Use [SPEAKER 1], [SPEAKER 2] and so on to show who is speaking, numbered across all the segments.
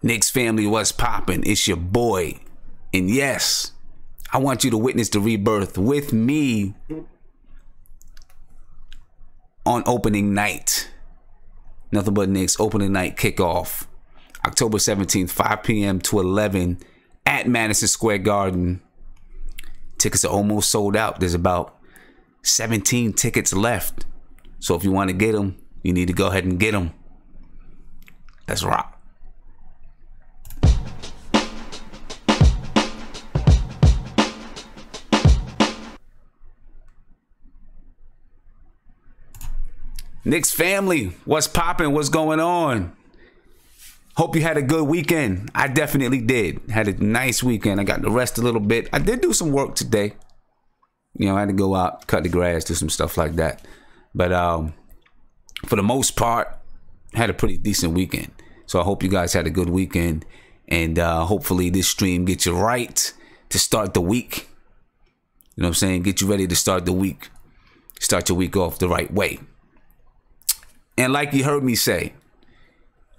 [SPEAKER 1] Knicks family, what's poppin'? It's your boy. And yes, I want you to witness the rebirth with me on opening night. Nothing but Knicks opening night kickoff. October 17th, 5 p.m. to 11 at Madison Square Garden. Tickets are almost sold out. There's about 17 tickets left. So if you want to get them, you need to go ahead and get them. Let's rock. Knicks family, what's poppin'? What's going on? Hope you had a good weekend. I definitely did. Had a nice weekend. I got to rest a little bit. I did do some work today. You know, I had to go out, cut the grass, do some stuff like that. But for the most part, had a pretty decent weekend. So I hope you guys had a good weekend. And hopefully this stream gets you right to start the week. You know what I'm saying? Get you ready to start the week. Start your week off the right way. And like you heard me say,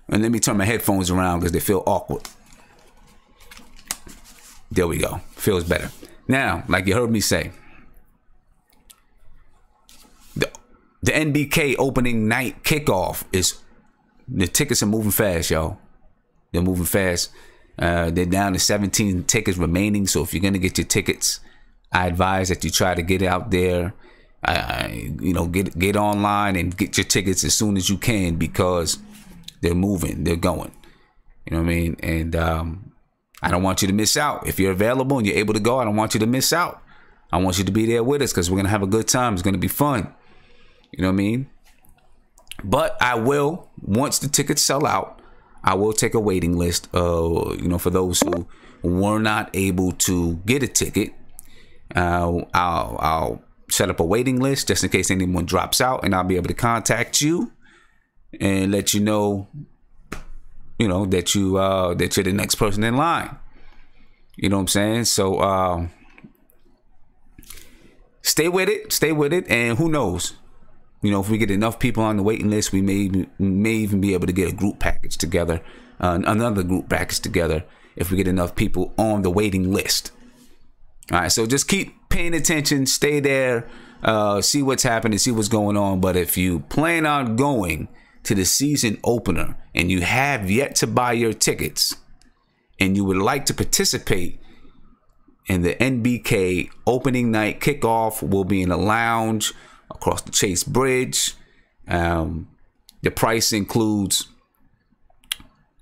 [SPEAKER 1] and let me turn my headphones around because they feel awkward. There we go. Feels better. Now, like you heard me say, the NBK opening night kickoff is, the tickets are moving fast, y'all. They're moving fast. They're down to 17 tickets remaining. So if you're going to get your tickets, I advise that you try to get out there. You know, get online and get your tickets as soon as you can, because they're moving, they're going. You know what I mean? And I don't want you to miss out. If you're available and you're able to go, I don't want you to miss out. I want you to be there with us because we're gonna have a good time. It's gonna be fun. You know what I mean? But I will, once the tickets sell out, I will take a waiting list. You know, for those who were not able to get a ticket, I'll set up a waiting list just in case anyone drops out, and I'll be able to contact you and let you know, that you're the next person in line. You know what I'm saying? So stay with it, and who knows? You know, if we get enough people on the waiting list, we may even be able to get a group package together, another group package together, if we get enough people on the waiting list. All right, so just keep paying attention, stay there, see what's happening, see what's going on. But if you plan on going to the season opener and you have yet to buy your tickets and you would like to participate in the NBK opening night kickoff, we'll be in a lounge across the Chase Bridge. The price includes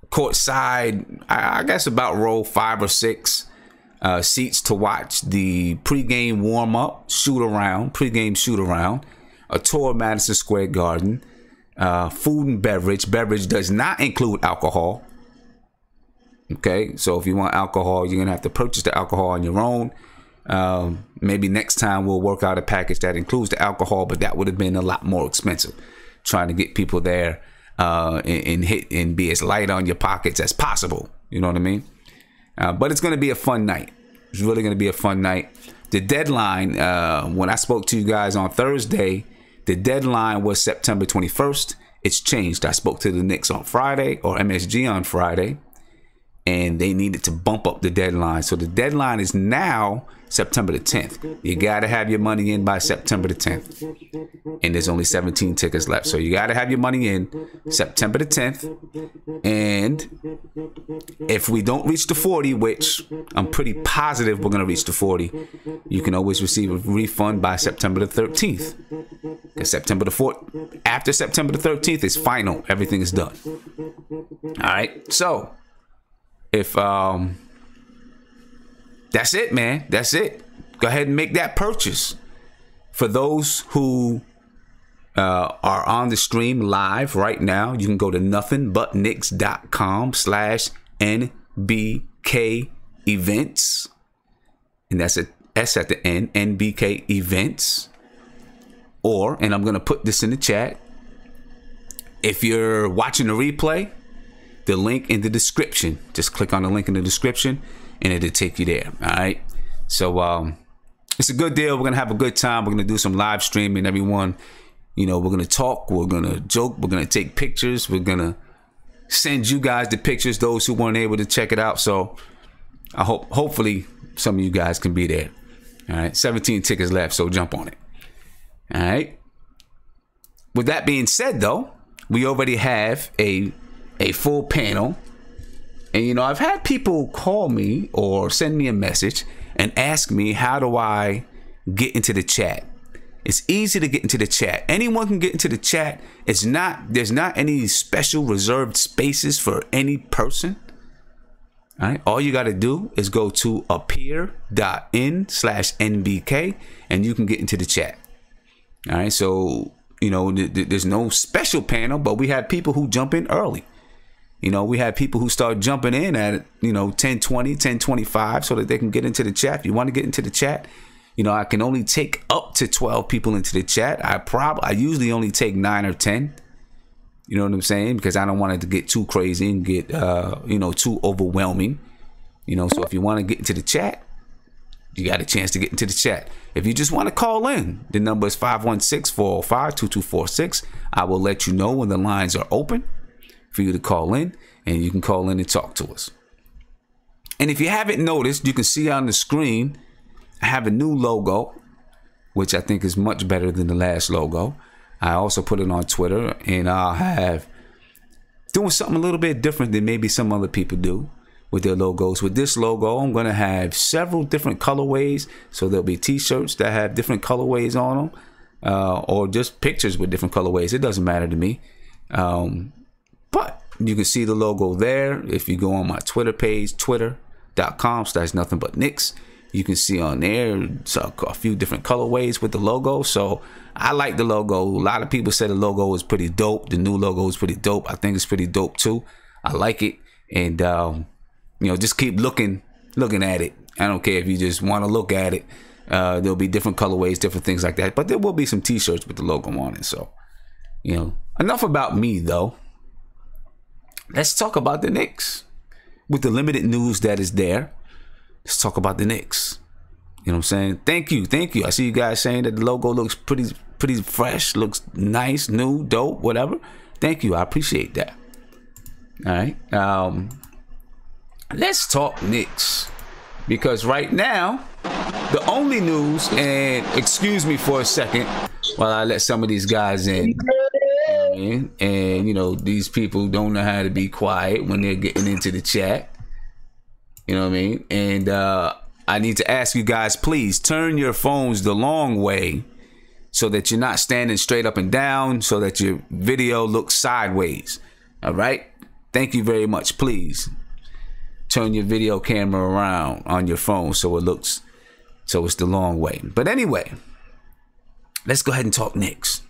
[SPEAKER 1] courtside, I guess about row 5 or 6. Seats to watch the pregame warm-up, pregame shoot-around, a tour of Madison Square Garden, food and beverage. Beverage does not include alcohol. Okay, so if you want alcohol, you're going to have to purchase the alcohol on your own. Maybe next time we'll work out a package that includes the alcohol, but that would have been a lot more expensive. Trying to get people there and be as light on your pockets as possible. You know what I mean? But it's going to be a fun night. It's really going to be a fun night. The deadline, when I spoke to you guys on Thursday, the deadline was September 21st. It's changed. I spoke to the Knicks on Friday, or MSG on Friday, and they needed to bump up the deadline. So the deadline is now September the 10th. You got to have your money in by September the 10th. And there's only 17 tickets left. So you got to have your money in September the 10th. And if we don't reach the 40, which I'm pretty positive we're going to reach the 40, you can always receive a refund by September the 13th. Because September the 4th, after September the 13th, is final. Everything is done. All right. So if that's it, man. That's it. Go ahead and make that purchase. For those who are on the stream live right now, you can go to nothingbutnicks.com/NBK events. And that's a S at the end, NBK events. Or, and I'm going to put this in the chat, if you're watching the replay, the link in the description, just click on the link in the description and it'll take you there. All right. So it's a good deal. We're going to have a good time. We're going to do some live streaming. Everyone, we're going to talk. We're going to joke. We're going to take pictures. We're going to send you guys the pictures, those who weren't able to check it out. So I hopefully some of you guys can be there. All right, 17 tickets left, so jump on it. All right. With that being said, though, we already have a full panel. And, you know, I've had people call me or send me a message and ask me, how do I get into the chat? It's easy to get into the chat. Anyone can get into the chat. There's not any special reserved spaces for any person. All right. All you got to do is go to appear.in/NBK and you can get into the chat. All right. So, you know, there's no special panel, but we have people who jump in early. You know, we have people who start jumping in at, you know, 10:20, 10:25 so that they can get into the chat. If you want to get into the chat, you know, I can only take up to 12 people into the chat. I usually only take 9 or 10. You know what I'm saying? Because I don't want it to get too crazy and get, you know, too overwhelming. You know, so if you want to get into the chat, you got a chance to get into the chat. If you just want to call in, the number is 516-405-2246. I will let you know when the lines are open for you to call in, and you can call in and talk to us. And if you haven't noticed, you can see on the screen, I have a new logo, which I think is much better than the last logo. I also put it on Twitter, and I'll have doing something a little bit different than maybe some other people do with their logos. With this logo, I'm going to have several different colorways. So there'll be t-shirts that have different colorways on them, or just pictures with different colorways. It doesn't matter to me. But you can see the logo there. If you go on my Twitter page, twitter.com/nothingbutnicks, you can see on there a few different colorways with the logo. So I like the logo. A lot of people say the logo is pretty dope. The new logo is pretty dope. I think it's pretty dope too. I like it. And, you know, just keep looking at it. I don't care if you just want to look at it. There'll be different colorways, different things like that. But there will be some t-shirts with the logo on it. So, you know, enough about me, though. Let's talk about the Knicks. With the limited news that is there, let's talk about the Knicks. You know what I'm saying? Thank you. I see you guys saying that the logo looks pretty fresh, looks nice, new, dope, whatever. Thank you. I appreciate that. All right. Let's talk Knicks. Because right now, the only news, and excuse me for a second while I let some of these guys in. And you know, these people don't know how to be quiet when they're getting into the chat. You know what I mean? And I need to ask you guys, please turn your phones the long way so that you're not standing straight up and down, so that your video looks sideways. All right? Thank you very much. Please turn your video camera around on your phone so it's the long way. But anyway, let's go ahead and talk Knicks.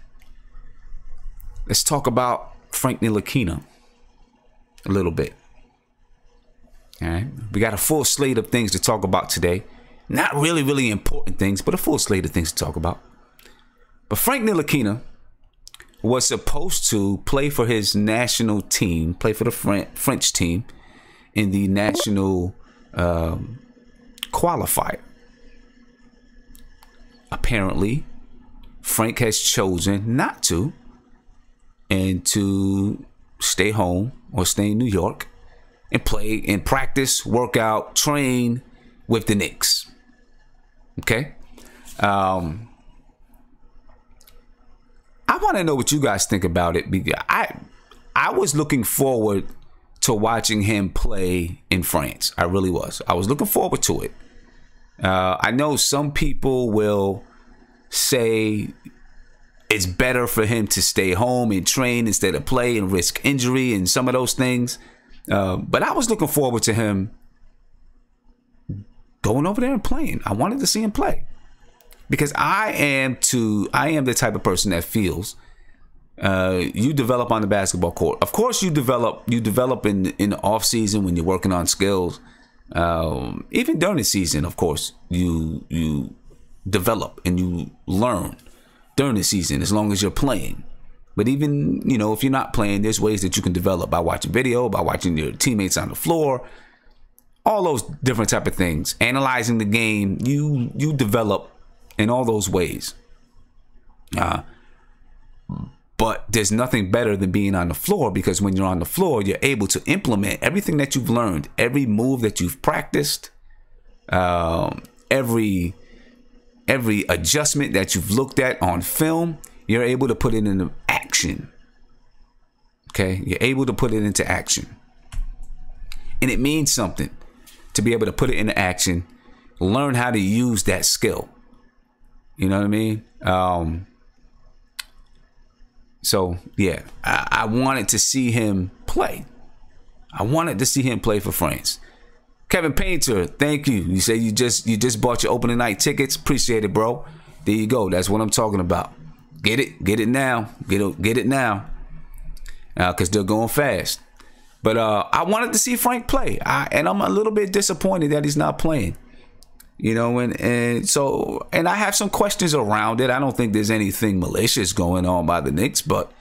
[SPEAKER 1] Let's talk about Frank Ntilikina a little bit. All right. We got a full slate of things to talk about today. Not really important things, but a full slate of things to talk about. But Frank Ntilikina was supposed to play for his national team, play for the French team in the national qualifier. Apparently, Frank has chosen not to, and to stay home or stay in New York and play and practice, work out, train with the Knicks. Okay? I want to know what you guys think about it, because I was looking forward to watching him play in France. I really was. I was looking forward to it. I know some people will say it's better for him to stay home and train instead of play and risk injury and some of those things. But I was looking forward to him going over there and playing. I wanted to see him play, because I am the type of person that feels you develop on the basketball court. Of course, you develop in the off season when you're working on skills. Even during the season, of course, you develop and you learn during the season, as long as you're playing. But even, you know, if you're not playing, there's ways that you can develop by watching video, by watching your teammates on the floor, all those different type of things. Analyzing the game, you develop in all those ways. But there's nothing better than being on the floor, because when you're on the floor, you're able to implement everything that you've learned, every move that you've practiced, every adjustment that you've looked at on film. You're able to put it into action. Okay, you're able to put it into action, and it means something to be able to put it into action. Learn how to use that skill. You know what I mean? So, yeah, I wanted to see him play. I wanted to see him play for France. Kevin Painter, thank you. You say you just bought your opening night tickets. Appreciate it, bro. There you go. That's what I'm talking about. Get it now. Get it now. Because they're going fast. But I wanted to see Frank play. And I'm a little bit disappointed that he's not playing. You know, and I have some questions around it. I don't think there's anything malicious going on by the Knicks, but,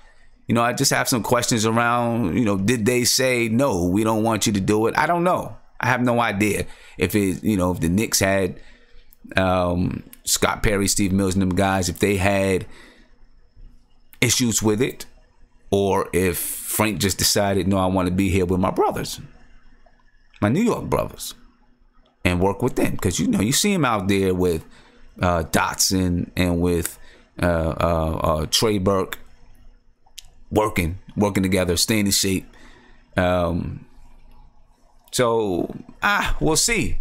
[SPEAKER 1] you know, I just have some questions around, you know, did they say, no, we don't want you to do it? I don't know. I have no idea if if the Knicks had Scott Perry, Steve Mills, and them guys, if they had issues with it, or if Frank just decided, no, I want to be here with my brothers, my New York brothers, and work with them. Because, you know, you see him out there with Dotson and with Trey Burke working together, staying in shape. So we'll see.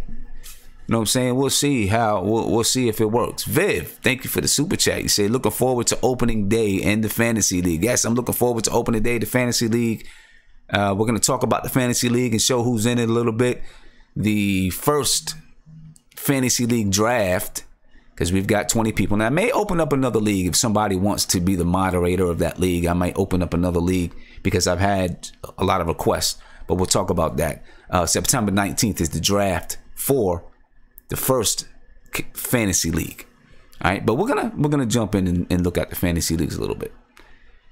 [SPEAKER 1] You know what I'm saying? We'll see we'll see if it works. Viv, thank you for the super chat. You say looking forward to opening day and the fantasy league. Yes, I'm looking forward to opening day, the fantasy league. We're going to talk about the fantasy league and show who's in it a little bit. The first fantasy league draft, because we've got 20 people. Now, I may open up another league if somebody wants to be the moderator of that league. I might open up another league because I've had a lot of requests, but we'll talk about that. September 19th is the draft for the first fantasy league. All right, but we're gonna jump in and look at the fantasy leagues a little bit.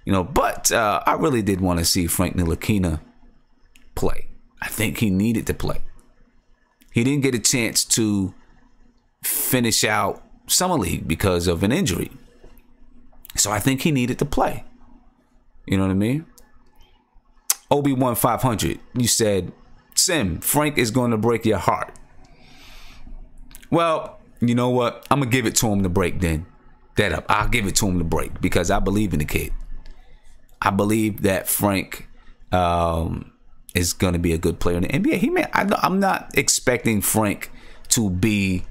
[SPEAKER 1] You know, but I really did want to see Frank Ntilikina play. I think he needed to play. He didn't get a chance to finish out Summer League because of an injury. So I think he needed to play. You know what I mean? Obi-Wan 500, you said, Sim, Frank is going to break your heart. Well, you know what? I'm going to give it to him to break then. I'll give it to him to break because I believe in the kid. I believe that Frank is going to be a good player in the NBA. I'm not expecting Frank to be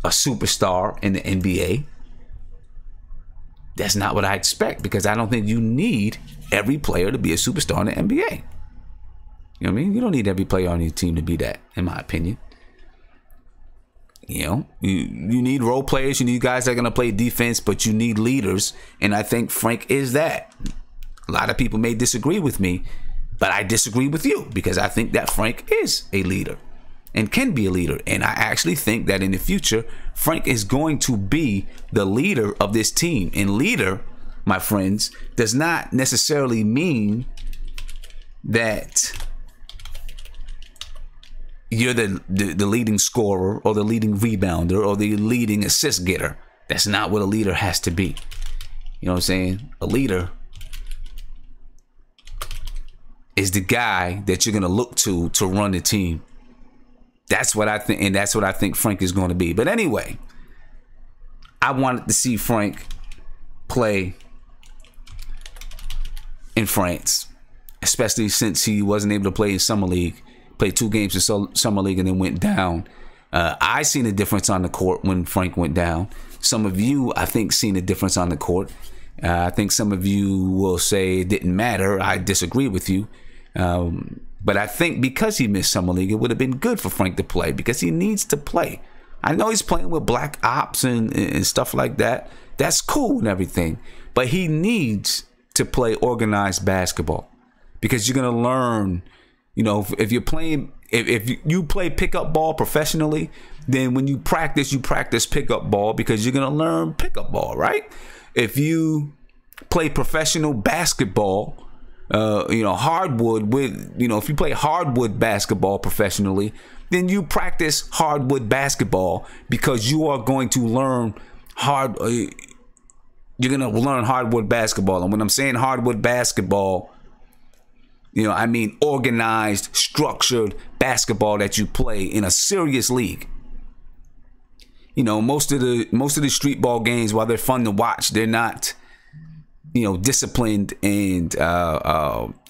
[SPEAKER 1] a superstar in the NBA. That's not what I expect, because I don't think you need every player to be a superstar in the NBA. You know what I mean? You don't need every player on your team to be that, in my opinion. You know, you need role players. You need guys that are going to play defense, but you need leaders. And I think Frank is that. A lot of people may disagree with me, but I disagree with you because I think that Frank is a leader and can be a leader. And I actually think that in the future, Frank is going to be the leader of this team. And leader, my friends, does not necessarily mean that you're the leading scorer or the leading rebounder or the leading assist getter. That's not what a leader has to be. You know what I'm saying? A leader is the guy that you're going to look to run the team. That's what I think, and that's what I think Frank is going to be. But anyway, I wanted to see Frank play in France, especially since he wasn't able to play in Summer League. Played 2 games in Summer League and then went down. I seen a difference on the court when Frank went down. Some of you, I think, seen a difference on the court. I think some of you will say it didn't matter. I disagree with you. But I think because he missed Summer League, it would have been good for Frank to play because he needs to play. I know he's playing with black ops and stuff like that. That's cool and everything. But he needs to play organized basketball because you're going to learn. You know, if you're playing, if you play pickup ball professionally, then when you practice pickup ball because you're going to learn pickup ball, right? If you play professional basketball, hardwood if you play hardwood basketball professionally, then you practice hardwood basketball because you are going to learn You're going to learn hardwood basketball. And when I'm saying hardwood basketball, you know, I mean organized, structured basketball that you play in a serious league. You know, most of the street ball games, while they're fun to watch, they're not, you know, disciplined and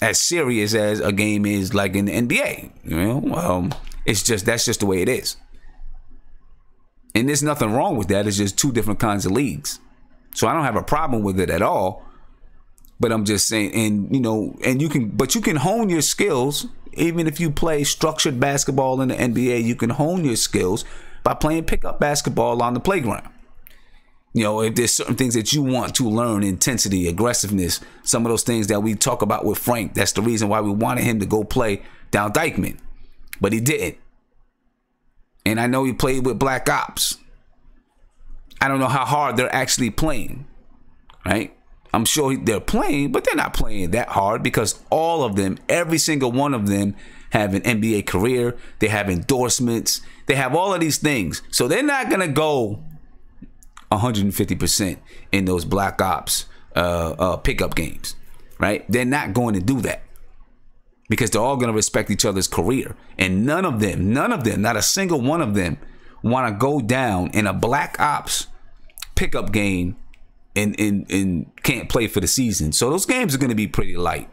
[SPEAKER 1] as serious as a game is like in the NBA. You know, it's just, that's just the way it is. And there's nothing wrong with that. It's just two different kinds of leagues. So I don't have a problem with it at all. But I'm just saying, and you know, and you can hone your skills. Even if you play structured basketball in the NBA, you can hone your skills by playing pickup basketball on the playground. You know, if there's certain things that you want to learn, intensity, aggressiveness, some of those things that we talk about with Frank, that's the reason why we wanted him to go play down Dykeman. But he didn't. And I know he played with Black Ops. I don't know how hard they're actually playing, right? I'm sure they're playing, but they're not playing that hard because all of them, every single one of them have an NBA career. They have endorsements. They have all of these things. So they're not going to go 150% in those Black Ops pickup games, right? They're not going to do that because they're all going to respect each other's career. And none of them, not a single one of them want to go down in a Black Ops pickup game and can't play for the season. So those games are going to be pretty light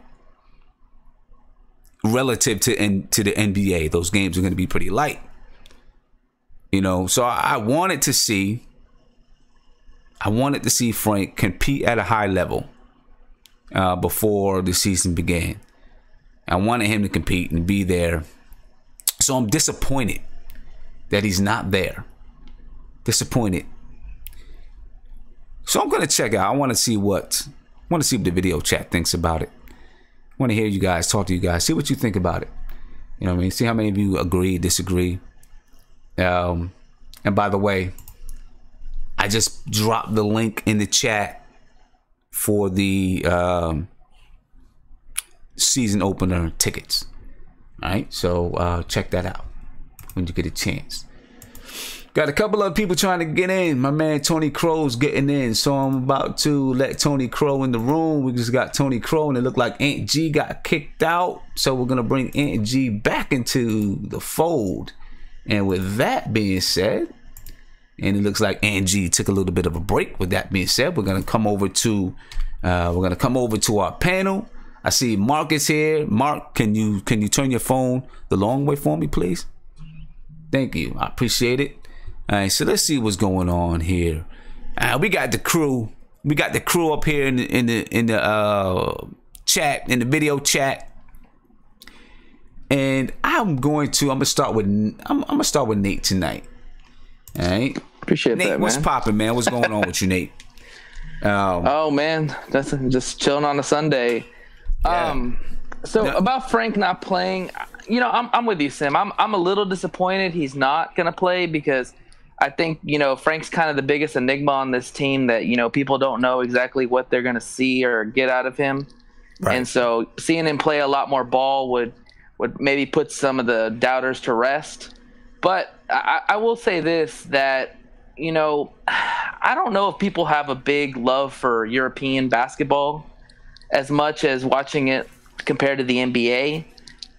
[SPEAKER 1] relative to the NBA. Those games are going to be pretty light, you know. So I wanted to see Frank compete at a high level before the season began. I wanted him to compete and be there. So I'm disappointed that he's not there. Disappointed. So I'm gonna check out. I want to see what the video chat thinks about it. I want to hear you guys, talk to you guys, see what you think about it. You know what I mean? See how many of you agree, disagree. And by the way, I just dropped the link in the chat for the season opener tickets. All right, so check that out when you get a chance. Got a couple of people trying to get in. My man Tony Crow's getting in, so I'm about to let Tony Crow in the room. We just got Tony Crow, and it looked like Aunt G got kicked out, so we're gonna bring Aunt G back into the fold. And with that being said, and it looks like Aunt G took a little bit of a break. With that being said, we're gonna come over to our panel. I see Marcus here. Mark, can you turn your phone the long way for me, please? Thank you. I appreciate it. All right, so let's see what's going on here. We got the crew. We got the crew up here in the chat, in the video chat. And I'm gonna start with Nate tonight. All right.
[SPEAKER 2] Appreciate
[SPEAKER 1] Nate,
[SPEAKER 2] that, man.
[SPEAKER 1] what's popping, man? What's going on with you, Nate?
[SPEAKER 2] Oh man, that's just chilling on a Sunday.
[SPEAKER 1] Yeah.
[SPEAKER 2] About Frank not playing, you know, I'm with you, Sim. I'm a little disappointed he's not gonna play because I think, you know, Frank's kind of the biggest enigma on this team that, you know, people don't know exactly what they're gonna see or get out of him. Right. And so seeing him play a lot more ball would maybe put some of the doubters to rest. But I will say this, that, you know, I don't know if people have a big love for European basketball as much as watching it compared to the NBA.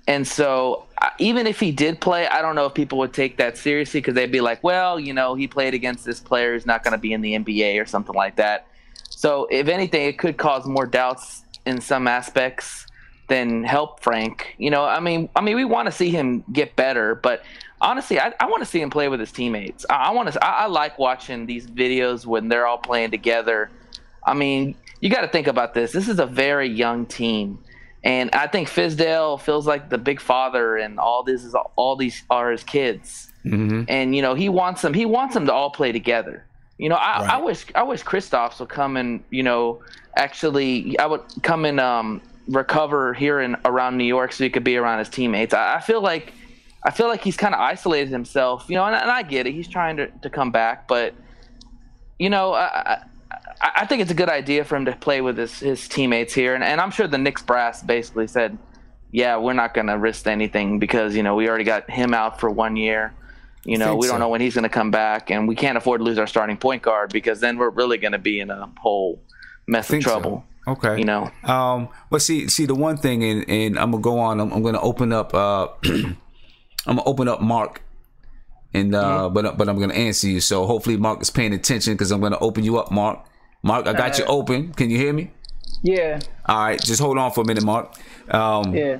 [SPEAKER 2] And so even if he did play, I don't know if people would take that seriously because they'd be like, well, you know, he played against this player who's not going to be in the NBA or something like that. So if anything, it could cause more doubts in some aspects than help Frank. You know, I mean, we want to see him get better, but honestly, I want to see him play with his teammates. I like watching these videos when they're all playing together. I mean, you got to think about this. This is a very young team. And I think Fizdale feels like the big father, and all these are his kids. Mm-hmm. And you know, he wants them to all play together. You know, I wish Kristaps would come and, you know, actually I would come and recover here around New York so he could be around his teammates. I feel like he's kind of isolated himself, you know, and I get it. He's trying to come back, but you know, I think it's a good idea for him to play with his teammates here. And I'm sure the Knicks brass basically said, yeah, we're not going to risk anything because, you know, we already got him out for 1 year. We don't know when he's going to come back, and we can't afford to lose our starting point guard because then we're really going to be in a whole mess of trouble.
[SPEAKER 1] So. Okay. But see the one thing, and I'm gonna go on. I'm gonna open up. I'm gonna open up Mark, and but I'm gonna answer you. So hopefully Mark is paying attention because I'm gonna open you up, Mark. Mark, I got you open. Can you hear me?
[SPEAKER 3] Yeah.
[SPEAKER 1] All right, just hold on for a minute, Mark.
[SPEAKER 3] Yeah.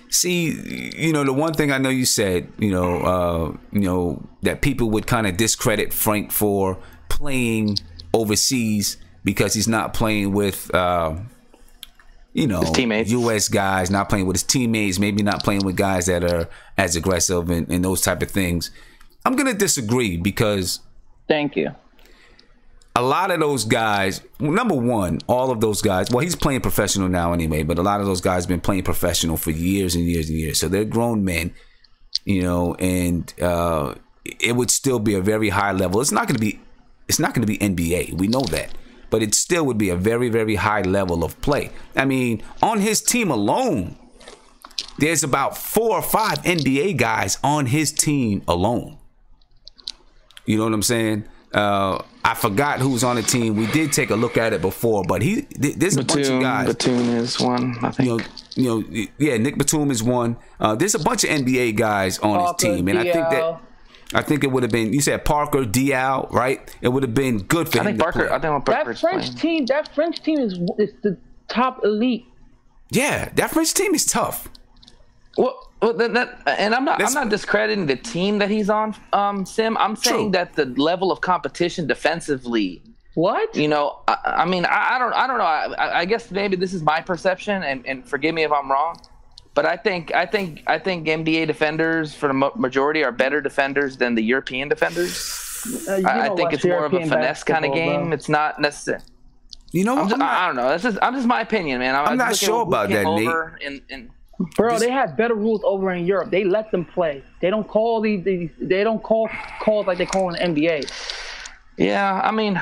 [SPEAKER 1] See, the one thing I know you said, that people would kind of discredit Frank for playing overseas because he's not playing with,
[SPEAKER 2] his teammates.
[SPEAKER 1] U.S. guys, not playing with his teammates, maybe not playing with guys that are as aggressive and those type of things. I'm going to disagree because...
[SPEAKER 3] Thank you.
[SPEAKER 1] A lot of those guys, number one, all of those guys, well, he's playing professional now anyway, but a lot of those guys have been playing professional for years and years and years. So they're grown men, and it would still be a very high level. It's not going to be NBA. We know that. But it still would be a very, very high level of play. I mean, on his team alone, there's about 4 or 5 NBA guys on his team alone. You know what I'm saying? I forgot who's on the team. We did take a look at it before, but there's a bunch of guys.
[SPEAKER 2] Batum is one, I think.
[SPEAKER 1] Nick Batum is one. There's a bunch of NBA guys on his team, and I think it would have been. You said Parker, Diaw, right? It would have been good for him.
[SPEAKER 2] Parker. I think
[SPEAKER 3] that French team. That French team is the top elite.
[SPEAKER 1] Yeah, that French team is tough.
[SPEAKER 2] Well, and I'm not discrediting the team that he's on, Sim. I'm saying that the level of competition defensively.
[SPEAKER 3] What?
[SPEAKER 2] I mean, I don't know. I guess maybe this is my perception, and forgive me if I'm wrong, but I think NBA defenders for the majority are better defenders than the European defenders. I think it's more of a finesse kind of game. Bro. It's not necessary.
[SPEAKER 1] I
[SPEAKER 2] don't know. I'm just my opinion, man.
[SPEAKER 1] I'm not sure about that, Nate.
[SPEAKER 3] Bro, they have better rules over in Europe. They let them play. They don't call they don't call calls like they call in the NBA.
[SPEAKER 2] Yeah, I mean,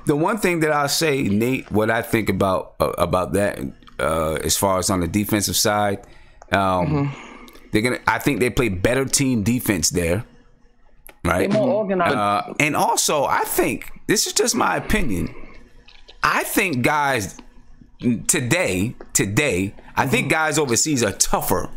[SPEAKER 1] the one thing that I'll say, Nate, what I think about that, as far as on the defensive side, I think they play better team defense there, right?
[SPEAKER 3] They're more organized.
[SPEAKER 1] And also, I think this is just my opinion. I think guys today, I think guys overseas are tougher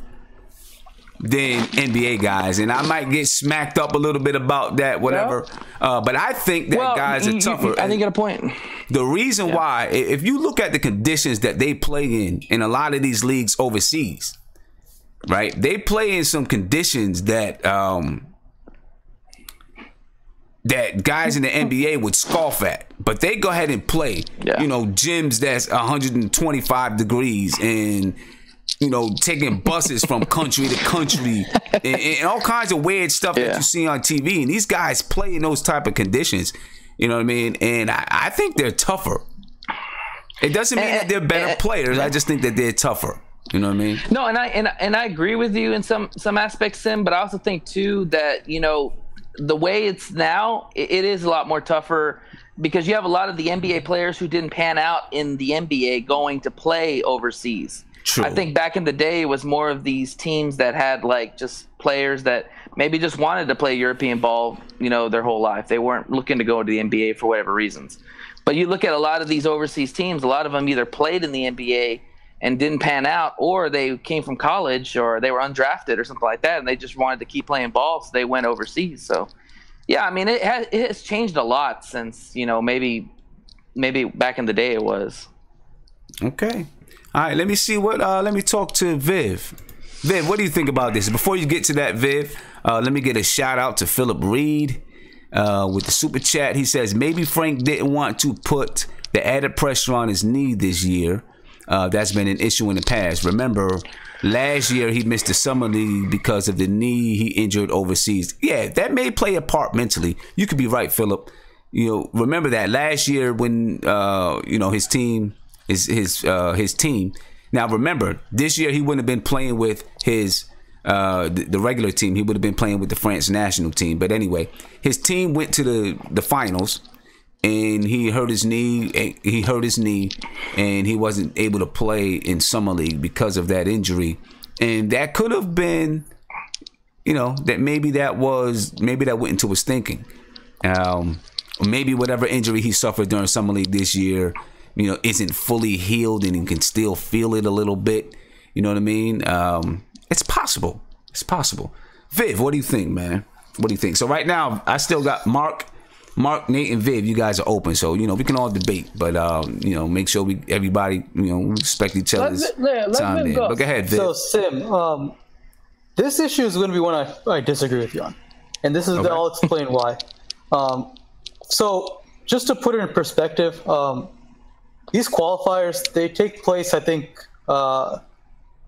[SPEAKER 1] than NBA guys, and I might get smacked up a little bit about that, whatever. But I think that guys are tougher.
[SPEAKER 2] I think you got a point.
[SPEAKER 1] The reason why, if you look at the conditions that they play in a lot of these leagues overseas, right? They play in some conditions that that guys in the NBA would scoff at, but they go ahead and play, gyms that's 125 degrees and, taking buses from country to country and all kinds of weird stuff that you see on TV. And these guys play in those type of conditions, you know what I mean? And I think they're tougher. It doesn't mean that they're better players. I just think that they're tougher. You know what I mean?
[SPEAKER 2] No, and I agree with you in some aspects, Sim, but I also think too that, the way it's now, it is a lot more tougher because you have a lot of the NBA players who didn't pan out in the NBA going to play overseas.
[SPEAKER 1] True.
[SPEAKER 2] I think back in the day, it was more of these teams that had just players that maybe just wanted to play European ball, their whole life. They weren't looking to go to the NBA for whatever reasons. But you look at a lot of these overseas teams, a lot of them either played in the NBA and didn't pan out, or they came from college, or they were undrafted or something like that, and they just wanted to keep playing ball, so they went overseas. So, yeah, I mean, it has changed a lot since, maybe back in the day it was.
[SPEAKER 1] Okay. All right, let me see let me talk to Viv. Viv, what do you think about this? Before you get to that, Viv, let me get a shout out to Philip Reed with the super chat. He says, maybe Frank didn't want to put the added pressure on his knee this year. That's been an issue in the past. Remember, last year he missed the summer league because of the knee he injured overseas. Yeah, that may play a part mentally. You could be right, Philip. Remember that last year when his team his team. Now remember, this year he wouldn't have been playing with his the regular team. He would have been playing with the France national team. But anyway, his team went to the finals. And he hurt his knee. And he wasn't able to play in summer league because of that injury. And that could have been, that maybe that went into his thinking. Or maybe whatever injury he suffered during Summer League this year, isn't fully healed and he can still feel it a little bit. You know what I mean? It's possible. It's possible. Viv, what do you think, man? What do you think? So right now, I still got Mark, Nate, and Viv. You guys are open, so we can all debate, but make sure everybody respect each other's time there. But go ahead, Viv.
[SPEAKER 4] So Sim, this issue is going to be one I disagree with you on, and this is I'll explain why. So just to put it in perspective, these qualifiers, they take place, I think,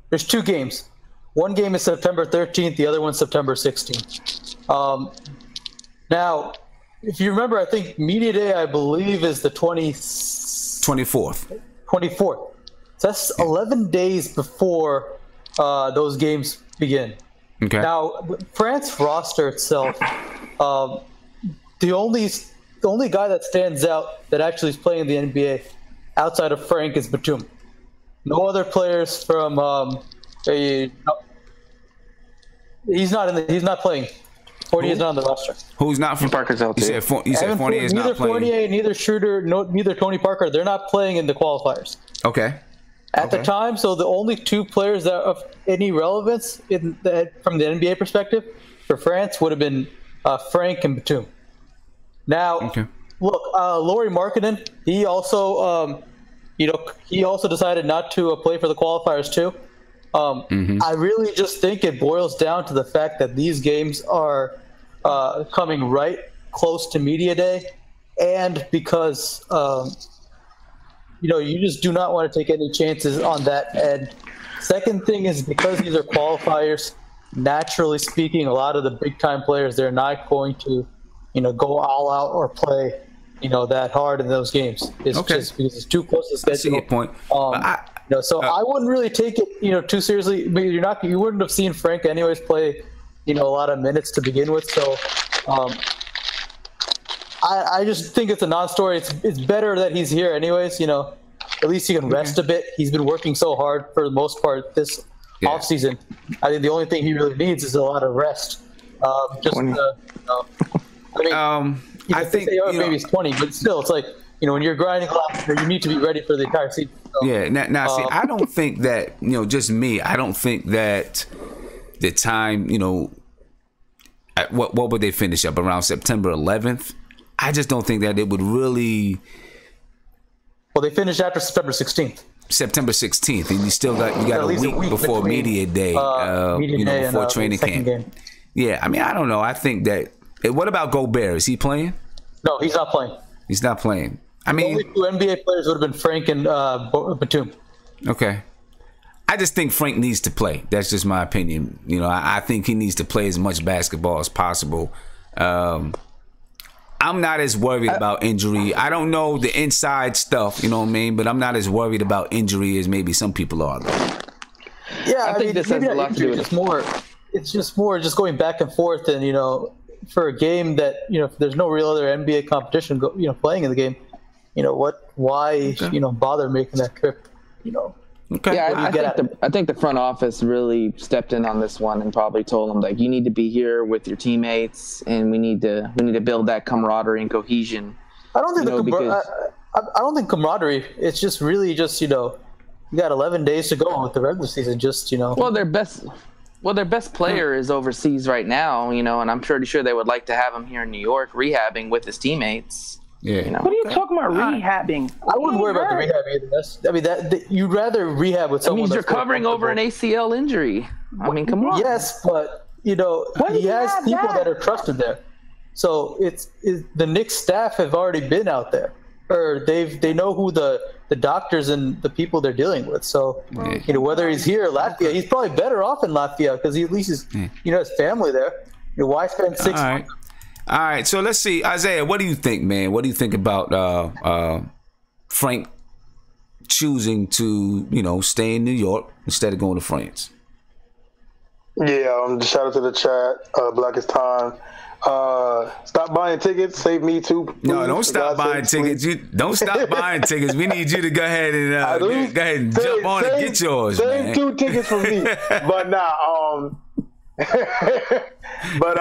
[SPEAKER 4] there's 2 games. One game is September 13th, the other one's September 16th. Now, if you remember, I think Media Day, I believe, is the
[SPEAKER 1] 24th.
[SPEAKER 4] 24th. So that's 11 days before those games begin.
[SPEAKER 1] Okay.
[SPEAKER 4] Now, France roster itself, the only guy that stands out that actually is playing in the NBA outside of Frank is Batum. No other players from he's not playing. Fournier is not on the roster.
[SPEAKER 1] Who's not from
[SPEAKER 2] Parker's out
[SPEAKER 1] there? You said Fournier is not playing.
[SPEAKER 4] Neither Fournier, neither Schroeder, neither Tony Parker. They're not playing in the qualifiers.
[SPEAKER 1] Okay.
[SPEAKER 4] At the time, so the only 2 players that of any relevance from the NBA perspective for France would have been Frank and Batum. Now, look, Lauri Markkanen, he also decided not to play for the qualifiers too. I really just think it boils down to the fact that these games are coming right close to Media Day, and because you just do not want to take any chances on that end. Second thing is because these are qualifiers, naturally speaking, a lot of the big time players, they're not going to go all out or play that hard in those games. It's just because it's too close to schedule.
[SPEAKER 1] I see your point.
[SPEAKER 4] I wouldn't really take it too seriously. I mean, you wouldn't have seen Frank anyways play a lot of minutes to begin with. So I just think it's a non-story. It's better that he's here anyways. At least he can rest a bit. He's been working so hard for the most part this off season. I think the only thing he really needs is a lot of rest. I think maybe it's 20, but still, it's like when you're grinding a lot, you need to be ready for the entire season. So,
[SPEAKER 1] Now, see, I don't think that just me. I don't think that the time what would they finish up around September 11th? I just don't think that it would really.
[SPEAKER 4] Well, they finished after September 16th.
[SPEAKER 1] September 16th, and you got a week before Media Day, before training camp. Game. Yeah, I mean, I don't know. I think that. What about Gobert? Is he playing?
[SPEAKER 4] No, he's not playing.
[SPEAKER 1] He's not playing. I mean,
[SPEAKER 4] the only 2 NBA players would have been Frank and Batum.
[SPEAKER 1] Okay. I just think Frank needs to play. That's just my opinion. I think he needs to play as much basketball as possible. I'm not as worried about injury. I don't know the inside stuff, you know what I mean? But I'm not as worried about injury as maybe some people are.
[SPEAKER 4] Yeah, I mean, this has a lot to do with it. It's just more going back and forth, and for a game that if there's no real other NBA competition playing in the game, why bother making that trip?
[SPEAKER 1] Okay.
[SPEAKER 2] Yeah, I think the front office really stepped in on this one and probably told them you need to be here with your teammates, and we need to build that camaraderie and cohesion.
[SPEAKER 4] I don't think I don't think camaraderie. It's just really you got 11 days to go with the regular season.
[SPEAKER 2] Well, their best player is overseas right now, and I'm pretty sure they would like to have him here in New York rehabbing with his teammates.
[SPEAKER 1] Yeah.
[SPEAKER 3] What are you talking about rehabbing?
[SPEAKER 4] I wouldn't worry about the rehab either. You'd rather rehab with someone.
[SPEAKER 2] That means you're covering over an ACL injury. I mean, come on.
[SPEAKER 4] Yes, but he has people that are trusted there. So the Knicks staff have already been out there, or they know who the doctors and the people they're dealing with. So whether he's here or Latvia, he's probably better off in Latvia because he at least is his family there. Why spend 6 months?
[SPEAKER 1] All right, so let's see, Isaiah. What do you think, man? What do you think about Frank choosing to stay in New York instead of going to France?
[SPEAKER 5] Yeah, shout out to the chat. Black is time. Stop buying tickets. Save me too. Please.
[SPEAKER 1] No, don't stop buying tickets. Don't stop buying tickets. We need you to go ahead and jump on and get yours.
[SPEAKER 5] Save 2 tickets for me. But But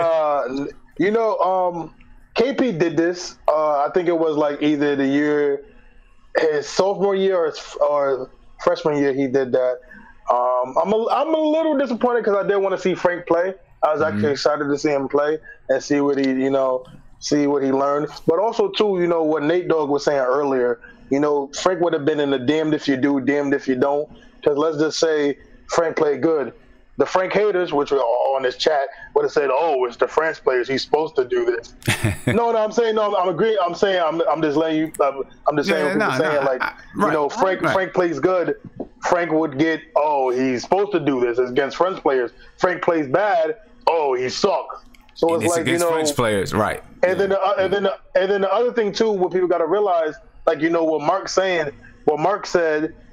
[SPEAKER 5] KP did this. I think it was like either the year his sophomore year or freshman year he did that. I'm a little disappointed because I did want to see Frank play. I was actually excited to see him play and see what he learned. But also too, what Nate Dogg was saying earlier. Frank would have been in the damned if you do, damned if you don't. Because let's just say Frank played good. The Frank haters, which were all on this chat, would have said, "Oh, it's the France players. He's supposed to do this." No, I'm saying no. I'm agreeing. I'm saying I'm just letting you. I'm just saying Frank plays good. Frank would get, "Oh, he's supposed to do this against French players." Frank plays bad. "Oh, he sucks." So it's like
[SPEAKER 1] against French players, right?
[SPEAKER 5] And then the other thing too, what people got to realize, like what Mark said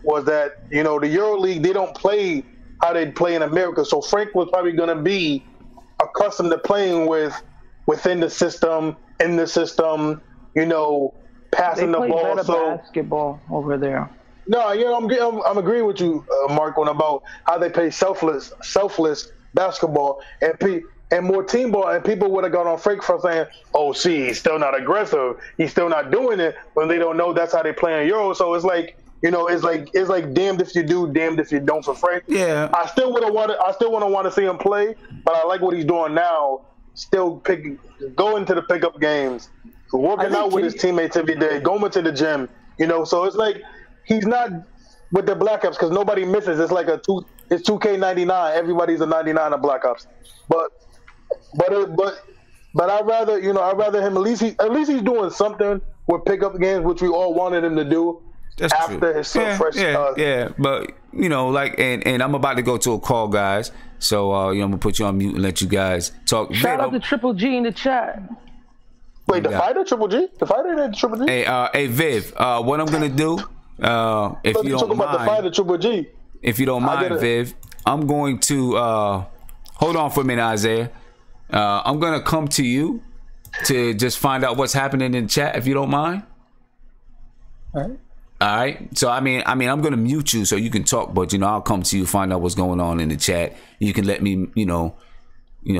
[SPEAKER 5] was that the EuroLeague, they don't play how they play in America. So Frank was probably going to be accustomed to playing within the system, in the system, passing the ball.
[SPEAKER 3] They play better basketball over there.
[SPEAKER 5] No, I'm agreeing with you, Mark, about how they play selfless basketball and more team ball. And people would have gone on Frank for saying, "Oh, see, he's still not aggressive. He's still not doing it," when they don't know that's how they play in Euro. So it's like, it's like damned if you do, damned if you don't for Frank.
[SPEAKER 1] Yeah.
[SPEAKER 5] I still want to see him play, but I like what he's doing now. Still going to the pickup games, working out with his teammates every day, going to the gym. So it's like he's not with the Black Ops because nobody misses. It's like it's 2K99. Everybody's a 99 of Black Ops, but I'd rather him at least he's doing something with pickup games, which we all wanted him to do.
[SPEAKER 1] That's
[SPEAKER 5] after
[SPEAKER 1] true.
[SPEAKER 5] His fresh.
[SPEAKER 1] Yeah. But and I'm about to go to a call, guys. So I'm gonna put you on mute and let you guys talk.
[SPEAKER 3] Shout out to Triple G in the chat.
[SPEAKER 5] Wait, the fighter Triple G? The fighter did Triple G?
[SPEAKER 1] Hey, Viv. What I'm gonna do? If you don't mind,
[SPEAKER 5] the fighter Triple G.
[SPEAKER 1] If you don't mind, Viv, I'm going to hold on for a minute, Isaiah. I'm gonna come to you to just find out what's happening in the chat, if you don't mind. All right. So I mean, I'm gonna mute you so you can talk, but I'll come to you, find out what's going on in the chat. You can let me,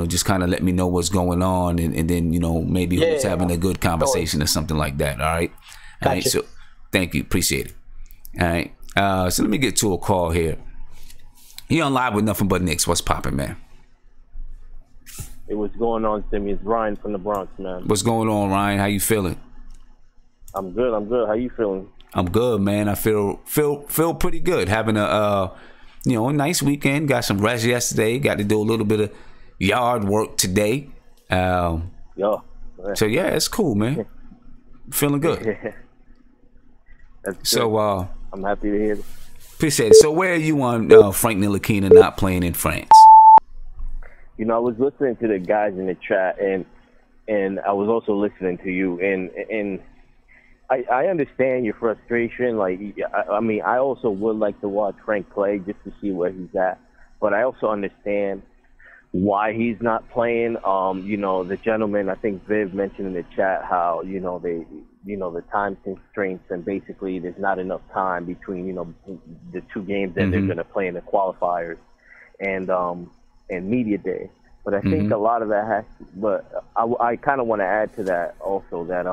[SPEAKER 1] just kind of let me know what's going on, and then maybe who's having a good conversation or something like that. All right. All right. So thank you, appreciate it. All right. So let me get to a call here. You on live with Nothing But Knicks. What's popping, man?
[SPEAKER 6] Hey, what's going on, Timmy? It's Ryan from the Bronx, man.
[SPEAKER 1] What's going on, Ryan? How you feeling?
[SPEAKER 6] I'm good. How you feeling?
[SPEAKER 1] I'm good, man. I feel pretty good. Having a nice weekend. Got some rest yesterday. Got to do a little bit of yard work today. So yeah, it's cool, man. Feeling good.
[SPEAKER 6] That's good.
[SPEAKER 1] So
[SPEAKER 6] I'm happy to hear it.
[SPEAKER 1] Appreciate it. So where are you on Frank Ntilikina not playing in France?
[SPEAKER 6] I was listening to the guys in the chat, and I was also listening to you, and I understand your frustration. Like, I mean, I also would like to watch Frank play just to see where he's at, but I also understand why he's not playing. The gentleman, I think Viv mentioned in the chat how they, the time constraints, and basically there's not enough time between the two games that they're going to play in the qualifiers and media day. But I think a lot of that has. But I kind of want to add to that also that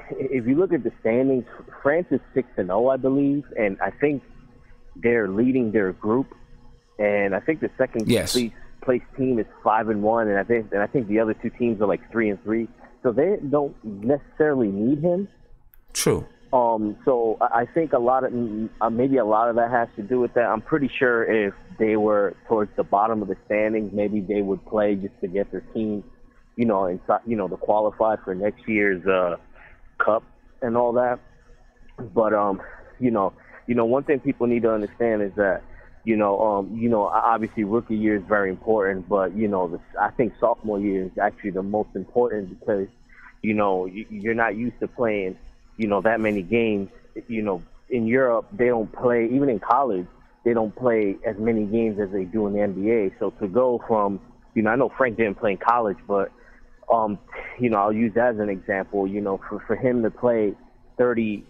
[SPEAKER 6] if you look at the standings, France is 6-0, I believe, and I think they're leading their group. And I think the second place team is 5-1, and I think the other two teams are like 3-3. So they don't necessarily need him.
[SPEAKER 1] True.
[SPEAKER 6] So I think maybe a lot of that has to do with that. I'm pretty sure if they were towards the bottom of the standings, maybe they would play just to get their team, to qualify for next year's cup and all that. But one thing people need to understand is that obviously rookie year is very important, but I think sophomore year is actually the most important because you're not used to playing that many games. In Europe they don't play, even in college they don't play as many games as they do in the NBA. So to go from I know Frank didn't play in college, but I'll use that as an example. For him to play 30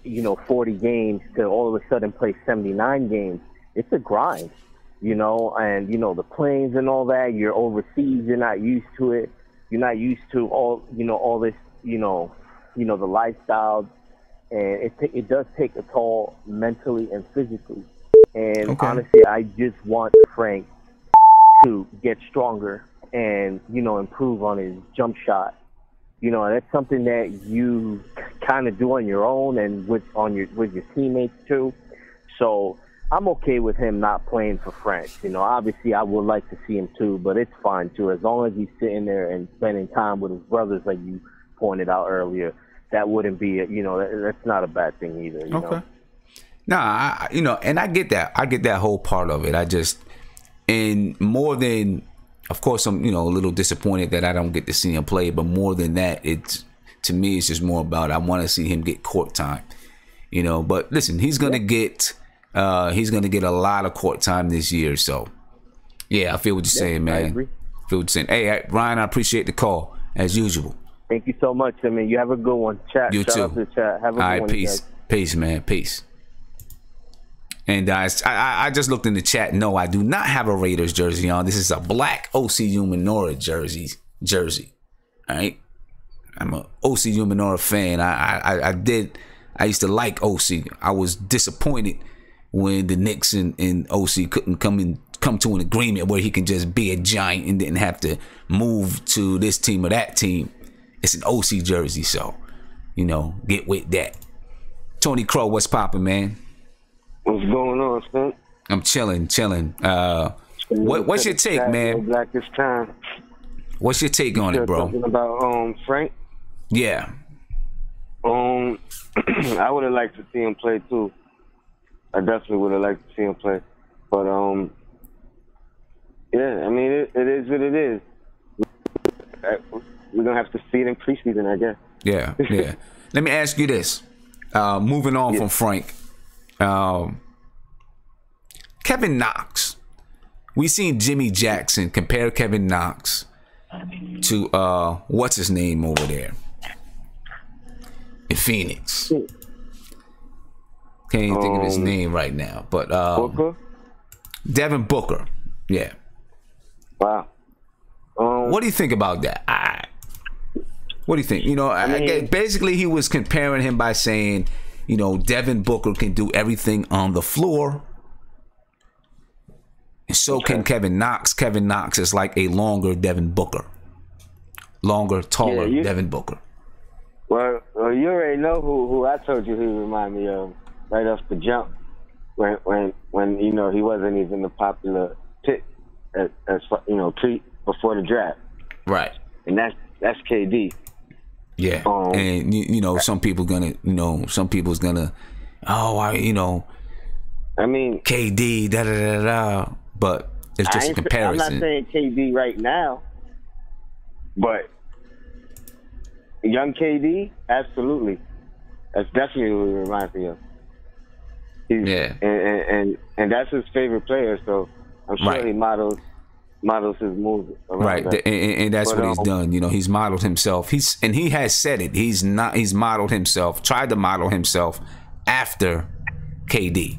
[SPEAKER 6] 40 games to all of a sudden play 79 games, it's a grind. you know, and, you know, the planes and all that. You're overseas. You're not used to it. You're not used to all, you know, all this, you know, the lifestyle. And it does take a toll mentally and physically. And honestly, I just want Frank to get stronger and, you know, improve on his jump shot. You know, that's something that you kind of do on your own and with your teammates too. So I'm okay with him not playing for France. You know, obviously I would like to see him too, but it's fine too. As long as he's sitting there and spending time with his brothers, like you pointed out earlier, that wouldn't be, you know, that's not a bad thing either. You know?
[SPEAKER 1] Nah, you know, and I get that. I get that whole part of it. I just, and more than, of course, I'm, you know, a little disappointed that I don't get to see him play, but more than that, it's, to me, it's just more about I want to see him get court time, you know. But listen, he's gonna get a lot of court time this year. So yeah, I feel what you're saying, man. I feel what you're saying. Hey, Ryan, I appreciate the call as usual.
[SPEAKER 6] Thank you so much. I mean, you have a good one. Chat.
[SPEAKER 1] You
[SPEAKER 6] Shout
[SPEAKER 1] too.
[SPEAKER 6] out to chat. Have a good
[SPEAKER 1] one. All right, peace.
[SPEAKER 6] Guys.
[SPEAKER 1] Peace, man. Peace. And I just looked in the chat. No, I do not have a Raiders jersey on. This is a black OCU Minora jersey. All right. I'm a OCU Minora fan. I used to like OC. I was disappointed when the Knicks and OC couldn't come to an agreement where he can just be a giant and didn't have to move to this team or that team. It's an OC jersey, so, you know, get with that. Tony Crow, what's poppin', man?
[SPEAKER 7] What's going on, Spence?
[SPEAKER 1] I'm chilling. What's your take, man?
[SPEAKER 7] Black this time.
[SPEAKER 1] What's your take on it, bro?
[SPEAKER 7] Talking about Frank.
[SPEAKER 1] Yeah.
[SPEAKER 7] I would have liked to see him play too. I definitely would have liked to see him play, but yeah. I mean, it is what it is. We're gonna have to see it in preseason, I guess.
[SPEAKER 1] Yeah. Let me ask you this. Moving on from Frank. Kevin Knox. We seen Jimmy Jackson compare Kevin Knox to what's his name over there in Phoenix. Can't even think of his name right now, but
[SPEAKER 7] Booker?
[SPEAKER 1] Devin Booker. Yeah.
[SPEAKER 7] Wow.
[SPEAKER 1] What do you think about that? What do you think? You know, basically he was comparing him by saying, you know, Devin Booker can do everything on the floor, and so can Kevin Knox. Kevin Knox is like a longer Devin Booker. Longer, taller Devin Booker.
[SPEAKER 7] Well, you already know who I told you he remind me of right off the jump when you know he wasn't even the popular pick as you know before the draft.
[SPEAKER 1] Right.
[SPEAKER 7] And that's KD.
[SPEAKER 1] Yeah. And you know some people's gonna I mean KD da but it's just a comparison.
[SPEAKER 7] I'm not saying KD right now, but young KD, absolutely. That's definitely what he reminds me of. And that's his favorite player, so I'm sure he models his moves around that.
[SPEAKER 1] And that's what he's done. You know, he's modeled himself. He has said it. He's modeled himself, tried to model himself after KD,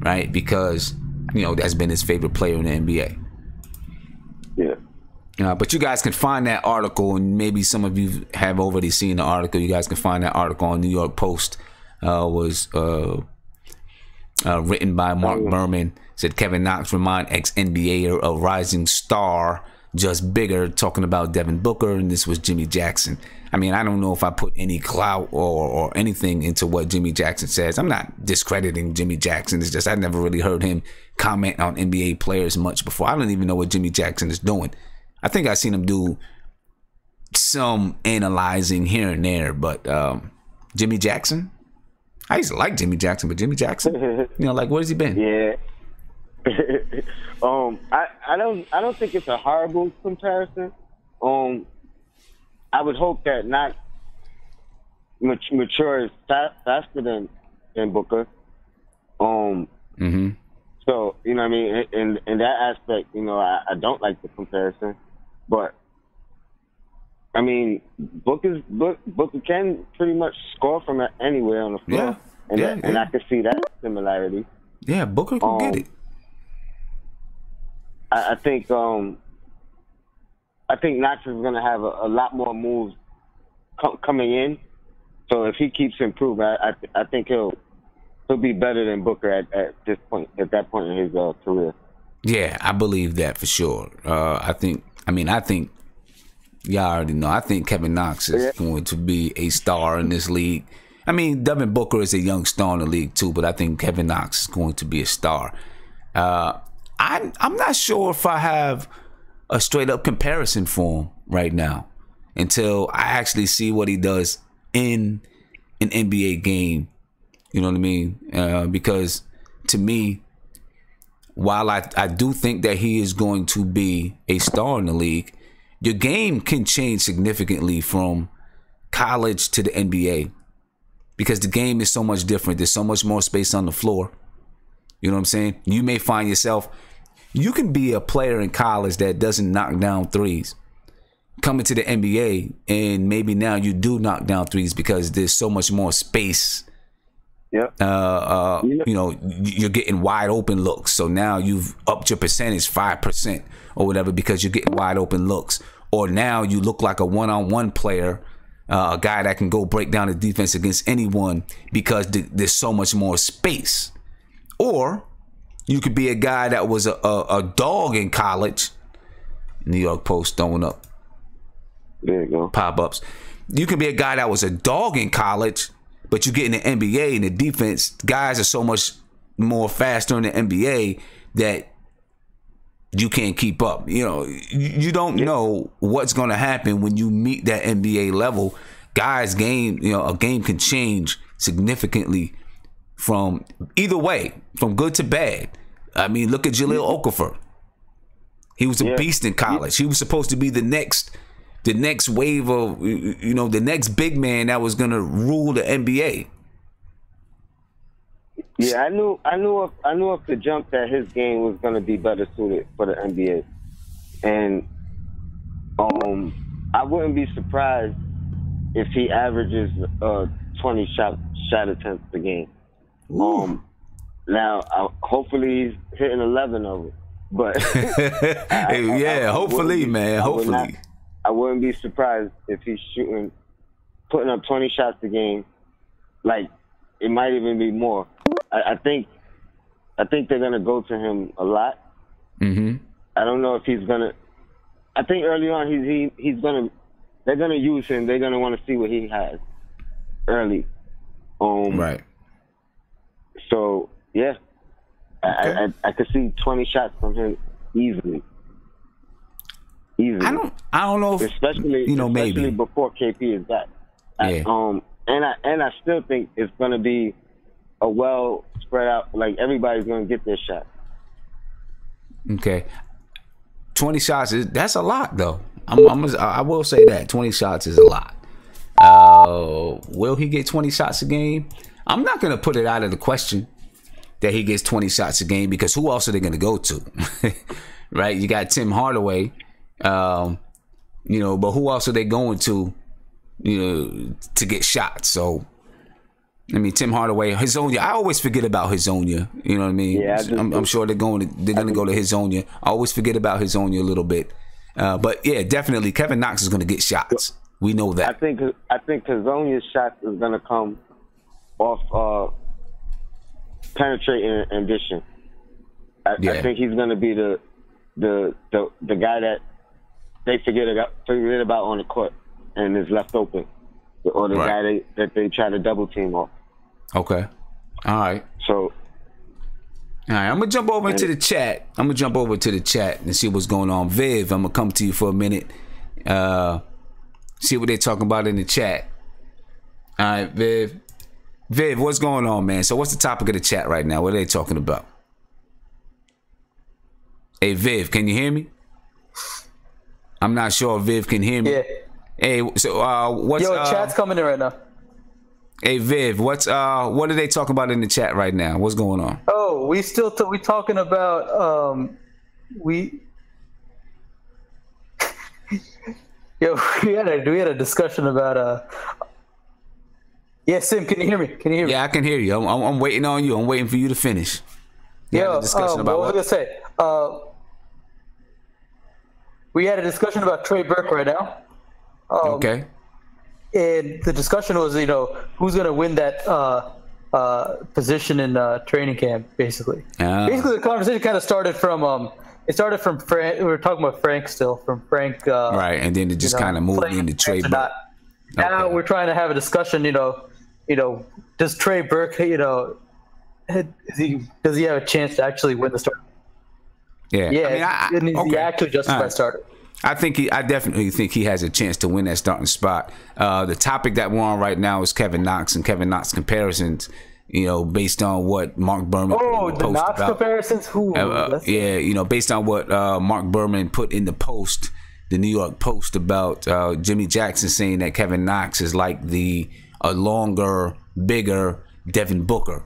[SPEAKER 1] right? Because, you know, that's been his favorite player in the NBA.
[SPEAKER 7] Yeah.
[SPEAKER 1] But you guys can find that article, and maybe some of you have already seen the article. You guys can find that article on New York Post. Was written by Mark Berman. Said Kevin Knox remind ex-NBAer a rising star, just bigger, talking about Devin Booker, and this was Jimmy Jackson. I mean, I don't know if I put any clout or anything into what Jimmy Jackson says. I'm not discrediting Jimmy Jackson. It's just I never really heard him comment on NBA players much before. I don't even know what Jimmy Jackson is doing. I think I've seen him do some analyzing here and there, but Jimmy Jackson? I used to like Jimmy Jackson, but Jimmy Jackson, you know, like where's he been?
[SPEAKER 7] Yeah. I don't think it's a horrible comparison. I would hope that not matures faster than Booker. So you know what I mean. In that aspect, you know, I don't like the comparison, but I mean, Booker can pretty much score from anywhere on the floor, and I can see that similarity.
[SPEAKER 1] Yeah, Booker can get it.
[SPEAKER 7] I think Knox is going to have a lot more moves coming in. So if he keeps improving, I think he'll be better than Booker at that point in his career.
[SPEAKER 1] Yeah, I believe that for sure. I think y'all already know. I think Kevin Knox is going to be a star in this league. I mean, Devin Booker is a young star in the league too, but I think Kevin Knox is going to be a star. I'm not sure if I have a straight up comparison for him right now until I actually see what he does in an NBA game. You know what I mean? Because to me, while I do think that he is going to be a star in the league, your game can change significantly from college to the NBA because the game is so much different. There's so much more space on the floor. You know what I'm saying? You may find yourself, you can be a player in college that doesn't knock down threes. Coming to the NBA, and maybe now you do knock down threes because there's so much more space.
[SPEAKER 7] Yep.
[SPEAKER 1] You know, you're getting wide open looks. So now you've upped your percentage 5% or whatever because you're getting wide open looks. Or now you look like a one-on-one player, a guy that can go break down the defense against anyone because there's so much more space. Or you could be a guy that was a dog in college. New York Post throwing up.
[SPEAKER 7] There you go.
[SPEAKER 1] Pop-ups. You can be a guy that was a dog in college, but you get in the NBA and the defense, guys are so much more faster in the NBA that you can't keep up. You know, you don't know what's going to happen when you meet that NBA level. Guys' game, you know, a game can change significantly from either way, from good to bad. I mean, look at Jahlil Okafor. He was a beast in college. He was supposed to be the next wave of, you know, the next big man that was going to rule the NBA.
[SPEAKER 7] Yeah, I knew off the jump that his game was going to be better suited for the NBA, and I wouldn't be surprised if he averages 20 shot attempts a game. Now, hopefully he's hitting 11 of them, but
[SPEAKER 1] hopefully, man, hopefully.
[SPEAKER 7] I wouldn't be surprised if he's putting up 20 shots a game. Like, it might even be more. I think they're gonna go to him a lot.
[SPEAKER 1] Mm-hmm.
[SPEAKER 7] I don't know if he's gonna. I think early on he's gonna. They're gonna use him. They're gonna want to see what he has early.
[SPEAKER 1] Right.
[SPEAKER 7] So yeah, okay. I could see 20 shots from him easily.
[SPEAKER 1] I don't know if
[SPEAKER 7] especially
[SPEAKER 1] maybe
[SPEAKER 7] before KP is back.
[SPEAKER 1] Yeah.
[SPEAKER 7] And I still think it's gonna be a well spread out. Like everybody's gonna get their shot.
[SPEAKER 1] Okay. 20 shots that's a lot though. I will say that 20 shots is a lot. Will he get 20 shots a game? I'm not gonna put it out of the question that he gets 20 shots a game because who else are they gonna go to? Right? You got Tim Hardaway. But who else are they going to, to get shots? So, I mean, Tim Hardaway, Hazonia. I always forget about Hazonia. You know what I mean?
[SPEAKER 7] Yeah,
[SPEAKER 1] I'm sure they're going to go to Hazonia. I always forget about Hazonia a little bit. But yeah, definitely, Kevin Knox is going to get shots. We know that.
[SPEAKER 7] I think Hazonia's shots is going to come off penetrating and dishing. I think he's going to be the guy that they forget about on the court and is left open, or the guy that they try to double team off.
[SPEAKER 1] Okay, all right.
[SPEAKER 7] So,
[SPEAKER 1] all right, I'm gonna jump over to the chat. And see what's going on. Viv, I'm gonna come to you for a minute. See what they're talking about in the chat. All right, Viv, what's going on, man? So, what's the topic of the chat right now? What are they talking about? Hey, Viv, can you hear me? I'm not sure if Viv can hear me.
[SPEAKER 4] Yeah.
[SPEAKER 1] Hey, so what's
[SPEAKER 4] chat's coming in right now.
[SPEAKER 1] Hey, Viv, what are they talking about in the chat right now? What's going on?
[SPEAKER 4] Oh, we talking about we had a discussion about yeah, Sim, can you hear me?
[SPEAKER 1] Yeah, I can hear you. I'm waiting on you. I'm waiting for you to finish. Had a discussion about
[SPEAKER 4] what was I gonna say? we had a discussion about Trey Burke right now.
[SPEAKER 1] Okay.
[SPEAKER 4] And the discussion was, who's going to win that position in training camp, basically. Basically, the conversation kind of started from Frank. We were talking about Frank still, from Frank.
[SPEAKER 1] Right, and then it just kind of moved into Trey Burke.
[SPEAKER 4] Now we're trying to have a discussion, does Trey Burke, does he have a chance to actually win the start?
[SPEAKER 1] Yeah.
[SPEAKER 4] Is he actually justified starter?
[SPEAKER 1] I definitely think he has a chance to win that starting spot. The topic that we're on right now is Kevin Knox and Kevin Knox comparisons. Based on what Mark Berman.
[SPEAKER 4] The Knox comparisons.
[SPEAKER 1] Based on what Mark Berman put in the Post, the New York Post, about Jimmy Jackson saying that Kevin Knox is like a longer, bigger Devin Booker.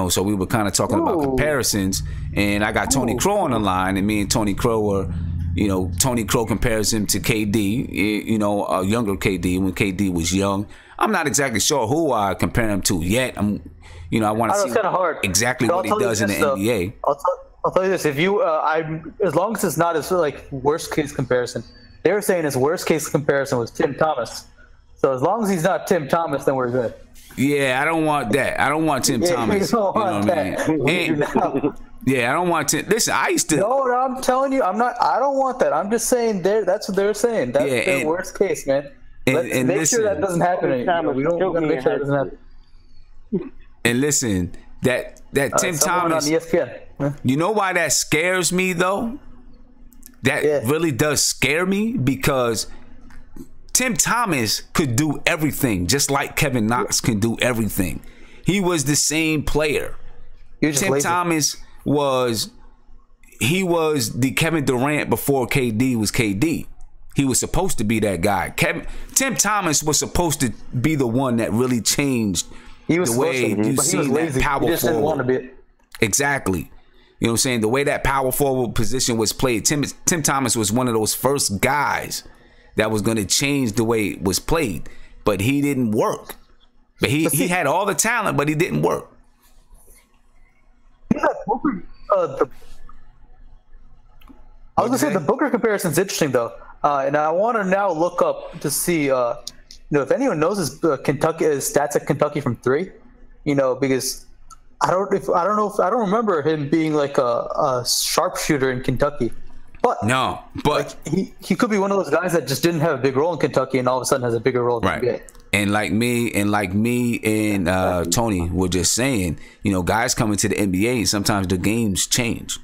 [SPEAKER 1] So we were kind of talking about comparisons, and I got Tony Crow on the line, and me and Tony Crow were. Tony Crow compares him to KD, a younger KD when KD was young. I'm not exactly sure who I compare him to yet. I want to see exactly what he does in the NBA.
[SPEAKER 4] I'll tell you this: if you, as long as it's not his worst case comparison, they were saying his worst case comparison was Tim Thomas. So as long as he's not Tim Thomas, then we're good.
[SPEAKER 1] Yeah, I don't want that. I don't want Tim Thomas.
[SPEAKER 4] You don't want that.
[SPEAKER 1] Yeah, I don't want to. Listen, I used to.
[SPEAKER 4] No, I'm telling you, I'm not. I don't want that. I'm just saying that's what they're saying. That's their worst case, man. Let's make sure that doesn't happen anymore. We don't make sure that doesn't happen.
[SPEAKER 1] And listen, that Tim Thomas.
[SPEAKER 4] On ESPN.
[SPEAKER 1] You know why that scares me though? That really does scare me, because Tim Thomas could do everything, just like Kevin Knox can do everything. He was the same player. Tim Thomas was the Kevin Durant before KD was KD. He was supposed to be that guy. Tim Thomas was supposed to be the one that really changed the way you see that power forward. Exactly. You know what I'm saying? The way that power forward position was played. Tim Thomas was one of those first guys that was going to change the way it was played, but he didn't work. But he had all the talent, but he didn't work.
[SPEAKER 4] I was gonna say the Booker comparison is interesting though, and I want to now look up to see, if anyone knows his stats at Kentucky from three, because I don't remember him being like a sharpshooter in Kentucky, but he could be one of those guys that just didn't have a big role in Kentucky and all of a sudden has a bigger role in the NBA.
[SPEAKER 1] And like me and Tony were just saying, guys come into the NBA and sometimes the games change,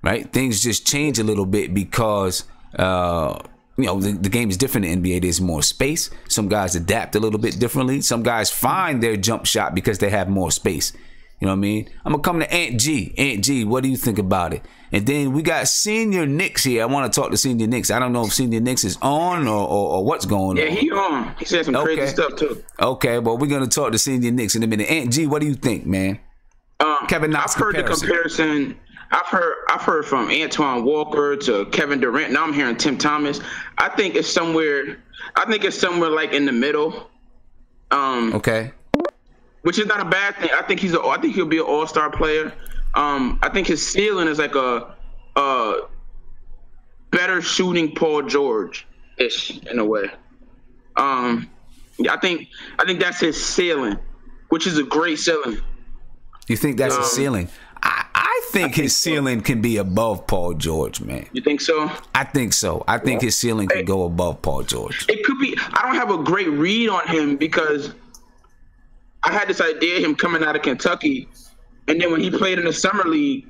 [SPEAKER 1] right? Things just change a little bit because, the game is different in the NBA. There's more space. Some guys adapt a little bit differently. Some guys find their jump shot because they have more space. You know what I mean? I'm going to come to Aunt G. Aunt G, what do you think about it? And then we got Senior Knicks here. I want to talk to Senior Knicks. I don't know if Senior Knicks is on or what's going on.
[SPEAKER 8] Yeah, he on. He said some crazy stuff too.
[SPEAKER 1] Okay, well, we're going to talk to Senior Knicks in a minute. Aunt G, what do you think, man? Kevin Knox
[SPEAKER 8] I've heard the comparison. I've heard from Antoine Walker to Kevin Durant. Now I'm hearing Tim Thomas. I think it's somewhere like in the middle.
[SPEAKER 1] Okay.
[SPEAKER 8] Which is not a bad thing. I think he'll be an all-star player. I think his ceiling is like a better shooting Paul George-ish in a way. I think that's his ceiling, which is a great ceiling.
[SPEAKER 1] You think that's his ceiling? I think his ceiling can be above Paul George, man.
[SPEAKER 8] You think so?
[SPEAKER 1] I think so. I think his ceiling can go above Paul George.
[SPEAKER 8] It could be. I don't have a great read on him because I had this idea of him coming out of Kentucky, and then when he played in the summer league,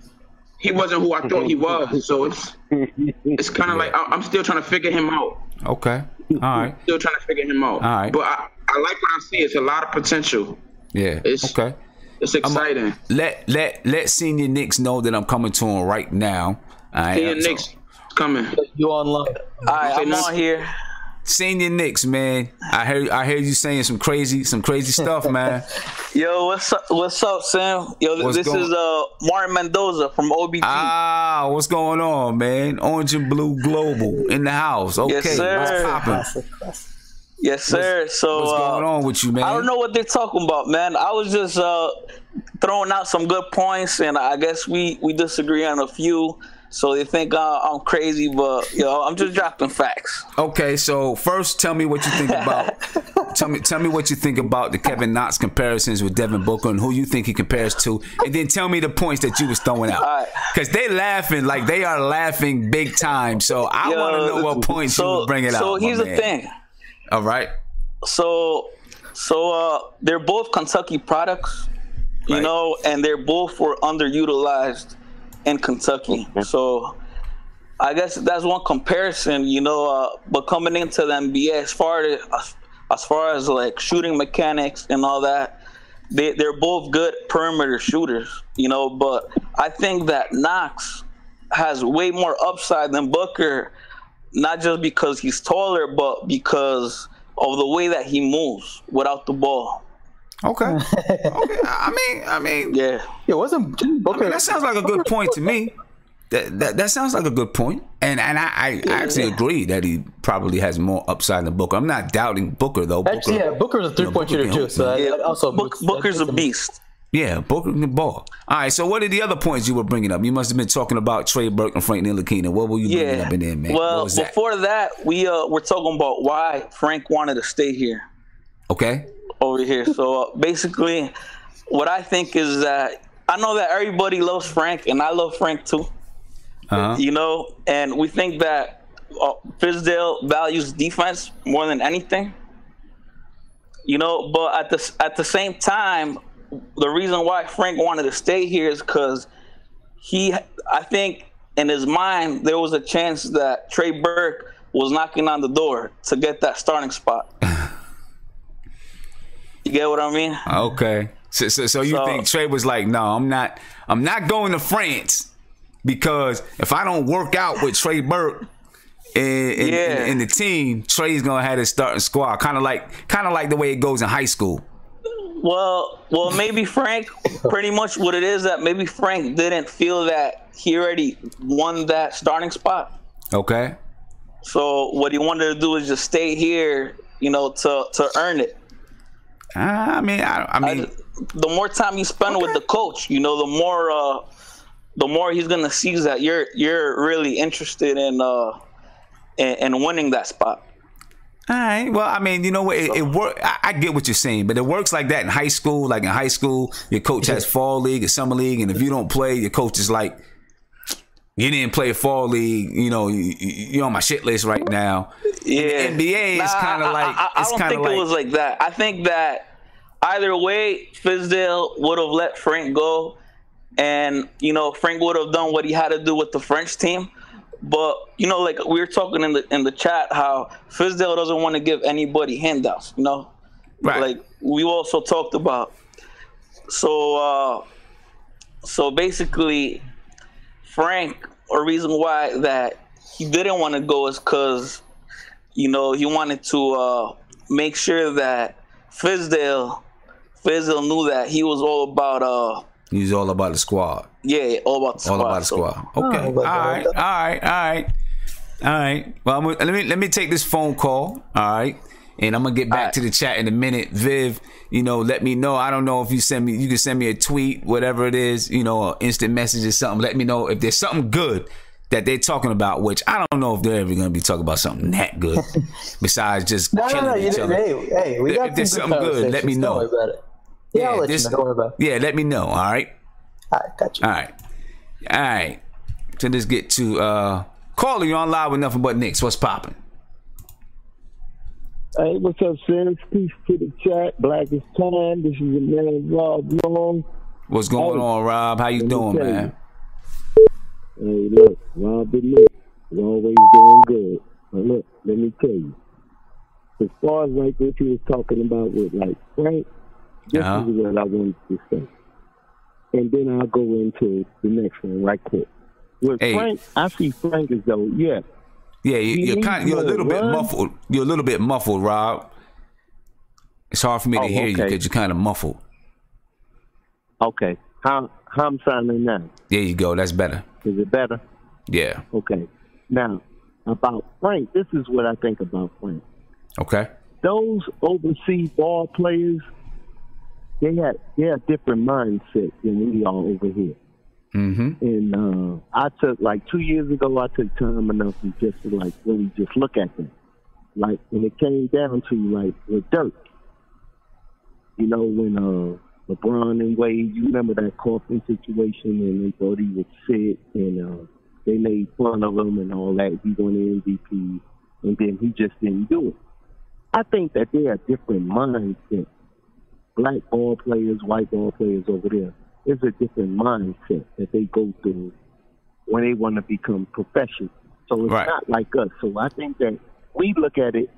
[SPEAKER 8] he wasn't who I thought he was. So it's kind of like I'm still trying to figure him out.
[SPEAKER 1] Okay. All right.
[SPEAKER 8] Still trying to figure him out.
[SPEAKER 1] All right.
[SPEAKER 8] But I like what I see. It's a lot of potential.
[SPEAKER 1] Yeah. Okay.
[SPEAKER 8] It's exciting.
[SPEAKER 1] Let Senior Knicks know that I'm coming to him right now.
[SPEAKER 8] Senior Knicks coming.
[SPEAKER 4] You online?
[SPEAKER 2] All right, I'm on here.
[SPEAKER 1] Senior Knicks, man. I heard you saying some crazy stuff, man.
[SPEAKER 2] Yo, what's up, Sam? Yo, this is Martin Mendoza from OBT.
[SPEAKER 1] Ah, what's going on, man? Orange and Blue Global in the house. Okay,
[SPEAKER 2] yes, sir.
[SPEAKER 1] What's poppin'?
[SPEAKER 2] Yes, sir.
[SPEAKER 1] What's going on with you, man?
[SPEAKER 2] I don't know what they're talking about, man. I was just throwing out some good points, and I guess we disagree on a few.
[SPEAKER 9] So they think I'm crazy, but I'm just dropping facts.
[SPEAKER 1] Okay, so first, tell me what you think about. tell me what you think about the Kevin Knox comparisons with Devin Booker and who you think he compares to, and then tell me the points that you was throwing out. Because they laughing like they are laughing big time. So I want to know what points you were bringing out.
[SPEAKER 9] So here's the thing.
[SPEAKER 1] All right.
[SPEAKER 9] So they're both Kentucky products, you know, and they're both were underutilized in Kentucky. So I guess that's one comparison, you know, but coming into the NBA as far as like shooting mechanics and all that, they're both good perimeter shooters, you know, but I think that Knox has way more upside than Booker, not just because he's taller, but because of the way that he moves without the ball.
[SPEAKER 1] Okay. I mean,
[SPEAKER 9] yeah.
[SPEAKER 4] It wasn't Booker.
[SPEAKER 1] That sounds like a good point to me. That sounds like a good point, and I actually agree that he probably has more upside than Booker. I'm not doubting Booker though.
[SPEAKER 4] Booker's a 3-point shooter too. So also
[SPEAKER 9] Booker's a beast.
[SPEAKER 1] Yeah, Booker can ball. All right. So what are the other points you were bringing up? You must have been talking about Trey Burke and Frank Ntilikina. What were you bringing up in there, man?
[SPEAKER 9] Well, before that, we're talking about why Frank wanted to stay here.
[SPEAKER 1] Okay.
[SPEAKER 9] Over here. So basically, what I think is that I know that everybody loves Frank, and I love Frank too. You know, and we think that Fizdale values defense more than anything. You know, but at the same time, the reason why Frank wanted to stay here is because I think in his mind there was a chance that Trey Burke was knocking on the door to get that starting spot. You get what I mean?
[SPEAKER 1] Okay. So you think Trey was like, no, I'm not going to France because if I don't work out with Trey Burke in the team, Trey's gonna have his starting squad. Kind of like the way it goes in high school.
[SPEAKER 9] Well, maybe Frank. Pretty much what it is that maybe Frank didn't feel that he already won that starting spot.
[SPEAKER 1] Okay.
[SPEAKER 9] So what he wanted to do is just stay here, you know, to earn it.
[SPEAKER 1] I mean,
[SPEAKER 9] the more time you spend with the coach, you know, the more he's gonna see that you're really interested in winning that spot.
[SPEAKER 1] All right. Well, I mean, you know what? It work. I get what you're saying, but it works like that in high school. Like in high school, your coach has fall league and summer league, and if you don't play, your coach is like, "You didn't play fall league. You know, you're on my shit list right now."
[SPEAKER 9] Yeah.
[SPEAKER 1] In the NBA is kind of like.
[SPEAKER 9] I don't think it was like that. I think that either way, Fizdale would have let Frank go, and you know, Frank would have done what he had to do with the French team. But you know, like we were talking in the chat, how Fizdale doesn't want to give anybody handouts. You know,
[SPEAKER 1] right?
[SPEAKER 9] Like we also talked about. So basically, Frank, a reason why that he didn't want to go is because, you know, he wanted to make sure that Fizdale knew that he was all about
[SPEAKER 1] he's all about the squad.
[SPEAKER 9] Yeah, all about the squad.
[SPEAKER 1] All about the squad. Okay. All right. Well, let me take this phone call. All right. And I'm gonna get back to the chat in a minute. Viv, you know, let me know. I don't know if you can send me a tweet, whatever it is, you know, an instant message or something. Let me know if there's something good that they're talking about, which I don't know if they're ever gonna be talking about something that good besides just killing each other.
[SPEAKER 4] Hey, we got
[SPEAKER 1] if there's something good, let me know.
[SPEAKER 4] Don't worry about it. Yeah, I'll let you know. Don't worry about it.
[SPEAKER 1] Yeah, let me know. All right.
[SPEAKER 4] All right, got you.
[SPEAKER 1] All right. So let's get to caller. You on live with nothing but Knicks. What's popping?
[SPEAKER 10] Hey, what's up, Sims? Peace to the chat. Black is time. This is your man Rob Long.
[SPEAKER 1] What's going on, Rob? How you doing, man?
[SPEAKER 10] Hey, look, Rob the Knicks is always doing good. But look, let me tell you. As far as like what you was talking about with like Frank, this is what I wanted to say. And then I'll go into the next one right quick. With Frank, I see Frank as though, yeah, you're a little bit muffled. You're a little bit muffled, Rob. It's hard for me to hear you because you're kind of muffled. Okay, how I'm sounding now? There you go. That's better. Is it better? Yeah. Okay. Now about Frank, this is what I think about Frank. Okay. Those overseas ball players, they have different mindset than we are over here. And I took, like 2 years ago, I took time enough to just to, like, really just look at them. Like, when it came down to, like, with Dirk, you know, when LeBron and Wade, you remember that coughing situation, and they thought he was sick, and they made fun of him and all that. He won the MVP, and then he just didn't do it. I think that they are different mindsets. Black ball players, white ball players over there. It's a different mindset that they go through when they want to become professional. So it's not like us. So I think that we look at it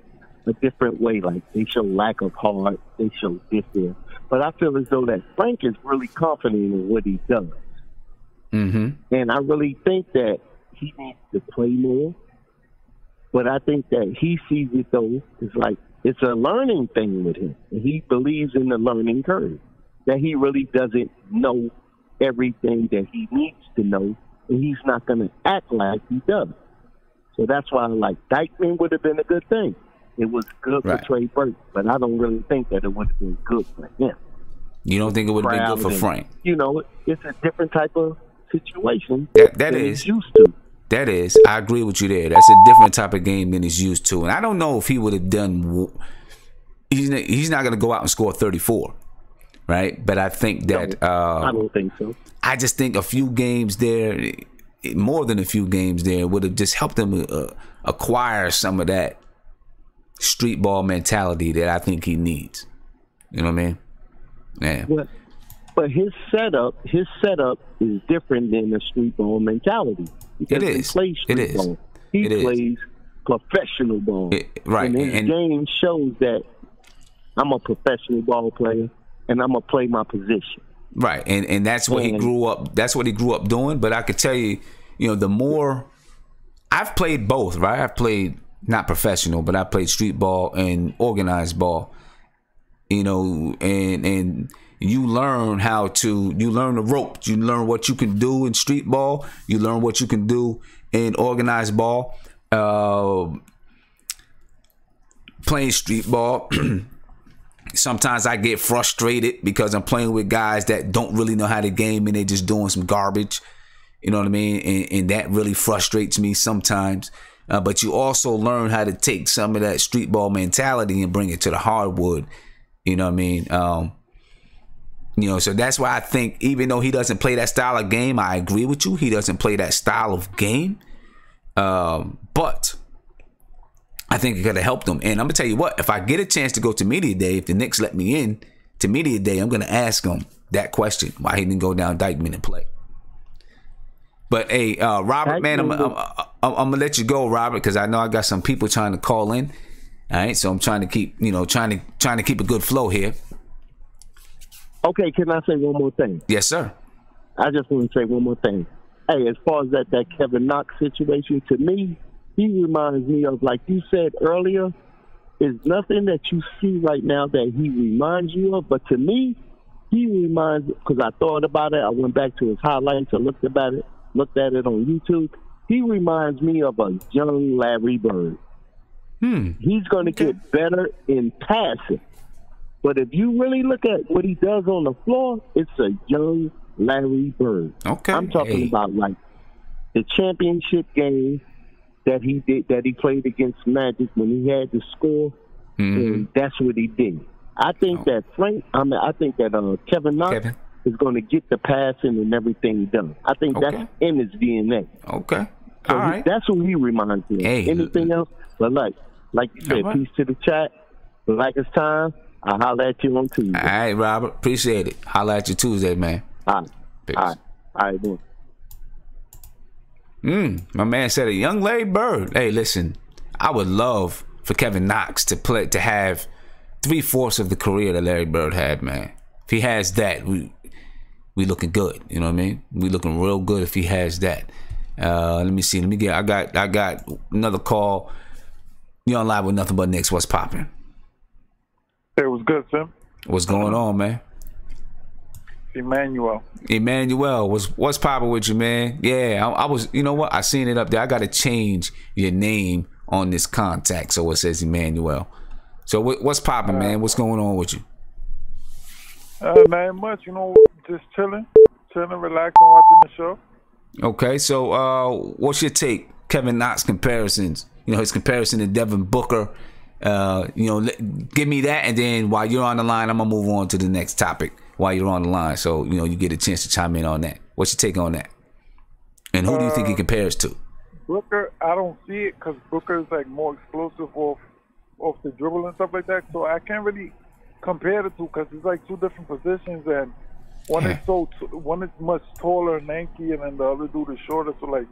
[SPEAKER 10] a different way. Like, they show lack of heart, they show this there. But I feel as though that Frank is really confident in what he does. And I really think that he needs to play more. But I think that he sees it, though, it's like it's a learning thing with him. And he believes in the learning curve, that he really doesn't know everything that he needs to know, and he's not going to act like he does. So that's why, like, Dykeman would have been a good thing. It was good for Trey Burke, but I don't really think that it would have been good for him.
[SPEAKER 1] You don't think it would have been good for Frank?
[SPEAKER 10] You know, it's a different type of situation
[SPEAKER 1] that is
[SPEAKER 10] he's used to.
[SPEAKER 1] That is, I agree with you there. That's a different type of game than he's used to. And I don't know if he would have done, he's not going to go out and score 34, right? But I think that...
[SPEAKER 10] I don't think so.
[SPEAKER 1] I just think a few games there, more than a few games there, would have just helped him acquire some of that street ball mentality that I think he needs. You know what I mean? Yeah.
[SPEAKER 10] But his setup is different than the street ball mentality. Because he plays street ball. He plays professional ball.
[SPEAKER 1] Right.
[SPEAKER 10] And his game shows that I'm a professional ball player and I'm gonna play my position.
[SPEAKER 1] Right. And that's what he grew up. That's what he grew up doing. But I could tell you, you know, the more I've played both, right? I've played not professional, but I played street ball and organized ball. You know, and you learn you learn the ropes. You learn what you can do in street ball. You learn what you can do in organized ball. Playing street ball, sometimes I get frustrated because I'm playing with guys that don't really know how to game and they're just doing some garbage. You know what I mean? And that really frustrates me sometimes. But you also learn how to take some of that street ball mentality and bring it to the hardwood. You know what I mean? You know, so that's why I think even though he doesn't play that style of game, I agree with you. He doesn't play that style of game. But I think it could have helped him. And I'm going to tell you what, if I get a chance to go to Media Day, if the Knicks let me in to Media Day, I'm going to ask him that question, why he didn't go down Dykeman and play. But, hey, Robert, man, I'm going to let you go, Robert, because I know I got some people trying to call in. All right, so I'm trying to keep, you know, trying to keep a good flow here.
[SPEAKER 10] Okay, can I say one more thing?
[SPEAKER 1] Yes, sir.
[SPEAKER 10] I just want to say one more thing. Hey, as far as that Kevin Knox situation, to me, he reminds me of, like you said earlier, is nothing that you see right now that he reminds you of. But to me, he reminds, because I thought about it, I went back to his highlights, I looked at it on YouTube. He reminds me of a young Larry Bird. He's going to get better in passing. But if you really look at what he does on the floor, it's a young Larry Bird. Okay. I'm talking about like the championship game that he played against Magic when he had to score, and that's what he did. I think that Kevin Knox is going to get the passing and everything done. I think that's in his DNA.
[SPEAKER 1] Okay.
[SPEAKER 10] So
[SPEAKER 1] all right.
[SPEAKER 10] That's what he reminds me of. Anything else? But like you said, peace to the chat. But like it's time, I'll holler at you on Tuesday.
[SPEAKER 1] All right, Robert. Appreciate it. Holler at you Tuesday, man.
[SPEAKER 10] All right. Peace. All right, boy.
[SPEAKER 1] My man said a young Larry Bird. Hey, listen, I would love for Kevin Knox to have 3/4 of the career that Larry Bird had, man. If he has that, we looking good. You know what I mean? We looking real good if he has that. Let me see. I got another call. You on live with Nothing But Knicks. What's popping?
[SPEAKER 11] It was good, Sim.
[SPEAKER 1] What's going on, man?
[SPEAKER 11] Emmanuel,
[SPEAKER 1] what's popping with you, man? Yeah, I was. You know what? I seen it up there. I got to change your name on this contact so it says Emmanuel. So what's popping, man? What's going on with you?
[SPEAKER 11] Not much. You know, just chilling chilling, relaxing, watching the show.
[SPEAKER 1] Okay, so what's your take? Kevin Knox comparisons. His comparison to Devin Booker. Give me that, and then while you're on the line, I'm gonna move on to the next topic. While you're on the line, so you get a chance to chime in on that. What's your take on that? And who do you think he compares to?
[SPEAKER 11] Booker, I don't see it because Booker is like more explosive off the dribble and stuff like that. So I can't really compare the two because it's like two different positions, and one is much taller and lanky, and then the other dude is shorter. So like,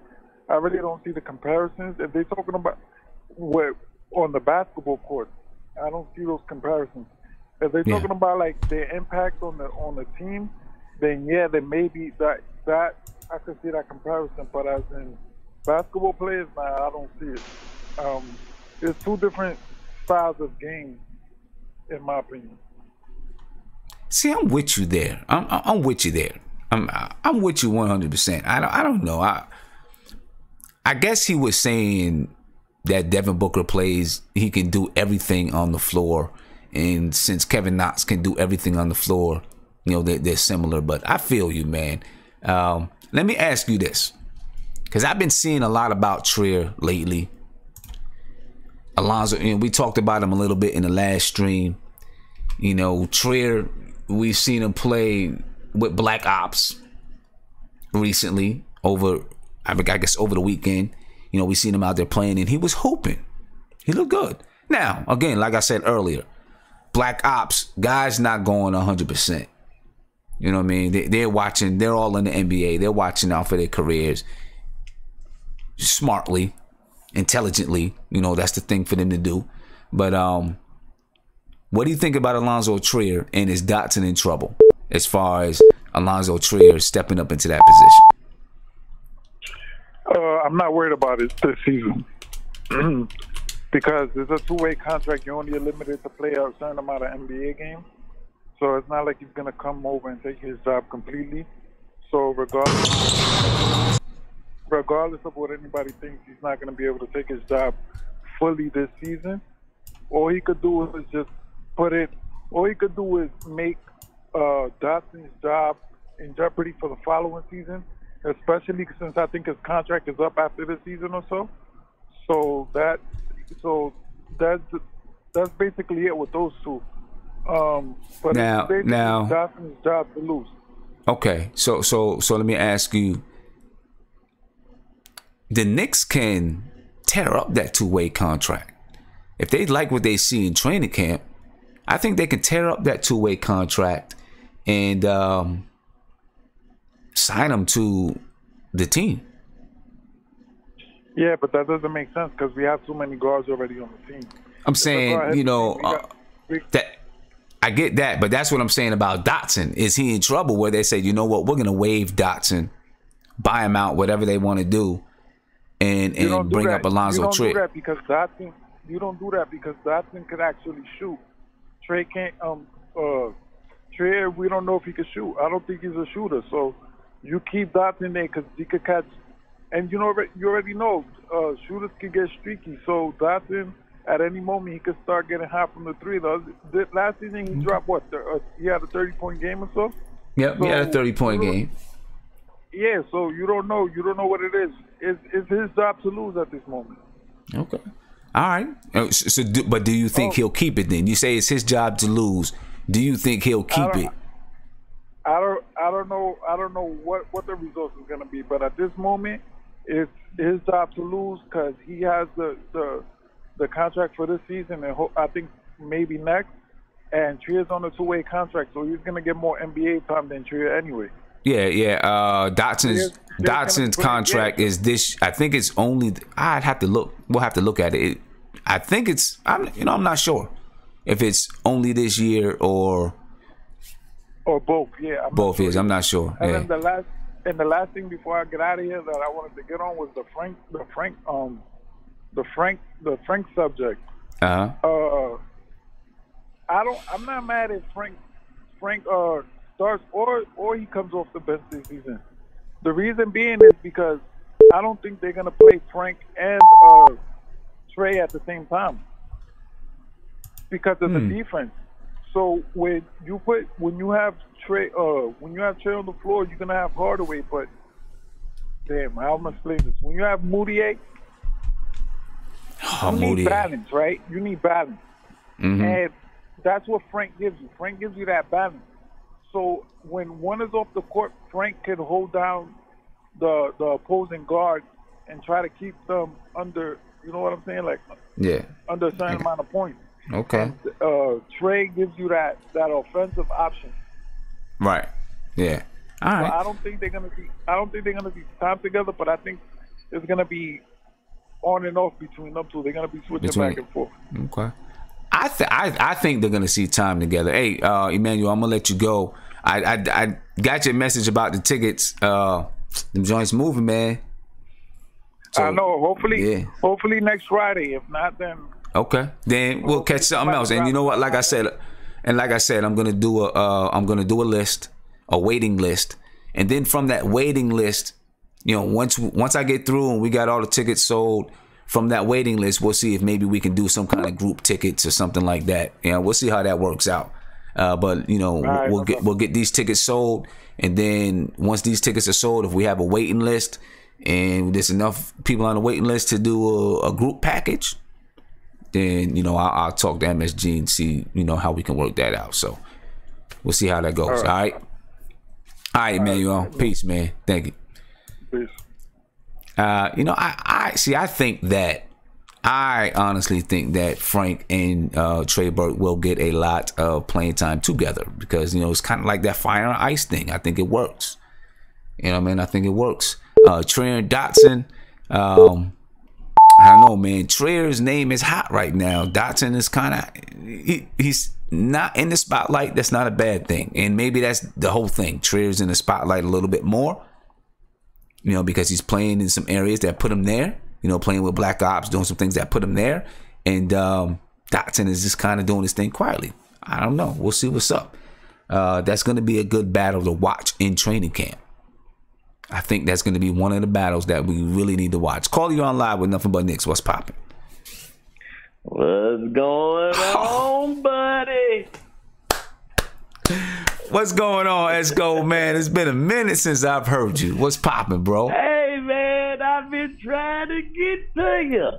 [SPEAKER 11] I really don't see the comparisons. If they're talking about on the basketball court, I don't see those comparisons. If they're talking about like their impact on the team, then yeah, then maybe that I could see that comparison. But as in basketball players, nah, I don't see it. There's two different styles of game, in my opinion.
[SPEAKER 1] See, I'm with you there. I'm with you there. I'm with you 100%. I don't know. I guess he was saying that Devin Booker plays, he can do everything on the floor, and since Kevin Knox can do everything on the floor, they're similar. But I feel you, man. Let me ask you this, because I've been seeing a lot about Trier lately. Alonzo, we talked about him a little bit in the last stream. Trier, we've seen him play with Black Ops recently I guess over the weekend. We seen him out there playing, and he was hooping. He looked good. Now, again, like I said earlier, Black Ops, guys not going 100%. You know what I mean? They're watching. They're all in the NBA. They're watching out for their careers smartly, intelligently. That's the thing for them to do. But what do you think about Alonzo Trier, and is Dotson in trouble as far as Alonzo Trier stepping up into that position?
[SPEAKER 11] I'm not worried about it this season because it's a two-way contract. You're only limited to play a certain amount of NBA games, so it's not like he's gonna come over and take his job completely. So regardless of what anybody thinks, he's not gonna be able to take his job fully this season. All he could do is just make Dotson's job in jeopardy for the following season, especially since I think his contract is up after this season or so. So that's basically it with those two. But
[SPEAKER 1] now
[SPEAKER 11] Dotson's job to lose.
[SPEAKER 1] Okay, so let me ask you: the Knicks can tear up that two-way contract if they like what they see in training camp. I think they can tear up that two-way contract and sign him to the team.
[SPEAKER 11] Yeah, but that doesn't make sense because we have too many guards already on the team.
[SPEAKER 1] I'm saying, that I get that, but that's what I'm saying about Dotson. Is he in trouble where they say, you know what, we're going to waive Dotson, buy him out, whatever they want to do, and bring up Alonzo Trier?
[SPEAKER 11] You don't do that because Dotson can actually shoot. Trey can't. Trey, we don't know if he can shoot. I don't think he's a shooter. So you keep Dotson there because he could catch. And you already know shooters can get streaky. So Dotson, at any moment, he could start getting hot from the three. Last season, he dropped what? He had a 30-point game or so.
[SPEAKER 1] Yep, he had a 30-point game.
[SPEAKER 11] Yeah, so you don't know. You don't know what it is. It's his job to lose at this moment.
[SPEAKER 1] Okay. All right. But do you think he'll keep it then? You say it's his job to lose. Do you think he'll keep it?
[SPEAKER 11] I don't know. I don't know what the result is going to be. But at this moment, it's his job to lose because he has the contract for this season, and I think maybe next. And Trier's on a two-way contract, so he's going to get more NBA time than Trier anyway.
[SPEAKER 1] Yeah. Dotson's contract is this. I think it's only. I'd have to look. We'll have to look at it. I think it's. I'm not sure if it's only this year or
[SPEAKER 11] both. Yeah,
[SPEAKER 12] both is. I'm not sure.
[SPEAKER 11] And then the last thing before I get out of here that I wanted to get on was the Frank subject. I'm not mad at Frank starts or he comes off the bench this season. The reason being is because I don't think they're gonna play Frank and Trey at the same time because of the defense. So when you have Trey on the floor, you're gonna have Hardaway. But damn, how am I explain this? When you have Moutier, you need balance, right? You need balance, and that's what Frank gives you. Frank gives you that balance. So when one is off the court, Frank can hold down the opposing guard and try to keep them under. You know what I'm saying? Like under a certain amount of points.
[SPEAKER 1] Okay.
[SPEAKER 11] And, Trey gives you that offensive option.
[SPEAKER 1] Right. Yeah. All right.
[SPEAKER 11] So I don't think they're gonna be time together, but I think it's gonna be on and off between them two. They're gonna be switching back and forth.
[SPEAKER 1] Okay. I think they're gonna see time together. Hey, Emmanuel, I'm gonna let you go. I got your message about the tickets. Them joints moving, man. So,
[SPEAKER 11] I know. Hopefully next Friday. If not, then
[SPEAKER 1] okay. Then we'll catch something else. And you know what? Like I said, I'm gonna do a list, a waiting list, and then from that waiting list, you know, once I get through and we got all the tickets sold. From that waiting list, we'll see if maybe we can do some kind of group tickets or something like that. You know, we'll see how that works out. But you know, we'll get these tickets sold, and then once these tickets are sold, if we have a waiting list and there's enough people on the waiting list to do a group package, then you know I'll talk to MSG and see how we can work that out. So we'll see how that goes. All right, man. You all, peace, man. Thank you.
[SPEAKER 11] Peace.
[SPEAKER 1] I honestly think that Frank and Trey Burke will get a lot of playing time together because, it's kind of like that fire and ice thing. I think it works. You know what I mean? I think it works. Trey and Dotson, I don't know, man. Trey's name is hot right now. Dotson is kind of, he's not in the spotlight. That's not a bad thing. And maybe that's the whole thing. Trey's in the spotlight a little bit more. Because he's playing in some areas that put him there, playing with Black Ops, doing some things that put him there. And Dotson is just kind of doing his thing quietly. I don't know. We'll see what's up. That's going to be a good battle to watch in training camp. I think that's going to be one of the battles that we really need to watch. Call you on live with Nothing But Knicks. What's popping?
[SPEAKER 13] What's going on, buddy?
[SPEAKER 1] What's going on, Esco, man? It's been a minute since I've heard you. What's popping, bro?
[SPEAKER 13] Hey, man, I've been trying to get to you.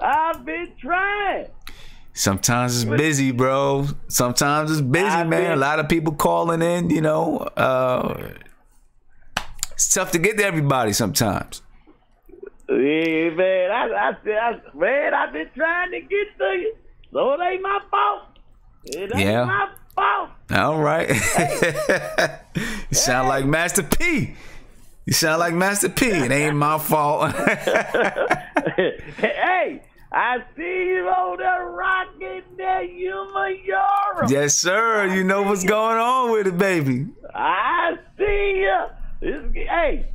[SPEAKER 13] I've been trying.
[SPEAKER 1] Sometimes it's busy, bro. Sometimes it's busy, man. A lot of people calling in, It's tough to get to everybody sometimes.
[SPEAKER 13] Yeah, man, I've been trying to get to you. So it ain't my fault. It ain't my fault.
[SPEAKER 1] All right. You sound like Master P. You sound like Master P. It ain't my fault.
[SPEAKER 13] Hey, I see you on the rocking that human Europe.
[SPEAKER 1] Yes, sir. You know what's going on with it, baby.
[SPEAKER 13] I see you. Hey.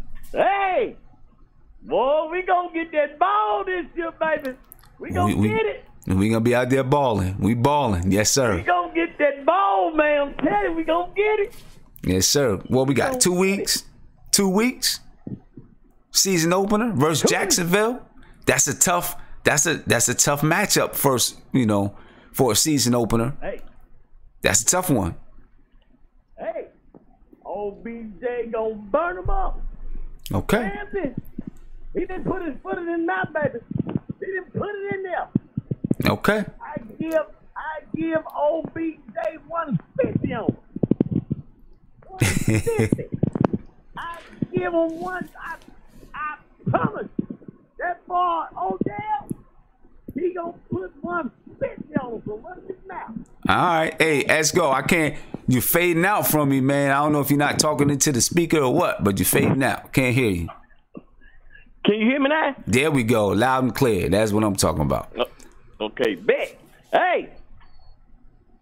[SPEAKER 13] Boy, we gonna get that ball this year, baby. We gonna get it.
[SPEAKER 1] We gonna be out there balling. We balling. Yes, sir.
[SPEAKER 13] We gonna get that ball, man. I'm telling you, we gonna get it.
[SPEAKER 1] Yes, sir. Well, we got 2 weeks. 2 weeks. Season opener versus Jacksonville. That's a tough matchup first, for a season opener.
[SPEAKER 13] Hey.
[SPEAKER 1] That's a tough one.
[SPEAKER 13] Hey. Old BJ gonna burn them up.
[SPEAKER 1] Okay.
[SPEAKER 13] He didn't put his foot in his mouth, baby. He didn't put it in there.
[SPEAKER 1] Okay.
[SPEAKER 13] I give old BJ 150 on him. 150. I give him one. I promise you, that boy Odell, he gonna put 150 on him. So what's his mouth?
[SPEAKER 1] All right. Hey, let's go. You fading out from me, man. I don't know if you're not talking into the speaker or what, but you're fading out. Can't hear you.
[SPEAKER 13] Can you hear me now?
[SPEAKER 1] There we go. Loud and clear. That's what I'm talking about.
[SPEAKER 13] Okay, bet. Hey.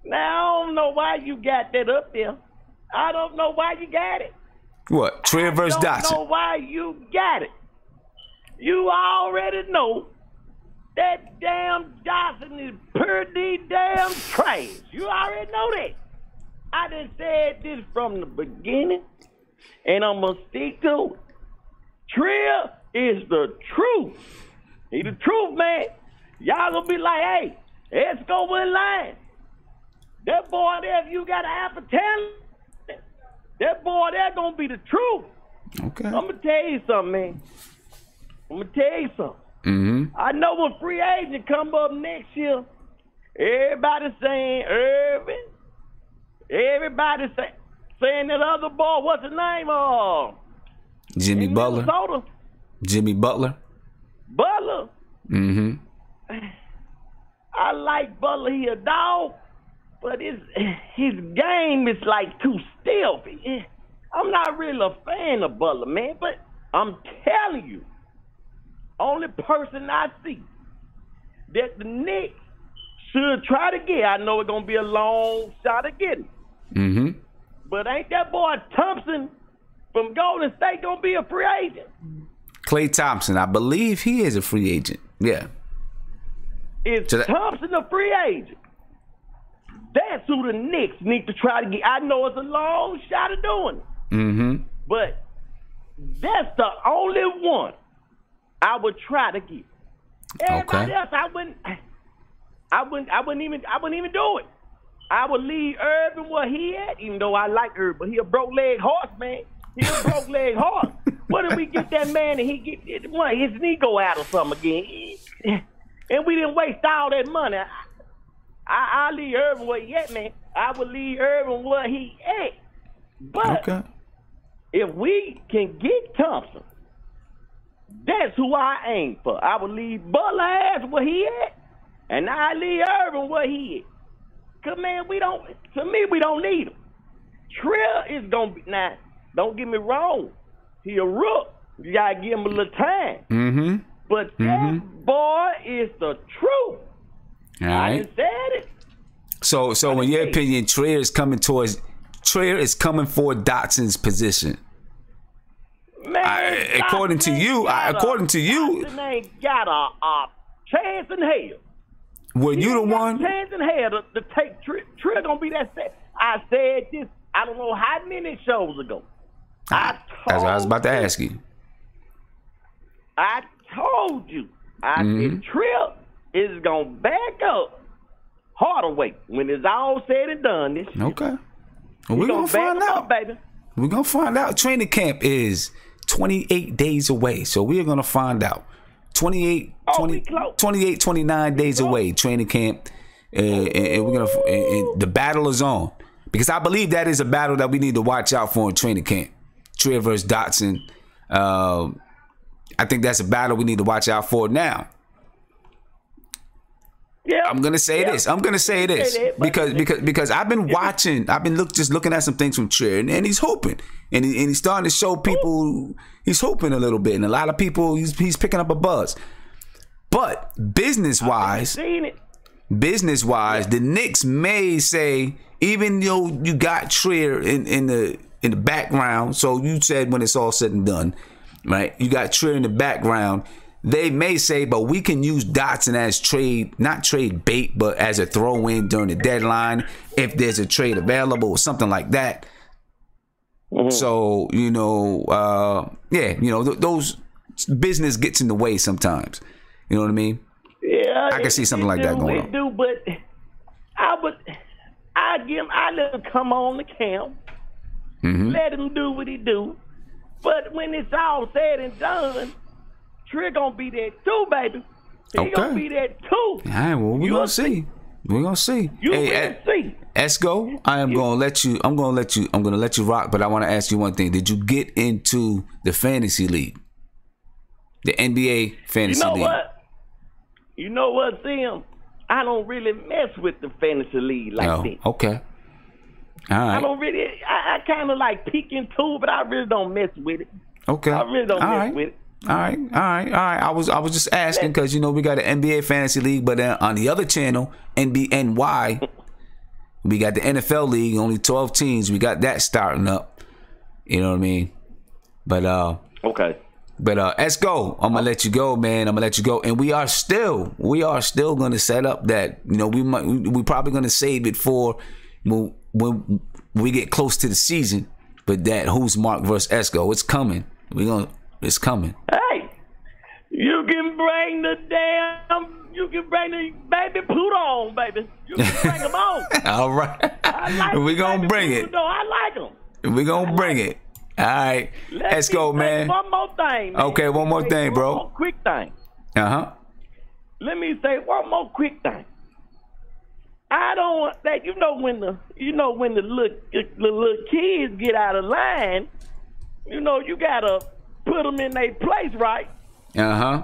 [SPEAKER 13] Now, I don't know why you got that up there. I don't know why you got it.
[SPEAKER 1] What? Trey versus Dotson.
[SPEAKER 13] I don't know why you got it. You already know that damn Dotson is pretty damn trash. You already know that. I done said this from the beginning, and I'm going to stick to it. Trill is the truth. He the truth, man. Y'all gonna be like, hey, let's go in line. That boy there, if you got an half a talent, that boy there gonna be the truth.
[SPEAKER 1] Okay.
[SPEAKER 13] I'm gonna tell you something, man. I'm gonna tell you something.
[SPEAKER 1] Mm-hmm.
[SPEAKER 13] I know when free agent come up next year, everybody saying Irvin. Everybody saying that other boy, what's his name?
[SPEAKER 1] Jimmy Butler.
[SPEAKER 13] Minnesota.
[SPEAKER 1] Jimmy Butler.
[SPEAKER 13] Butler.
[SPEAKER 1] Mm-hmm.
[SPEAKER 13] I like Butler. He a dog, but his game is like too stealthy. I'm not really a fan of Butler, man, but I'm telling you, only person I see that the Knicks should try to get, I know it's going to be a long shot of getting.
[SPEAKER 1] Mm-hmm.
[SPEAKER 13] But ain't that boy Thompson from Golden State going to be a free agent?
[SPEAKER 1] Klay Thompson, I believe he is a free agent. Yeah.
[SPEAKER 13] Is Thompson a free agent? That's who the Knicks need to try to get. I know it's a long shot of doing it.
[SPEAKER 1] Mm-hmm.
[SPEAKER 13] But that's the only one I would try to get. Everybody else, I wouldn't even do it. I would leave Irvin where he at, even though I like Irvin, but he a broke leg horse, man. He a broke leg horse. What if we get that man and he get his knee go out or something again? And we didn't waste all that money. I leave Irvin where he at, man. I would leave Irvin where he at. But if we can get Thompson, that's who I aim for. I would leave Butler ass where he at, and I leave Irvin where he at. Cause man, we don't need him. Trill is gonna be now. Don't get me wrong, he a rook. You gotta give him a little time.
[SPEAKER 1] Mm-hmm.
[SPEAKER 13] But that boy is the truth.
[SPEAKER 1] All right.
[SPEAKER 13] I done said it.
[SPEAKER 1] So in your opinion, Trier is coming for Dotson's position.
[SPEAKER 13] Man,
[SPEAKER 1] according to you,
[SPEAKER 13] Dotson ain't got a chance in hell.
[SPEAKER 1] Were you the one?
[SPEAKER 13] Chance in hell to take Trill gonna be that. I said this. I don't know how many shows ago.
[SPEAKER 1] As I was about to ask you.
[SPEAKER 13] I told you. I said Trill is gonna back up Hardaway when it's all said and done. This
[SPEAKER 1] okay. Well, we're gonna find out,
[SPEAKER 13] baby.
[SPEAKER 1] We're gonna find out. Training camp is 28 days away, so we're gonna find out. 28, 29 days away, training camp, and we're gonna. And the battle is on, because I believe that is a battle that we need to watch out for in training camp. Trier versus Dotson. I think that's a battle we need to watch out for now.
[SPEAKER 13] Yeah,
[SPEAKER 1] I'm gonna say this. Because I've been watching. I've been looking at some things from Trier, and he's hooping, and he's starting to show people he's hooping a little bit, and a lot of people he's picking up a buzz. But business wise, the Knicks may say, even though you got Trier in the background, so you said when it's all said and done, right? You got Trier in the background. They may say, but we can use Dotson as not trade bait, but as a throw-in during the deadline if there's a trade available or something like that. Mm-hmm. So, those business gets in the way sometimes. You know what I mean?
[SPEAKER 13] Yeah,
[SPEAKER 1] I can see something like that going on.
[SPEAKER 13] Do, but I let him come on the camp, let him do what he do. But when it's all said and done, Trick gonna be there too, baby. He gonna be there too.
[SPEAKER 1] All right, well, we're gonna see. We're gonna see.
[SPEAKER 13] See.
[SPEAKER 1] Esco, I'm gonna let you rock, but I want to ask you one thing. Did you get into the fantasy league? The NBA fantasy league?
[SPEAKER 13] You know what, Sam? I don't really mess with the fantasy league like that.
[SPEAKER 1] Okay. All right.
[SPEAKER 13] I don't really. I kind of like peek into it, but I really don't mess with it.
[SPEAKER 1] Okay.
[SPEAKER 13] I really don't mess with it.
[SPEAKER 1] All right. I was just asking because we got an NBA fantasy league, but on the other channel, NY, we got the NFL league, only 12 teams. We got that starting up. You know what I mean? But
[SPEAKER 13] okay.
[SPEAKER 1] But let's go. I'm gonna let you go, man. I'm gonna let you go, and we are still gonna set up that we probably gonna save it for when we get close to the season. But that Who's Mark versus Esco, it's coming. It's coming.
[SPEAKER 13] Hey, you can bring the baby Pluto on, baby. baby. You can bring them on.
[SPEAKER 1] All right. We gonna bring it.
[SPEAKER 13] I like them.
[SPEAKER 1] We gonna bring it. All right. Let's go, man.
[SPEAKER 13] One more thing, man.
[SPEAKER 1] Okay, one more thing, bro.
[SPEAKER 13] One more quick thing.
[SPEAKER 1] Uh-huh.
[SPEAKER 13] Let me say one more quick thing. I don't want that. You know when the little kids get out of line, you gotta put them in their place, right?
[SPEAKER 1] Uh-huh.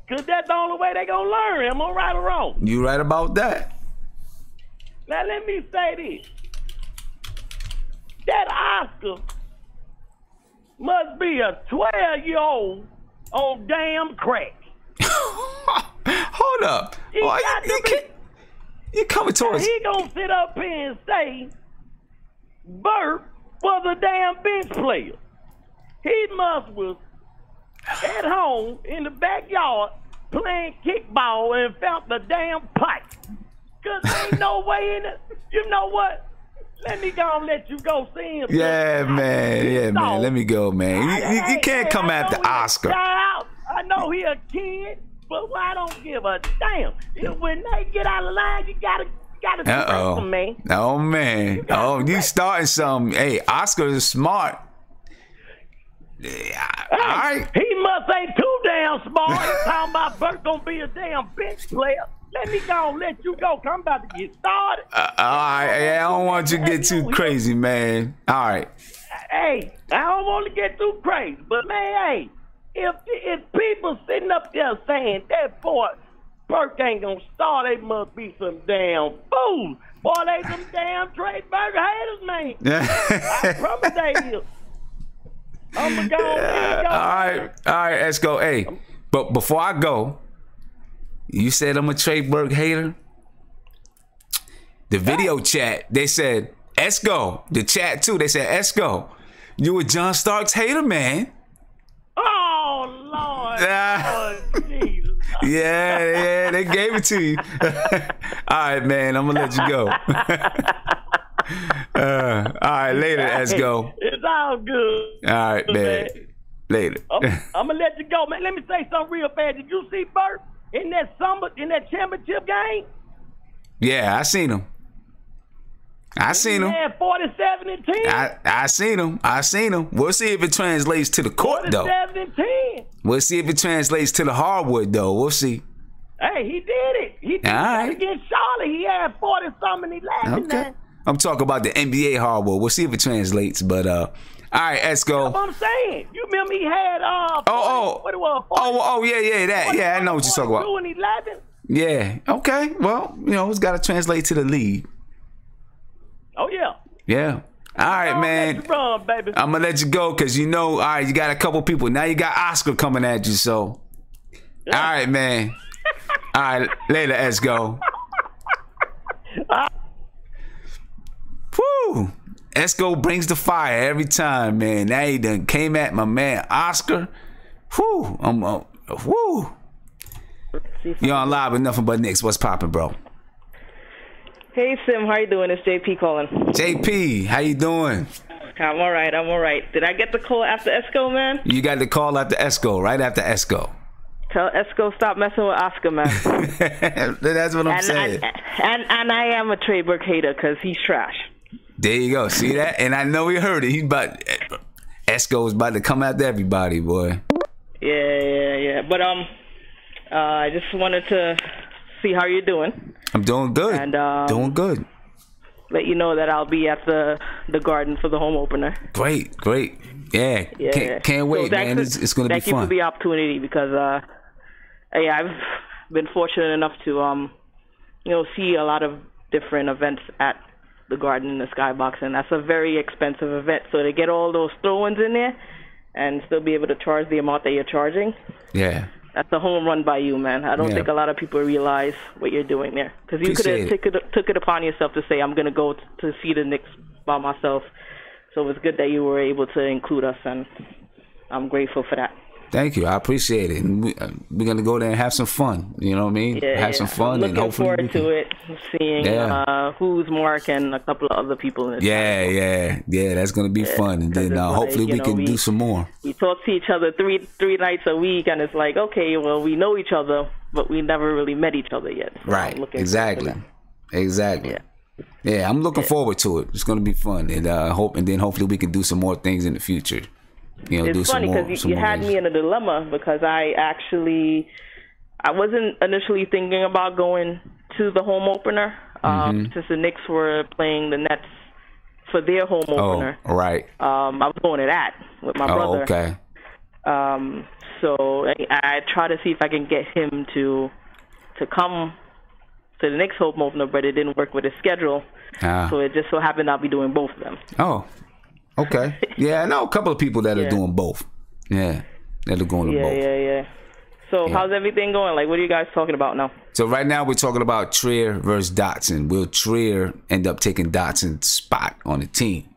[SPEAKER 13] Cause that's the only way they gonna learn. Am I right or wrong?
[SPEAKER 1] You right about that.
[SPEAKER 13] Now let me say this. That Oscar must be a 12-year-old on damn crack.
[SPEAKER 1] Hold up. You coming towards...
[SPEAKER 13] He gonna sit up here and say Bert was a damn bench player. He must was at home in the backyard playing kickball and felt the damn pipe. Cause ain't no way in it. You know what? Let me go and let you go see him.
[SPEAKER 1] Yeah, man. Let me go, man. You can't come after Oscar.
[SPEAKER 13] I know he a kid, but I don't give a damn. When they get out of line, you gotta correct them, man.
[SPEAKER 1] Oh, man. You starting something. Hey, Oscar is smart. Yeah, all right.
[SPEAKER 13] He must ain't too damn smart. He's talking about Bert gonna be a damn bench player. Let me go and let you go. I'm about to get started.
[SPEAKER 1] All right. I don't want you to get too crazy, man. All right.
[SPEAKER 13] Hey, I don't want to get too crazy, but man, hey, if people sitting up there saying that boy Bert ain't gonna start, they must be some damn fools. Boy, they some damn Trey Burger haters, man. I promise they is. I'm gonna go.
[SPEAKER 1] All right, let's go. Hey, but before I go, you said I'm a Trey Burke hater. The video chat, they said, Esco. The chat too, they said, Esco, you a John Starks hater, man.
[SPEAKER 13] Oh, Lord. Jesus.
[SPEAKER 1] Yeah, they gave it to you. All right, man, I'm gonna let you go. All right, later, Esco.
[SPEAKER 13] It's all good.
[SPEAKER 1] All right, man. Later.
[SPEAKER 13] I'm gonna let you go, man. Let me say something real fast. Did you see Bert in that championship game?
[SPEAKER 1] Yeah, I seen him.
[SPEAKER 13] He had 47 and 10.
[SPEAKER 1] I seen him. We'll see if it translates to the court, though.
[SPEAKER 13] 47 and 10.
[SPEAKER 1] We'll see if it translates to the hardwood, though. We'll see.
[SPEAKER 13] Hey, he did it. He did it against Charlotte. He had 40-something and 11. Okay. Man.
[SPEAKER 1] I'm talking about the NBA hardwood. We'll see if it translates. But all right, let's go.
[SPEAKER 13] That's what I'm saying. You remember he had what it was?
[SPEAKER 1] 40, yeah, I know what you're talking about.
[SPEAKER 13] 42 and 11.
[SPEAKER 1] Yeah. Okay. Well, it's got to translate to the league.
[SPEAKER 13] Oh yeah.
[SPEAKER 1] Yeah. All right, man.
[SPEAKER 13] Let you run, baby.
[SPEAKER 1] I'm gonna let you go because all right, you got a couple people. Now you got Oscar coming at you, so. Yeah. All right, man. All right, later, let's go. Woo! Esco brings the fire every time, man. Now he done came at my man Oscar. Woo! Woo! You on live with nothing but Knicks. What's poppin', bro?
[SPEAKER 14] Hey Sim, how you doing? It's JP calling.
[SPEAKER 1] JP, how you doing?
[SPEAKER 14] I'm all right. Did I get the call after Esco, man?
[SPEAKER 1] You got the call after Esco, right after Esco.
[SPEAKER 14] Tell Esco stop messing with Oscar, man.
[SPEAKER 1] That's what I'm saying.
[SPEAKER 14] And I am a Trey Burke hater because he's trash.
[SPEAKER 1] There you go. See that? And I know he heard it. Esco is about to come after everybody, boy.
[SPEAKER 14] Yeah. But I just wanted to see how you're doing.
[SPEAKER 1] I'm doing good. And doing good.
[SPEAKER 14] Let you know that I'll be at the Garden for the home opener.
[SPEAKER 1] Great. Yeah. Can't wait, man. It's going to be fun.
[SPEAKER 14] Thank you for the opportunity because I've been fortunate enough to see a lot of different events at the Garden in the Skybox, and that's a very expensive event. So to get all those throw-ins in there and still be able to charge the amount that you're charging,
[SPEAKER 1] yeah,
[SPEAKER 14] that's a home run by you, man. I don't think a lot of people realize what you're doing there, because you could have took it upon yourself to say, I'm going to go to see the Knicks by myself. So it's good that you were able to include us, and I'm grateful for that.
[SPEAKER 1] Thank you. I appreciate it. And we're gonna go there and have some fun. You know what I mean? Have some fun.
[SPEAKER 14] I'm looking forward to it. Seeing who's Mark and a couple of other people in this.
[SPEAKER 1] Yeah. That's gonna be fun. And then hopefully we can do some more.
[SPEAKER 14] We talk to each other three nights a week, and it's like, okay, well, we know each other, but we never really met each other yet. So
[SPEAKER 1] right. Exactly. Yeah, I'm looking forward to it. It's gonna be fun, and hopefully we can do some more things in the future. You know,
[SPEAKER 14] it's funny because you had me in a dilemma because I wasn't initially thinking about going to the home opener since the Knicks were playing the Nets for their home opener.
[SPEAKER 1] Oh, right.
[SPEAKER 14] I was going to that with my brother.
[SPEAKER 1] Okay.
[SPEAKER 14] So I try to see if I can get him to come to the Knicks home opener, but it didn't work with his schedule. So it just so happened I'll be doing both of them.
[SPEAKER 1] Oh. Okay. Yeah, I know a couple of people that are doing both. Yeah, that are going to both.
[SPEAKER 14] Yeah. So how's everything going? Like, what are you guys talking about now?
[SPEAKER 1] So right now we're talking about Trier versus Dotson. Will Trier end up taking Dotson's spot on the team?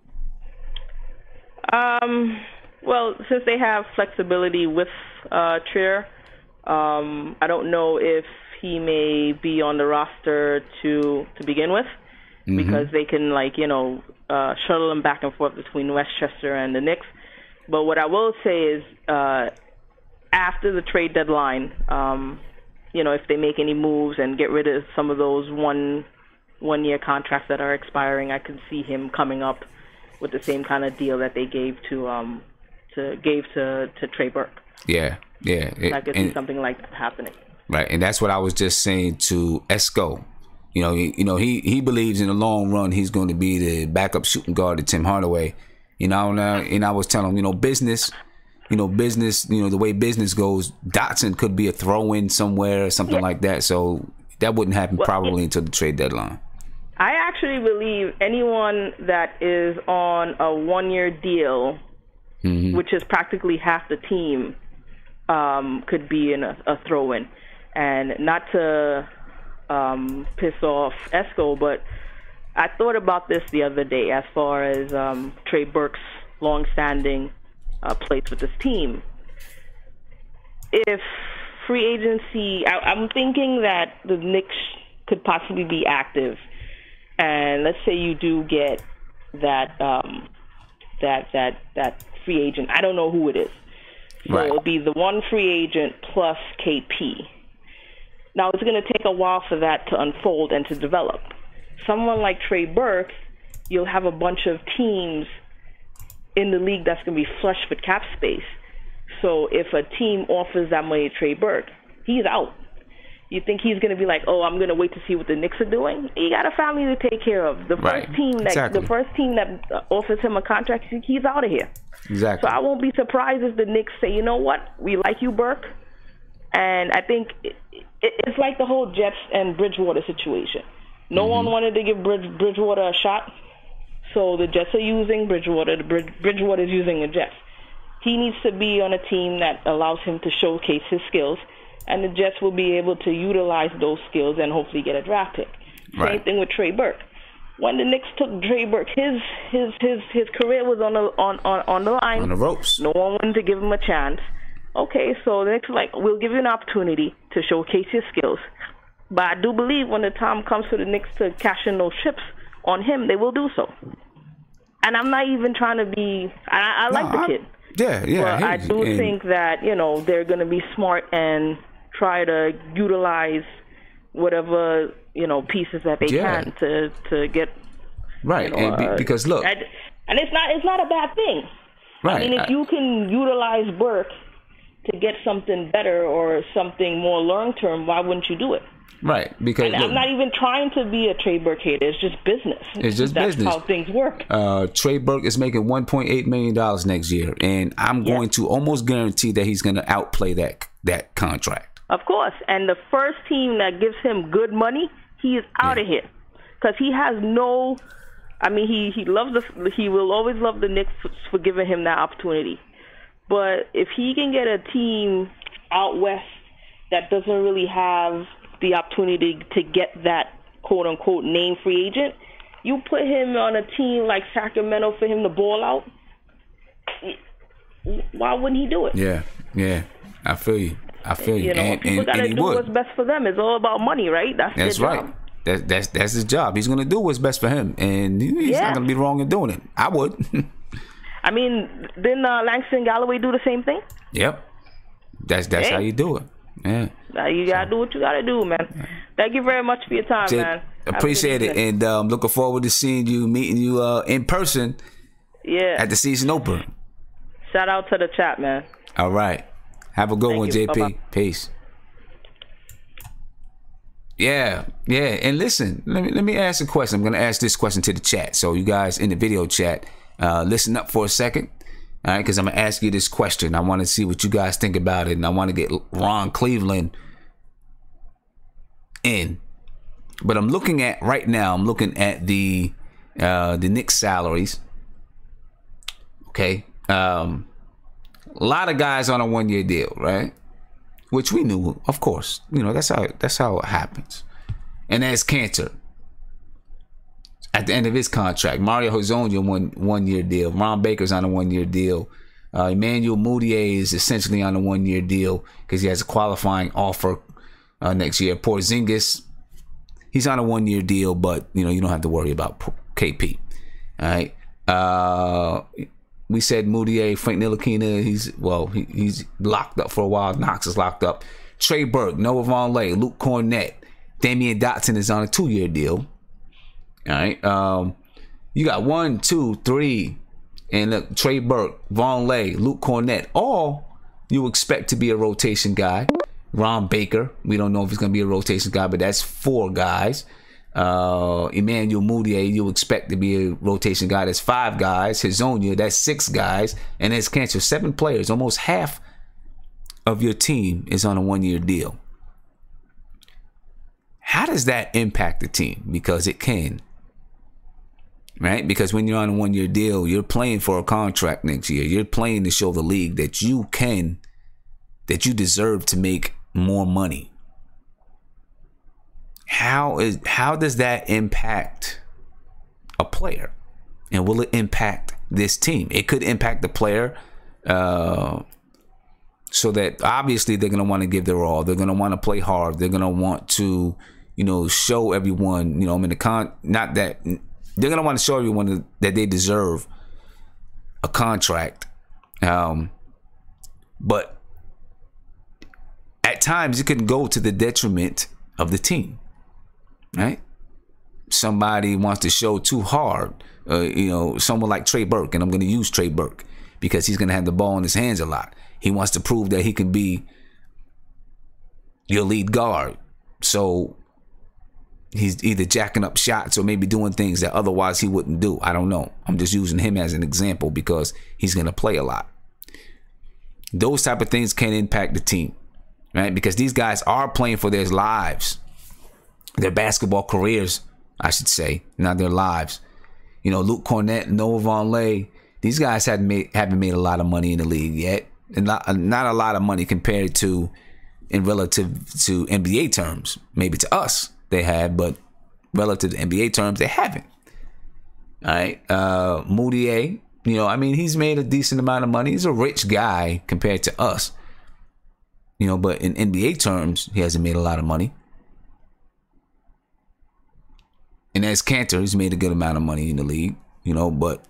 [SPEAKER 14] Well, since they have flexibility with Trier, I don't know if he may be on the roster to begin with. Because they can, shuttle them back and forth between Westchester and the Knicks. But what I will say is, after the trade deadline, if they make any moves and get rid of some of those one-year contracts that are expiring, I can see him coming up with the same kind of deal that they gave to Trey Burke.
[SPEAKER 1] Yeah.
[SPEAKER 14] I could see something like that happening.
[SPEAKER 1] Right, and that's what I was just saying to Esco. He believes in the long run he's going to be the backup shooting guard to Tim Hardaway. And I was telling him, business, the way business goes, Dotson could be a throw-in somewhere or something like that. So that wouldn't happen probably until the trade deadline.
[SPEAKER 14] I actually believe anyone that is on a one-year deal, which is practically half the team, could be in a throw-in. And not to piss off Esco, but I thought about this the other day as far as Trey Burke's long-standing place with this team. If free agency, I'm thinking that the Knicks could possibly be active, and let's say you do get that free agent. I don't know who it is. So it'll be the one free agent plus KP. Now, it's going to take a while for that to unfold and to develop. Someone like Trey Burke, you'll have a bunch of teams in the league that's going to be flush with cap space. So if a team offers that money to Trey Burke, he's out. You think he's going to be like, I'm going to wait to see what the Knicks are doing? He got a family to take care of. The first team that offers him a contract, he's out of here.
[SPEAKER 1] Exactly.
[SPEAKER 14] So I won't be surprised if the Knicks say, you know what, we like you, Burke. And I think it's like the whole Jets and Bridgewater situation. No one wanted to give Bridgewater a shot, so the Jets are using Bridgewater. Bridgewater is using the Jets. He needs to be on a team that allows him to showcase his skills, and the Jets will be able to utilize those skills and hopefully get a draft pick. Same thing with Trey Burke. When the Knicks took Trey Burke, his career was on the line.
[SPEAKER 1] On the ropes.
[SPEAKER 14] No one wanted to give him a chance. Okay, so the Knicks are like, we'll give you an opportunity to showcase your skills. But I do believe when the time comes for the Knicks to cash in those chips on him, they will do so. And I'm not even trying to be... I like the kid.
[SPEAKER 1] Yeah.
[SPEAKER 14] But I do think that, they're going to be smart and try to utilize whatever, pieces that they can to get...
[SPEAKER 1] Right, because look...
[SPEAKER 14] And it's not a bad thing.
[SPEAKER 1] Right.
[SPEAKER 14] I mean, if you can utilize Burke to get something better or something more long-term, why wouldn't you do it?
[SPEAKER 1] Right, because
[SPEAKER 14] and I'm not even trying to be a Trey Burke hater. It's just business. That's how things work.
[SPEAKER 1] Trey Burke is making $1.8 million next year, and I'm going to almost guarantee that he's going to outplay that contract.
[SPEAKER 14] Of course, and the first team that gives him good money, he is out of here because he has no. I mean, he will always love the Knicks for giving him that opportunity. But if he can get a team out west that doesn't really have the opportunity to get that quote-unquote name free agent, you put him on a team like Sacramento for him to ball out, why wouldn't he do it?
[SPEAKER 1] Yeah. I feel you.
[SPEAKER 14] You know, people gotta do what's best for them. It's all about money, right? That's their
[SPEAKER 1] right.
[SPEAKER 14] job.
[SPEAKER 1] That's his job. He's gonna do what's best for him, and he's not gonna be wrong in doing it. I would.
[SPEAKER 14] I mean, didn't Langston Galloway do the same thing?
[SPEAKER 1] Yep. That's how you do it. Yeah.
[SPEAKER 14] Now you gotta do what you gotta do, man. Thank you very much for your time, man.
[SPEAKER 1] Appreciate it, and looking forward to seeing you, meeting you in person.
[SPEAKER 14] Yeah.
[SPEAKER 1] At the season opener.
[SPEAKER 14] Shout out to the chat, man.
[SPEAKER 1] All right. Have a good one, JP.
[SPEAKER 14] Bye-bye.
[SPEAKER 1] Peace. Yeah. And listen, let me ask a question. I'm gonna ask this question to the chat. So you guys in the video chat, listen up for a second. All right, because I'm gonna ask you this question. I want to see what you guys think about it, and I want to get Ron Cleveland in. But I'm looking at right now. I'm looking at the Knicks salaries. Okay, a lot of guys on a 1-year deal, right? Which we knew, of course. You know, that's how it happens. And there's Cantor at the end of his contract. Mario Hezonja one-year deal. Ron Baker's on a 1-year deal. Emmanuel Mudiay is essentially on a 1-year deal because he has a qualifying offer next year. Porzingis, he's on a 1-year deal, but you don't have to worry about KP. All right. We said Mudiay, Frank Ntilikina, he's locked up for a while. Knox is locked up. Trey Burke, Noah Vonleh, Luke Cornett, Damian Dotson is on a 2-year deal. All right. You got 1, 2, 3, and look, Trey Burke, Vonleh, Luke Cornett, all you expect to be a rotation guy. Ron Baker, we don't know if he's going to be a rotation guy, but that's 4 guys. Emmanuel Mudiay, you expect to be a rotation guy. That's 5 guys. Hezonja, that's 6 guys. And there's Cantor, 7 players. Almost half of your team is on a 1-year deal. How does that impact the team? Because it can. Right? Because when you're on a 1-year deal, you're playing for a contract next year. You're playing to show the league that you deserve to make more money. How does that impact a player? And will it impact this team? It could impact the player so that obviously they're going to want to give their all. They're going to want to play hard. They're going to want to, show everyone, they're going to want to show everyone that they deserve a contract. But at times it can go to the detriment of the team. Right? Somebody wants to show too hard. Someone like Trey Burke, and I'm going to use Trey Burke because he's going to have the ball in his hands a lot. He wants to prove that he can be your lead guard. So he's either jacking up shots or maybe doing things that otherwise he wouldn't do. I don't know. I'm just using him as an example because he's going to play a lot. Those type of things can impact the team, right? Because these guys are playing for their lives. Their basketball careers, I should say, not their lives. Luke Cornett, Noah Vonleh, these guys haven't made a lot of money in the league yet. And not a lot of money compared to, in relative to NBA terms. Maybe to us they have, but relative to NBA terms, they haven't. All right. Mudiay, he's made a decent amount of money. He's a rich guy compared to us. But in NBA terms, he hasn't made a lot of money. And as Cantor, he's made a good amount of money in the league, but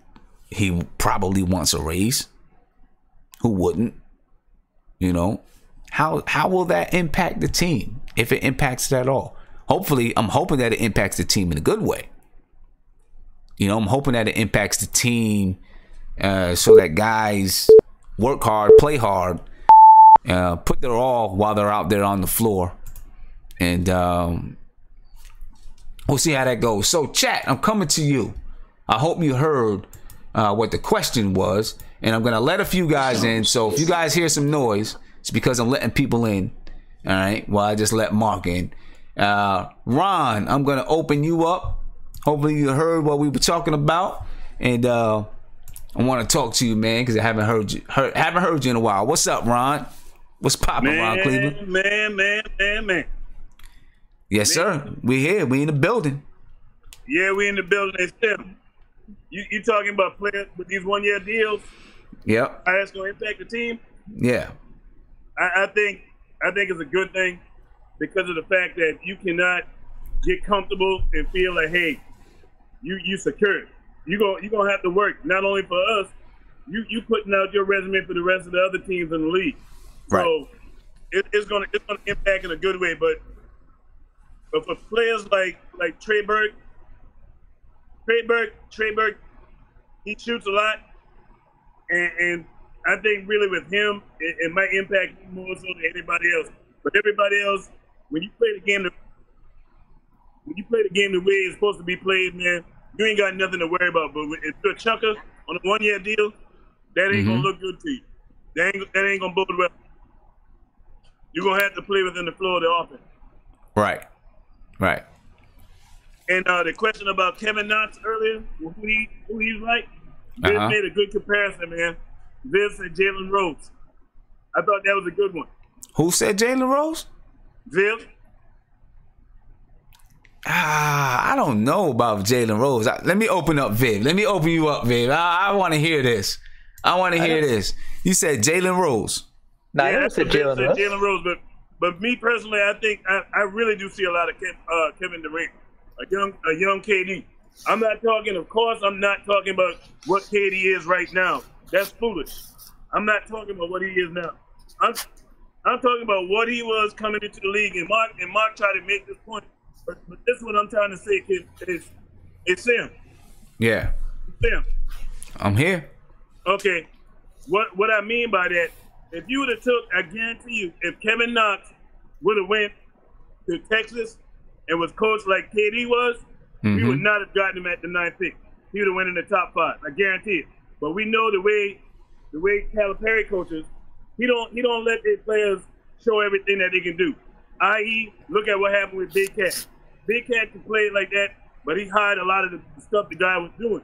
[SPEAKER 1] he probably wants a raise. Who wouldn't? How will that impact the team if it impacts it at all? Hopefully, I'm hoping that it impacts the team in a good way. I'm hoping that it impacts the team so that guys work hard, play hard, put their all while they're out there on the floor, and we'll see how that goes. So, chat, I'm coming to you. I hope you heard what the question was, and I'm going to let a few guys in. So, if you guys hear some noise, it's because I'm letting people in. All right? Well, I just let Mark in. Ron, I'm going to open you up. Hopefully, you heard what we were talking about, and I want to talk to you, man, because I haven't heard you in a while. What's up, Ron? What's popping, Ron Cleveland?
[SPEAKER 15] Man.
[SPEAKER 1] Yes, sir. We here. We in the building.
[SPEAKER 15] Yeah, we in the building. You talking about players with these 1-year deals?
[SPEAKER 1] Yep.
[SPEAKER 15] How that's going to impact the team.
[SPEAKER 1] Yeah.
[SPEAKER 15] I think it's a good thing because of the fact that you cannot get comfortable and feel like, hey, you secure. You're gonna have to work not only for us. You putting out your resume for the rest of the other teams in the league.
[SPEAKER 1] Right.
[SPEAKER 15] So it's gonna impact in a good way. But for players like Trey Burke, he shoots a lot, and I think really with him, it might impact him more so than anybody else. But everybody else, when you play the game the way it's supposed to be played, man, you ain't got nothing to worry about. But if you're a chucker on a 1-year deal, that ain't gonna look good to you. That ain't gonna bode well. You're gonna have to play within the flow of the offense.
[SPEAKER 1] Right. Right.
[SPEAKER 15] And the question about Kevin Knox earlier, who he's like, Viv made a good comparison, man. Viv said Jalen Rose. I thought that was a good one.
[SPEAKER 1] Who said Jalen Rose?
[SPEAKER 15] Viv.
[SPEAKER 1] I don't know about Jalen Rose. Let me open up Viv. Let me open you up, Viv. I want to hear this. I want to hear this. You said Jalen Rose.
[SPEAKER 3] Nah, I said
[SPEAKER 15] Jalen Rose, but me personally, I think I really do see a lot of Kevin Durant, a young KD. I'm not talking about what KD is right now. That's foolish. I'm not talking about what he is now. I'm talking about what he was coming into the league, and Mark tried to make this point. But this is what I'm trying to say, kid. It's Sam.
[SPEAKER 1] Yeah.
[SPEAKER 15] Sam.
[SPEAKER 1] I'm here.
[SPEAKER 15] Okay. What I mean by that, if you would have took, I guarantee you, if Kevin Knox would have went to Texas and was coached like KD was, we would not have gotten him at the 9th pick. He would have went in the top 5. I guarantee it. But we know the way Calipari coaches, he don't let their players show everything that they can do. I.e., look at what happened with Big Cat. Big Cat can play like that, but he hide a lot of the stuff the guy was doing.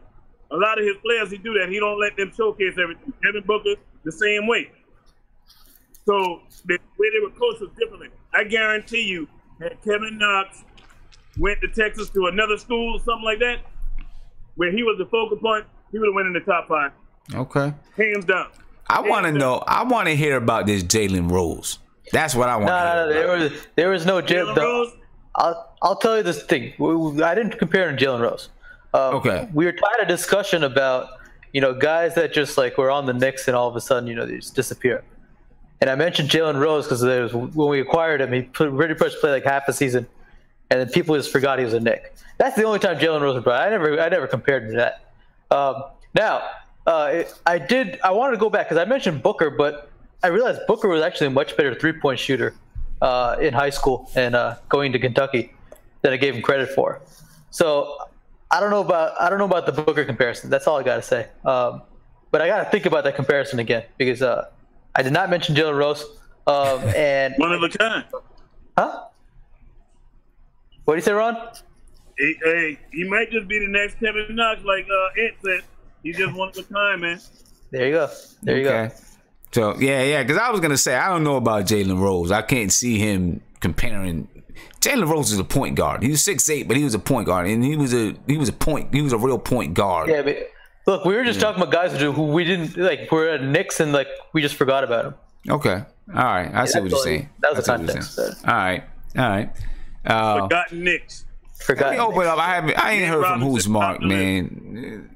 [SPEAKER 15] A lot of his players, he do that. He don't let them showcase everything. Devin Booker, the same way. So the way they were coached was differently. I guarantee you that Kevin Knox went to Texas to another school or something like that, where he was the focal point, he would have went in the top 5.
[SPEAKER 1] Okay.
[SPEAKER 15] Hands down.
[SPEAKER 1] I want to know. I want to hear about this Jalen Rose. That's what I want.
[SPEAKER 4] No, there was no Jalen Rose. I'll tell you this thing. I didn't compare him to Jalen Rose.
[SPEAKER 1] Okay.
[SPEAKER 4] We were having a discussion about guys that just like were on the Knicks and all of a sudden they just disappear. And I mentioned Jalen Rose because when we acquired him, he pretty much played like half a season, and then people just forgot he was a Knick. That's the only time Jalen Rose was playing. I never compared him to that. I wanted to go back because I mentioned Booker, but I realized Booker was actually a much better 3-point shooter in high school and going to Kentucky than I gave him credit for. So I don't know about the Booker comparison. That's all I got to say. But I got to think about that comparison again because I did not mention Jalen Rose. And
[SPEAKER 15] one of a kind.
[SPEAKER 4] Huh? What do you say, Ron?
[SPEAKER 15] He might just be the next Kevin Knox, like Ant said. He's just one of a kind, man.
[SPEAKER 4] There you go. There you go.
[SPEAKER 1] So yeah, because I was gonna say I don't know about Jalen Rose. I can't see him comparing. Jalen Rose is a point guard. He was 6'8", but he was a point guard, and he was a real point guard.
[SPEAKER 4] Yeah, but look, we were just talking about guys who we didn't like. We're at Knicks and like we just forgot about him.
[SPEAKER 1] Okay, all right, I see what you're saying.
[SPEAKER 4] That was the context.
[SPEAKER 1] All right.
[SPEAKER 15] Forgotten Knicks.
[SPEAKER 1] Let me open up. I ain't heard from Who's Mark, man.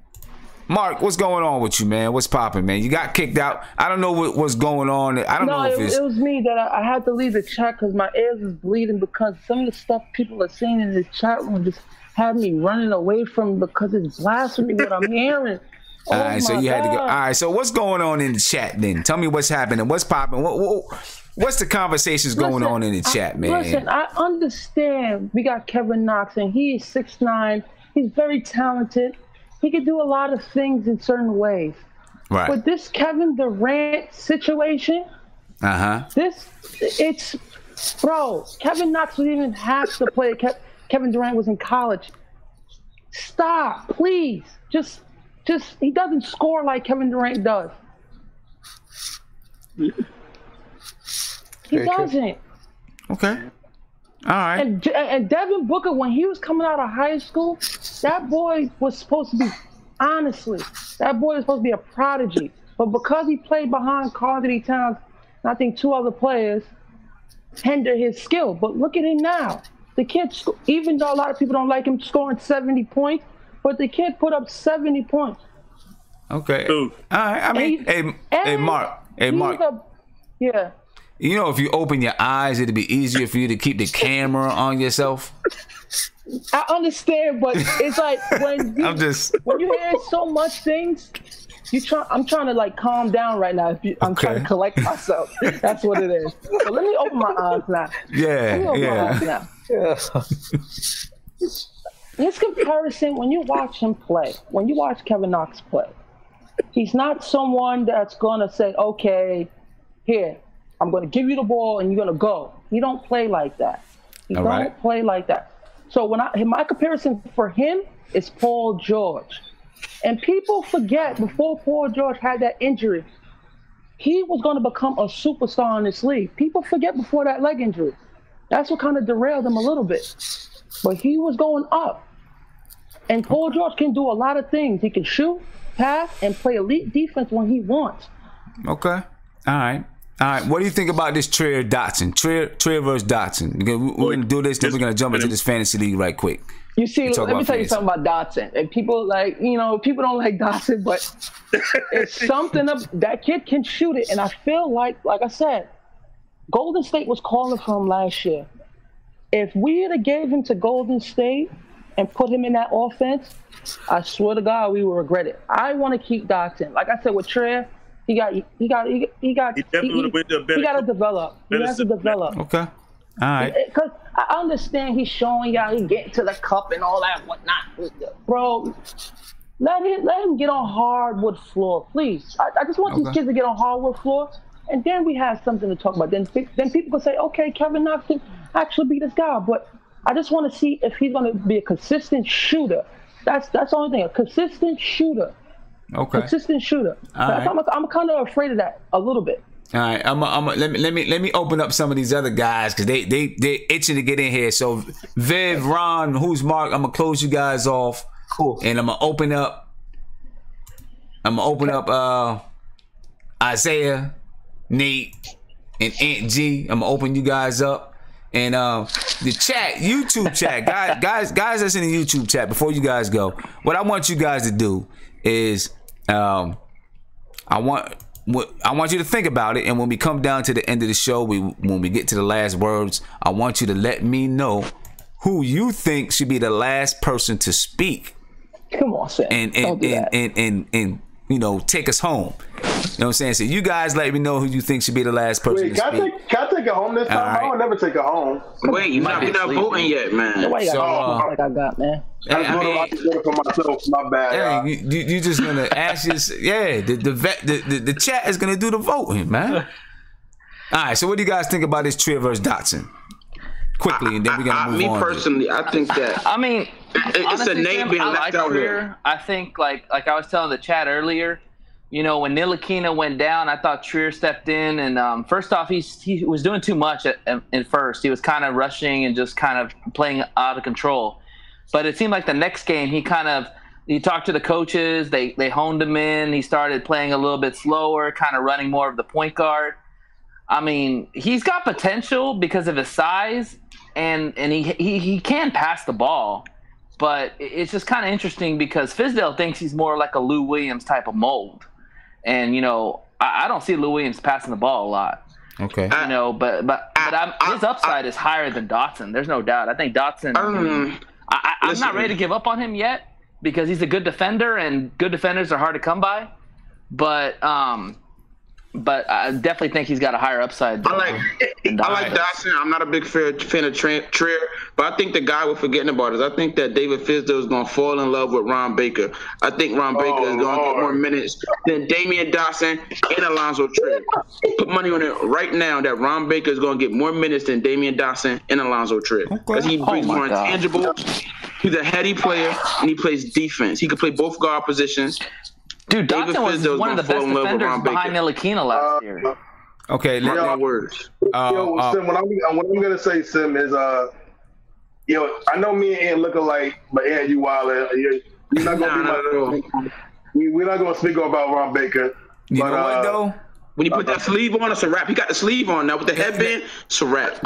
[SPEAKER 1] Mark, what's going on with you, man? What's popping, man? You got kicked out. I don't know what's going on. I don't know if
[SPEAKER 3] it was me that I had to leave the chat because my ears is bleeding because some of the stuff people are saying in the chat room just had me running away from because it's blasphemy what I'm hearing.
[SPEAKER 1] All right, so you had to go. All right, so what's going on in the chat then? Tell me what's happening. What's popping? What's the conversations going on in the chat, man?
[SPEAKER 3] Listen, I understand we got Kevin Knox and he is 6'9". He's very talented. He could do a lot of things in certain ways.
[SPEAKER 1] Right.
[SPEAKER 3] But this Kevin Durant situation, bro, Kevin Knox didn't even have to play. Kevin Durant was in college. Stop, please. Just he doesn't score like Kevin Durant does. He doesn't.
[SPEAKER 1] Okay. All right.
[SPEAKER 3] And Devin Booker, when he was coming out of high school, that boy was supposed to be, honestly, that boy was supposed to be a prodigy. But because he played behind Carl-Anthony Towns, and I think 2 other players, hinder his skill. But look at him now. The kid, even though a lot of people don't like him scoring 70 points, but the kid put up 70 points.
[SPEAKER 1] Okay. All right. I mean, hey, Mark.
[SPEAKER 3] Yeah.
[SPEAKER 1] You know, if you open your eyes, it'd be easier for you to keep the camera on yourself.
[SPEAKER 3] I understand, but it's like when you hear so much things, I'm trying to like calm down right now. I'm trying to collect myself. That's what it is. So let me open my eyes now.
[SPEAKER 1] Yeah.
[SPEAKER 3] This comparison, when you watch him play, when you watch Kevin Knox play, he's not someone that's going to say, okay, here, I'm going to give you the ball and you're going to go. He don't play like that. He don't play like that. So my comparison for him is Paul George. And people forget, before Paul George had that injury, he was going to become a superstar in this league. People forget before that leg injury. That's what kind of derailed him a little bit. But he was going up. And Paul George can do a lot of things. He can shoot, pass, and play elite defense when he wants.
[SPEAKER 1] Okay. All right. What do you think about this Trier Dotson? Trier versus Dotson. We're going to do this, then we're going to jump into this fantasy league right quick.
[SPEAKER 3] You see, let me tell you something about Dotson. And people people don't like Dotson, but it's something that kid can shoot it. And I feel like I said, Golden State was calling for him last year. If we had gave him to Golden State and put him in that offense, I swear to God, we will regret it. I want to keep Dotson. Like I said with Trier, he got to develop. He has to develop.
[SPEAKER 1] Okay. All right.
[SPEAKER 3] Because I understand he's showing y'all he getting to the cup and all that whatnot. Bro, let him get on hardwood floor, please. I just want these kids to get on hardwood floor, and then we have something to talk about. Then people can say, okay, Kevin Knox can actually be this guy. But I just want to see if he's going to be a consistent shooter. That's the only thing. A consistent shooter.
[SPEAKER 1] Okay.
[SPEAKER 3] Consistent shooter.
[SPEAKER 1] Right.
[SPEAKER 3] I'm kind of afraid of that a little bit.
[SPEAKER 1] All right, let me open up some of these other guys because they itching to get in here. So Viv, Ron, who's Mark? I'm gonna close you guys off.
[SPEAKER 4] Cool.
[SPEAKER 1] And I'm gonna open up Isaiah, Nate, and Aunt G. I'm gonna open you guys up. And the chat, YouTube chat, guys that's in the YouTube chat. Before you guys go, what I want you guys to do is I want you to think about it, and when we come down to the end of the show, when we get to the last words, I want you to let me know who you think should be the last person to speak.
[SPEAKER 3] Come on, Sam.
[SPEAKER 1] And you know, take us home. You know what I'm saying? So you guys let me know who you think should be the last person to speak.
[SPEAKER 5] Can I take it home this time? Right. I don't never take it home.
[SPEAKER 8] Wait, you're not voting yet, man.
[SPEAKER 3] Like I got, man.
[SPEAKER 5] I voted for myself. My bad.
[SPEAKER 1] You just gonna ask your the chat is gonna do the voting, man. All right. So what do you guys think about this Trier versus Dotson? Quickly, and then we're gonna move on.
[SPEAKER 8] Me personally, I think that.
[SPEAKER 2] I mean,
[SPEAKER 8] it's
[SPEAKER 2] honestly,
[SPEAKER 8] a name being left out here.
[SPEAKER 2] I think, like I was telling the chat earlier, you know, when Ntilikina went down, I thought Trier stepped in, and first off, he was doing too much at first. He was kind of rushing and just kind of playing out of control. But it seemed like the next game, he talked to the coaches. They honed him in. He started playing a little bit slower, kind of running more of the point guard. I mean, he's got potential because of his size, and he can pass the ball. But it's just kind of interesting because Fizdale thinks he's more like a Lou Williams type of mold. And, you know, I don't see Lou Williams passing the ball a lot.
[SPEAKER 1] Okay.
[SPEAKER 2] You know, but his upside is higher than Dotson. There's no doubt. I think Dotson I'm not ready to give up on him yet because he's a good defender, and good defenders are hard to come by. But I definitely think he's got a higher upside.
[SPEAKER 8] I like Dotson. I'm not a big fan of Trier, but I think the guy we're forgetting about is I think that David Fizdale is going to fall in love with Ron Baker. I think Ron Baker is going to get more minutes than Damian Dotson and Alonzo Trier. Put money on it right now that Ron Baker is going to get more minutes than Damian Dotson and Alonzo Trier because he brings more intangibles. He's a heady player, and he plays defense. He can play both guard positions.
[SPEAKER 2] Dude, Dotson was one of the best defenders behind Ntilikina last year.
[SPEAKER 1] Okay,
[SPEAKER 8] my words.
[SPEAKER 5] Sim, what I'm gonna say, Sim, is I know me and Ant look alike, but Ant, you wild. You're not gonna be we're not gonna speak about Ron Baker.
[SPEAKER 1] You know what though?
[SPEAKER 8] When you put that sleeve on, it's a wrap. He got the sleeve on now with the headband. It's a wrap.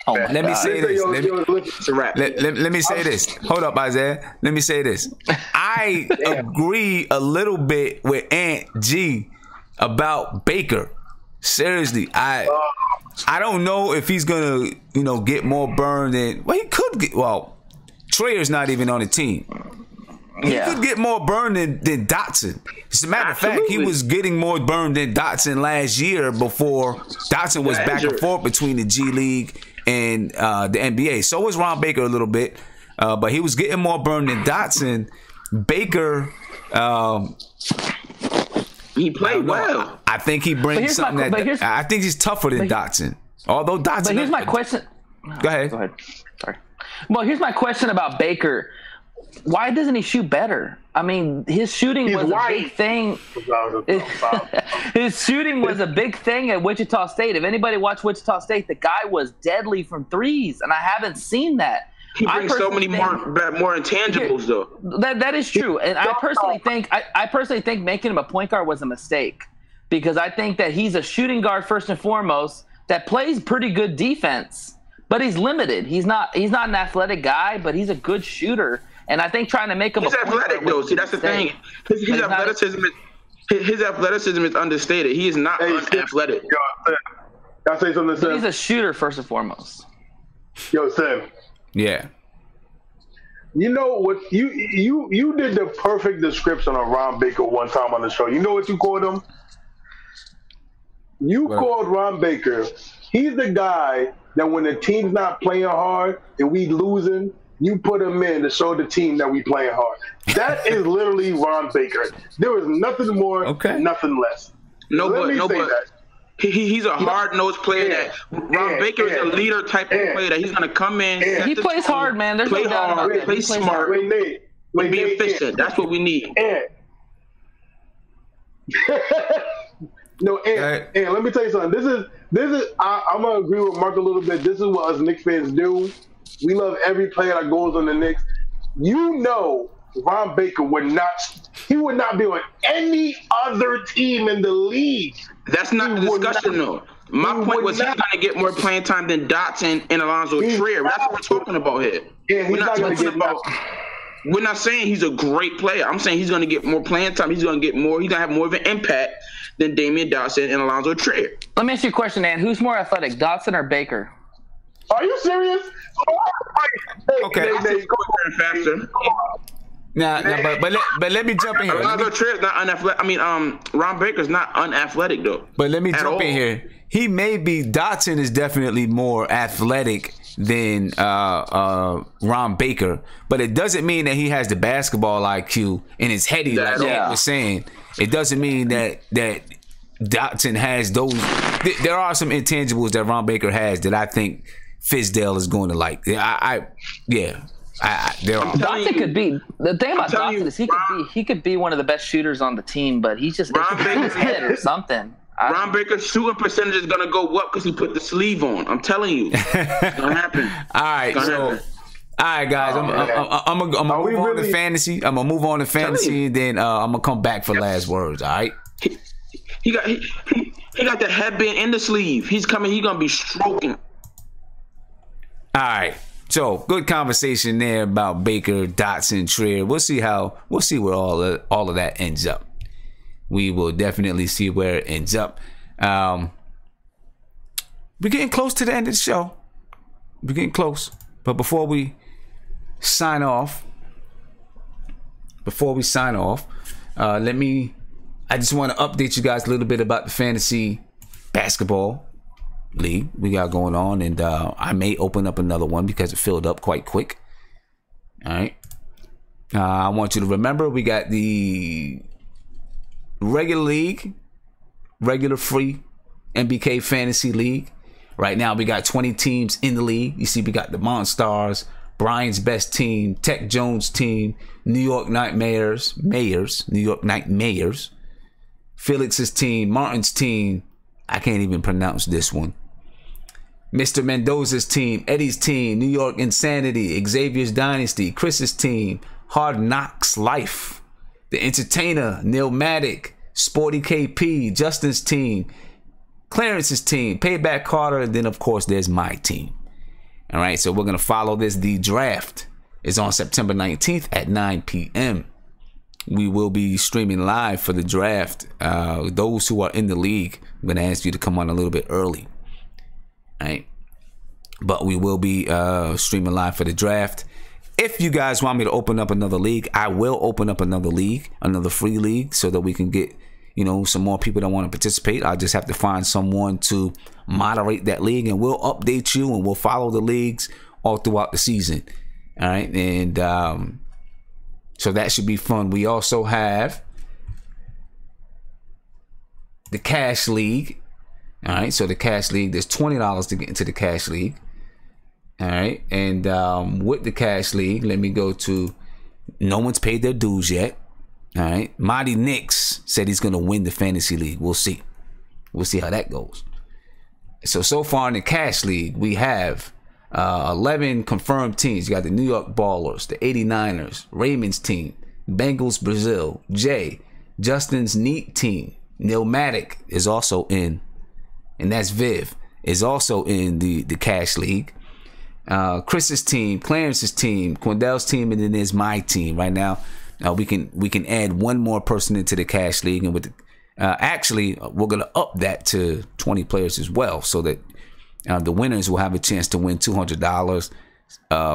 [SPEAKER 1] Let me say this.
[SPEAKER 8] It's a wrap.
[SPEAKER 1] Let me say this. Hold up, Isaiah. Let me say this. I agree a little bit with Ant G about Baker. Seriously, I don't know if he's gonna, get more burned than he could get. Well, Trayer's not even on the team. He could get more burned than Dotson. As a matter of fact, he was getting more burned than Dotson last year before Dotson was back and forth between the G League and the NBA. So was Ron Baker a little bit, but he was getting more burned than Dotson. Baker,
[SPEAKER 8] he played well.
[SPEAKER 1] I think he brings something I think he's tougher than Dotson. Although Dotson.
[SPEAKER 2] But here's my question.
[SPEAKER 1] Go ahead.
[SPEAKER 2] Sorry. Well, here's my question about Baker. Why doesn't he shoot better? I mean, his shooting was a big thing. His shooting was a big thing at Wichita State. If anybody watched Wichita State, the guy was deadly from threes, and I haven't seen that.
[SPEAKER 8] He brings so many more intangibles, though.
[SPEAKER 2] That is true, and I personally think making him a point guard was a mistake, because I think that he's a shooting guard first and foremost that plays pretty good defense, but he's limited. He's not an athletic guy, but he's a good shooter. And I think trying to make him
[SPEAKER 8] he's athletic though. See, that's the thing. His athleticism is understated. He is not unathletic.
[SPEAKER 5] I'll say something. Sam.
[SPEAKER 2] He's a shooter first and foremost.
[SPEAKER 5] Yo, Sam.
[SPEAKER 1] Yeah.
[SPEAKER 5] You know what? You did the perfect description of Ron Baker one time on the show. You know what you called him? You called Ron Baker. He's the guy that when the team's not playing hard and we losing, you put him in to show the team that we playing hard. That is literally Ron Baker. There is nothing more, nothing less.
[SPEAKER 8] He's a hard-nosed player. Ron Baker is a leader type of player that he's going to come in.
[SPEAKER 2] He plays hard, man. There's no doubt about that.
[SPEAKER 8] Play smart.
[SPEAKER 5] Wait,
[SPEAKER 8] be efficient. That's what we need.
[SPEAKER 5] And let me tell you something. This is. I'm gonna agree with Mark a little bit. This is what us Knicks fans do. We love every player that goes on the Knicks. Ron Baker would not be on any other team in the league.
[SPEAKER 8] That's not the discussion, though. My point was he's going to get more playing time than Dotson and Alonzo Trier. That's what we're talking about here.
[SPEAKER 5] Yeah,
[SPEAKER 8] we're not saying he's a great player. I'm saying he's going to get more playing time. He's going to have more of an impact than Damian Dotson and Alonzo Trier.
[SPEAKER 2] Let me ask you a question, Dan. Who's more athletic, Dotson or Baker?
[SPEAKER 5] Are you serious?
[SPEAKER 1] Okay.
[SPEAKER 8] Faster.
[SPEAKER 1] But let me jump in here.
[SPEAKER 8] Alonzo Trier's not unathletic. I mean, Ron Baker's not unathletic though.
[SPEAKER 1] But let me jump in here. Dotson is definitely more athletic than Ron Baker, but it doesn't mean that he has the basketball IQ and is heady like Ant was saying. It doesn't mean that Dotson has those. There are some intangibles that Ron Baker has that I think Fizdale is going to like. There are.
[SPEAKER 2] Dotson could be. The thing about Dotson is he could be one of the best shooters on the team, but he's just in his head or something.
[SPEAKER 8] Ron Baker's shooting percentage is gonna go up because he put the sleeve on. I'm telling you, it's gonna happen.
[SPEAKER 1] All right, all right, guys. I'm gonna move on to fantasy. I'm gonna move on to fantasy, and then I'm gonna come back for last words. All right.
[SPEAKER 8] He got the headband in the sleeve. He's coming. He's gonna be stroking.
[SPEAKER 1] All right. So good conversation there about Baker, Dotson, Trier. We'll see where all of that ends up. We will definitely see where it ends up. We're getting close to the end of the show. We're getting close. But before we sign off, I just want to update you guys a little bit about the fantasy basketball league we got going on, and I may open up another one because it filled up quite quick. All right. I want you to remember we got the regular league, regular free MBK Fantasy League. Right now we got 20 teams in the league. You see we got the Monstars, Brian's Best Team, Tech Jones Team, New York Mayors, Felix's team, Martin's team, I can't even pronounce this one, Mr. Mendoza's team, Eddie's team, New York Insanity, Xavier's Dynasty, Chris's team, Hard Knocks Life, The Entertainer, Neilmatic, Sporty KP, Justin's team, Clarence's team, Payback Carter, and then of course there's my team. All right, so we're gonna follow this. The draft is on September 19th at 9 p.m. We will be streaming live for the draft. Those who are in the league, I'm gonna ask you to come on a little bit early. All right, but we will be streaming live for the draft. If you guys want me to open up another league, I will open up another league, another free league, so that we can get, you know, some more people that want to participate. I'll just have to find someone to moderate that league, and we'll update you and we'll follow the leagues all throughout the season. All right, and so that should be fun. We also have the Cash League. All right, so the Cash League, there's $20 to get into the Cash League. All right, and with the Cash League, let me go to, no one's paid their dues yet. All right, Mighty Knicks said he's going to win the Fantasy League. We'll see. We'll see how that goes. So far in the Cash League, we have 11 confirmed teams. You got the New York Ballers, the 89ers, Raymond's team, Bengals Brazil, Jay, Justin's Neat team, Nilmatic is also in, and that's Viv, is also in the Cash League. Chris's team, Clarence's team, Quindell's team, and then there's my team. Right now, we can add one more person into the Cash League, and with the, actually we're gonna up that to 20 players as well, so that the winners will have a chance to win $200.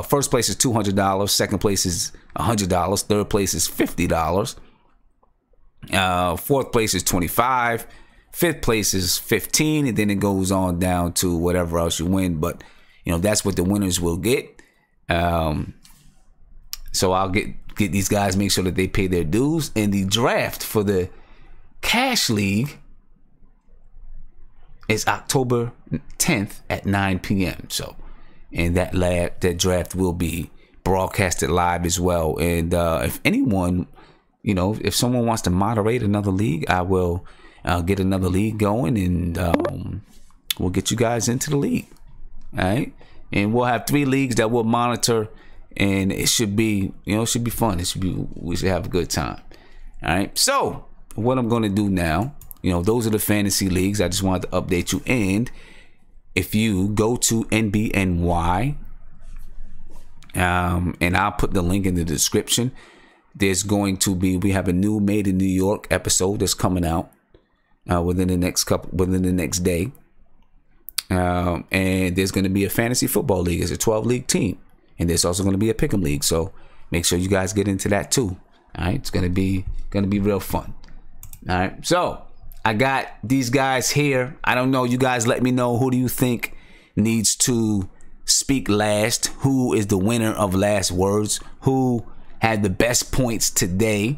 [SPEAKER 1] First place is $200. Second place is $100. Third place is $50. Fourth place is $25. Fifth place is $15, and then it goes on down to whatever else you win. But you know, that's what the winners will get. So I'll get these guys, make sure that they pay their dues. And the draft for the Cash League is October 10th at 9 p.m. So, and that draft will be broadcasted live as well. And if anyone, you know, if someone wants to moderate another league, I will get another league going, and we'll get you guys into the league. All right, and we'll have 3 leagues that we'll monitor, and it should be, you know, it should be fun. We should have a good time. All right, so what I'm going to do now, you know, those are the fantasy leagues. I just wanted to update you. And if you go to NBNY, and I'll put the link in the description, there's going to be, we have a new Made in New York episode that's coming out within the next day. And there's going to be a fantasy football league. It's a 12-league team, and there's also going to be a pick'em league. So make sure you guys get into that too. All right, it's going to be real fun. All right, so I got these guys here. I don't know. You guys let me know, who do you think needs to speak last? Who is the winner of last words? Who had the best points today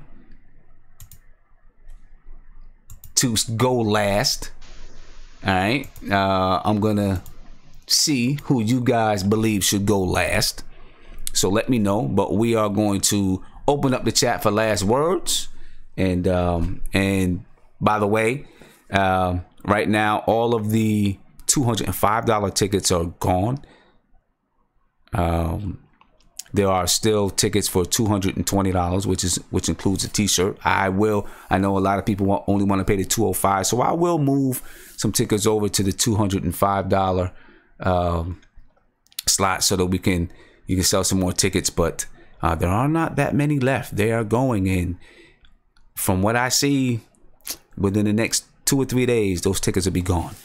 [SPEAKER 1] to go last? All right, I'm gonna see who you guys believe should go last, so let me know. But we are going to open up the chat for last words. And by the way, right now all of the $205 tickets are gone. There are still tickets for $220, which includes a t-shirt. I know a lot of people only want to pay the $205, so I will move some tickets over to the $205 slot, so that you can sell some more tickets. But there are not that many left. They are going, and from what I see, within the next 2 or 3 days, those tickets will be gone.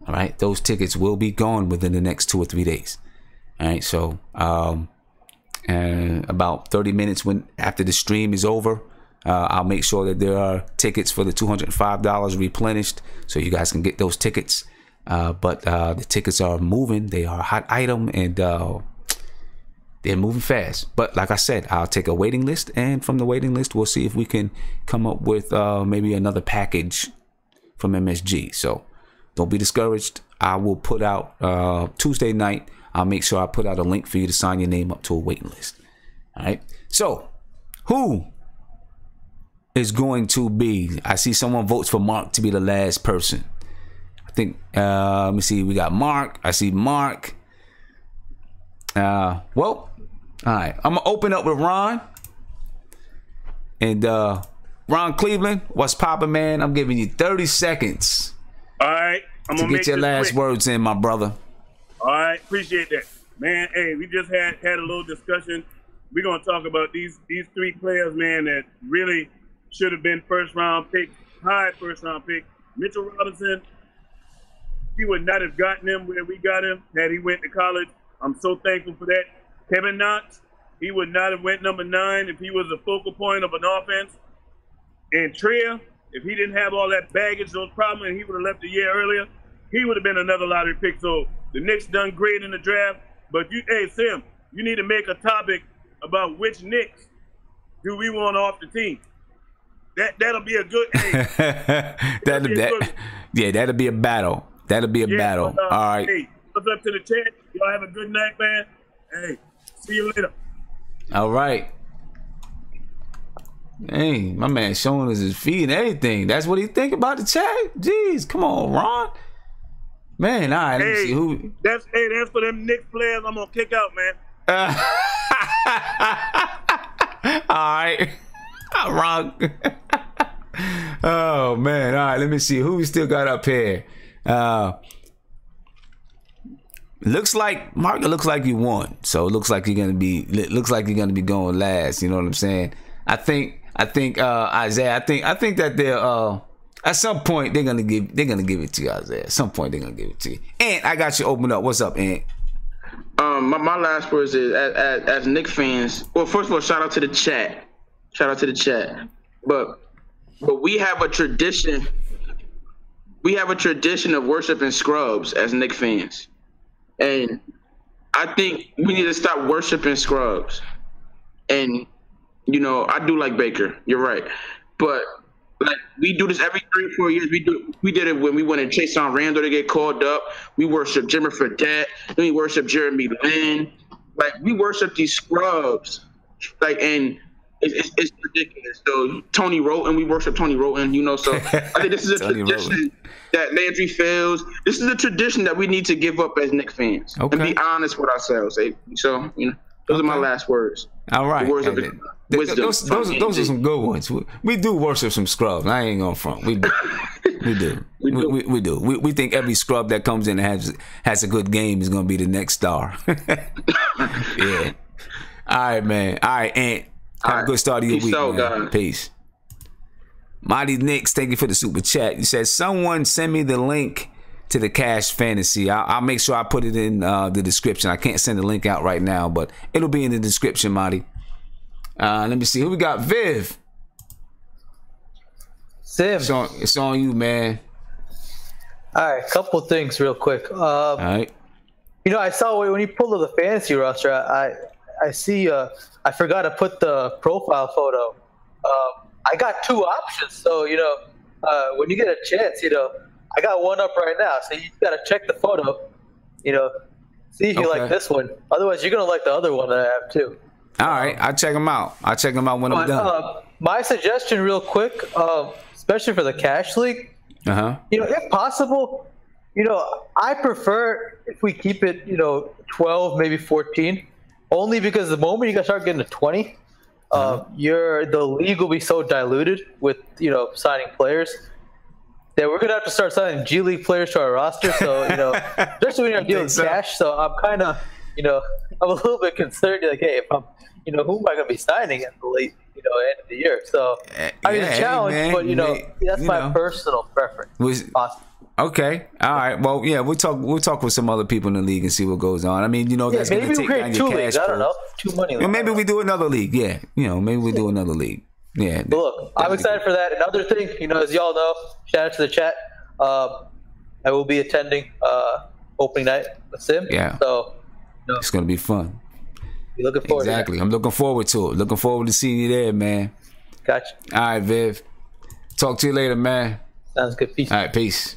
[SPEAKER 1] All right, those tickets will be gone within the next 2 or 3 days. All right, so and about 30 minutes after the stream is over, I'll make sure that there are tickets for the $205 replenished, so you guys can get those tickets. But the tickets are moving. They are a hot item, and they're moving fast. But like I said, I'll take a waiting list, and from the waiting list, we'll see if we can come up with maybe another package from MSG. So don't be discouraged. I will put out Tuesday night. I'll make sure I put out a link for you to sign your name up to a waiting list. All right. So who is going to be? I see someone votes for Mark to be the last person. I think. Let me see. We got Mark. I see Mark. Well, all right. I'm gonna open up with Ron, and Ron Cleveland, what's poppin', man? I'm giving you 30 seconds.
[SPEAKER 15] All right, I'm
[SPEAKER 1] to
[SPEAKER 15] gonna
[SPEAKER 1] get
[SPEAKER 15] make
[SPEAKER 1] your
[SPEAKER 15] this
[SPEAKER 1] last
[SPEAKER 15] quick.
[SPEAKER 1] words in, my brother.
[SPEAKER 15] All right, appreciate that, man. Hey, we just had a little discussion. We're gonna talk about these three players, man, that really should have been first round pick, high first round pick. Mitchell Robinson, he would not have gotten him where we got him had he went to college. I'm so thankful for that. Kevin Knox, he would not have went number 9 if he was a focal point of an offense. And Trier, if he didn't have all that baggage, those problems, and he would have left a year earlier, he would have been another lottery pick. So the Knicks done great in the draft. But hey, Sim, you need to make a topic about which Knicks do we want off the team. That'll be a good. Hey,
[SPEAKER 1] that'll be a battle. That'll be a battle.
[SPEAKER 15] But,
[SPEAKER 1] all right.
[SPEAKER 15] Hey, what's up to the chat? Y'all have a good night, man. Hey, see you later.
[SPEAKER 1] All right. Hey, my man showing us his feet and everything. That's what he think about the chat. Jeez, come on, Ron. Man, all right. Let me see who.
[SPEAKER 15] That's for them Knicks players I'm gonna kick out, man.
[SPEAKER 1] All right. Ron. Oh man. All right. Let me see who we still got up here. Looks like Mark. It looks like you won. So it looks like you're gonna be. Looks like you're gonna be going last. You know what I'm saying? I think Isaiah. I think that they're at some point they're gonna give it to you, Isaiah. At some point they're gonna give it to you. And I got you open up. What's up, Ant?
[SPEAKER 8] My last words is as Knicks fans. Well, first of all, shout out to the chat. But we have a tradition. We have a tradition of worshiping scrubs as Knicks fans, and I think we need to stop worshiping scrubs. And you know, I do like Baker. You're right, but like we do this every 3 or 4 years. We did it when we wanted Chase on Randall to get called up. We worship Jimmy Fredette. Then we worship Jeremy Lin. Like we worship these scrubs. Like and it's ridiculous. So Tony Roten, we worship Tony Roten. You know, so I think this is a tradition that Landry Fields. This is a tradition that we need to give up as Knicks fans and be honest with ourselves. So you know, those are my last words.
[SPEAKER 1] All right.
[SPEAKER 8] The words of wisdom.
[SPEAKER 1] Those are some good ones. We do worship some scrubs. I ain't gonna front. We do. We do. We think every scrub that comes in and has a good game is gonna be the next star. Yeah. All right, man. All right, Ant. Have a good start of your week, man. Peace. Mighty Knicks, thank you for the super chat. You said someone send me the link to the Cash Fantasy. I'll make sure I put it in the description. I can't send the link out right now, but it'll be in the description, Marty. Let me see who we got. Viv.
[SPEAKER 4] Sim.
[SPEAKER 1] It's on you, man.
[SPEAKER 4] All right, couple things real quick.
[SPEAKER 1] All right.
[SPEAKER 4] You know, I saw when you pulled up the fantasy roster, I see I forgot to put the profile photo. I got 2 options, so you know, when you get a chance, you know, I got one up right now, so you gotta check the photo. You know, see if you like this one. Otherwise, you're gonna like the other one that I have too.
[SPEAKER 1] All right, I'll check them out. When I'm done.
[SPEAKER 4] My suggestion, real quick, especially for the cash league. You know, if possible, you know, I prefer if we keep it, you know, 12, maybe 14, only because the moment you guys start getting to 20, the league will be so diluted with, you know, signing players that we're gonna have to start signing G League players to our roster. So, you know, especially when you're dealing cash. So I'm kind of, you know, I'm a little bit concerned. Like, hey, if I'm, you know, who am I gonna be signing at the late, you know, end of the year? So I mean, it's a challenge, but you know, that's my personal preference.
[SPEAKER 1] Okay, all right. Well, yeah, we'll talk with some other people in the league and see what goes on. I mean, you know, that's
[SPEAKER 4] maybe
[SPEAKER 1] gonna
[SPEAKER 4] we
[SPEAKER 1] take
[SPEAKER 4] create
[SPEAKER 1] down
[SPEAKER 4] 2
[SPEAKER 1] your cash
[SPEAKER 4] leagues. I don't know, 2 money.
[SPEAKER 1] Well, maybe we do another league. Yeah, you know, maybe we do another league. Yeah.
[SPEAKER 4] But look, I'm excited for that. Another thing, you know, as y'all know, shout out to the chat. I will be attending opening night with Sim.
[SPEAKER 1] Yeah.
[SPEAKER 4] So you know,
[SPEAKER 1] it's gonna be fun.
[SPEAKER 4] Be looking forward.
[SPEAKER 1] Exactly. I'm looking forward to it. Looking forward to seeing you there, man.
[SPEAKER 4] Gotcha.
[SPEAKER 1] All right, Viv. Talk to you later, man.
[SPEAKER 4] Sounds good. Peace.
[SPEAKER 1] All right, peace.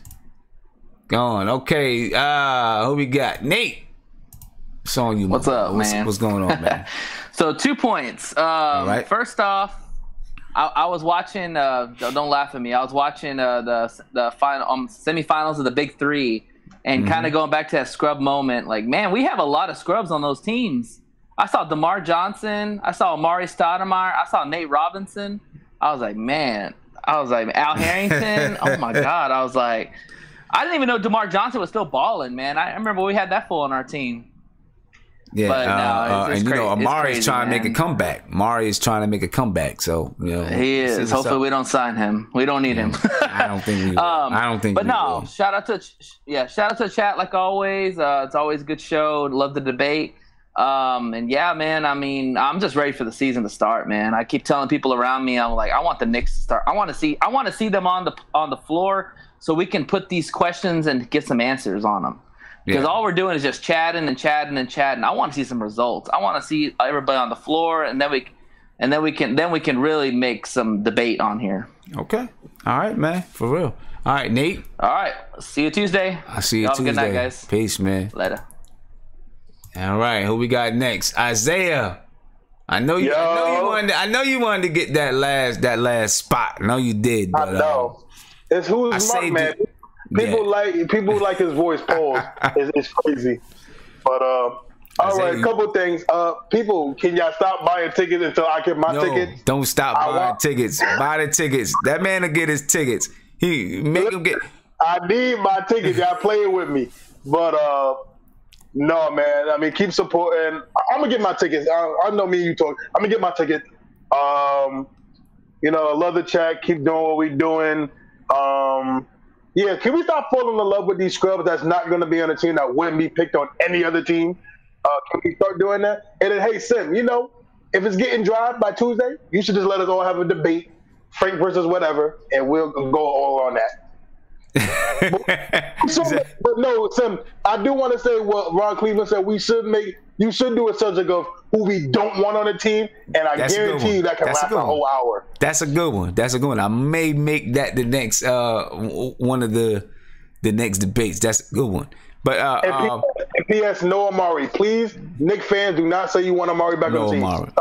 [SPEAKER 1] Gone. Okay. Who we got? Nate. It's on you.
[SPEAKER 2] What's up, man?
[SPEAKER 1] What's going on, man?
[SPEAKER 2] So 2 points.
[SPEAKER 1] Right.
[SPEAKER 2] First off, I was watching. Don't laugh at me. I was watching the final semifinals of the Big Three, and kind of going back to that scrub moment. Like, man, we have a lot of scrubs on those teams. I saw DeMar Johnson. I saw Amari Stoudemire. I saw Nate Robinson. I was like, man. I was like, Al Harrington. Oh my God. I was like, I didn't even know DeMar Johnson was still balling, man. I remember we had that fool on our team.
[SPEAKER 1] Yeah,
[SPEAKER 2] but no,
[SPEAKER 1] and you know, Amari is trying to make a comeback. Amari is trying to make a comeback, so you know
[SPEAKER 2] he is. Hopefully, we don't sign him. We don't need him.
[SPEAKER 1] I don't think we will. I don't think.
[SPEAKER 2] But
[SPEAKER 1] we
[SPEAKER 2] no,
[SPEAKER 1] will.
[SPEAKER 2] shout out to the chat like always. It's always a good show. Love the debate. And yeah, man. I mean, I'm just ready for the season to start, man. I keep telling people around me, I'm like, I want the Knicks to start. I want to see them on the floor so we can put these questions and get some answers on them. Because all we're doing is just chatting. I want to see some results. I want to see everybody on the floor, and then we can really make some debate on here.
[SPEAKER 1] Okay. All right, man. For real. All right, Nate.
[SPEAKER 2] All right. See you Tuesday.
[SPEAKER 1] I'll see you
[SPEAKER 2] Have
[SPEAKER 1] Tuesday.
[SPEAKER 2] a good night, guys.
[SPEAKER 1] Peace, man.
[SPEAKER 2] Later.
[SPEAKER 1] All right. Who we got next? Isaiah. I know you wanted to get that last spot. I know you did. But,
[SPEAKER 5] I know. It's who's smart, man. People like his voice. Pause. It's crazy. But all right, a couple things. People, can y'all stop buying tickets until I get my tickets?
[SPEAKER 1] Don't stop buying tickets. Buy the tickets. That man will get his tickets. He make him get.
[SPEAKER 5] I need my tickets. Y'all playing with me, but no, man. I mean, keep supporting. I'm gonna get my tickets. I know me and you talk. I'm gonna get my ticket. You know, I love the chat. Keep doing what we doing. Yeah, can we stop falling in love with these scrubs that's not going to be on a team that wouldn't be picked on any other team? Can we start doing that? And then, hey, Sim, you know, if it's getting dry by Tuesday, you should just let us all have a debate, Frank versus whatever, and we'll go all on that. but no, Sim, I do want to say what Ron Cleveland said. You should do a subject of who we don't want on the team, and I guarantee you that can last a whole hour.
[SPEAKER 1] That's a good one. I may make that the next one of the next debates. That's a good one. But
[SPEAKER 5] and P.S. No Amari, please. Knicks fans, do not say you want Amari back on the team. Don't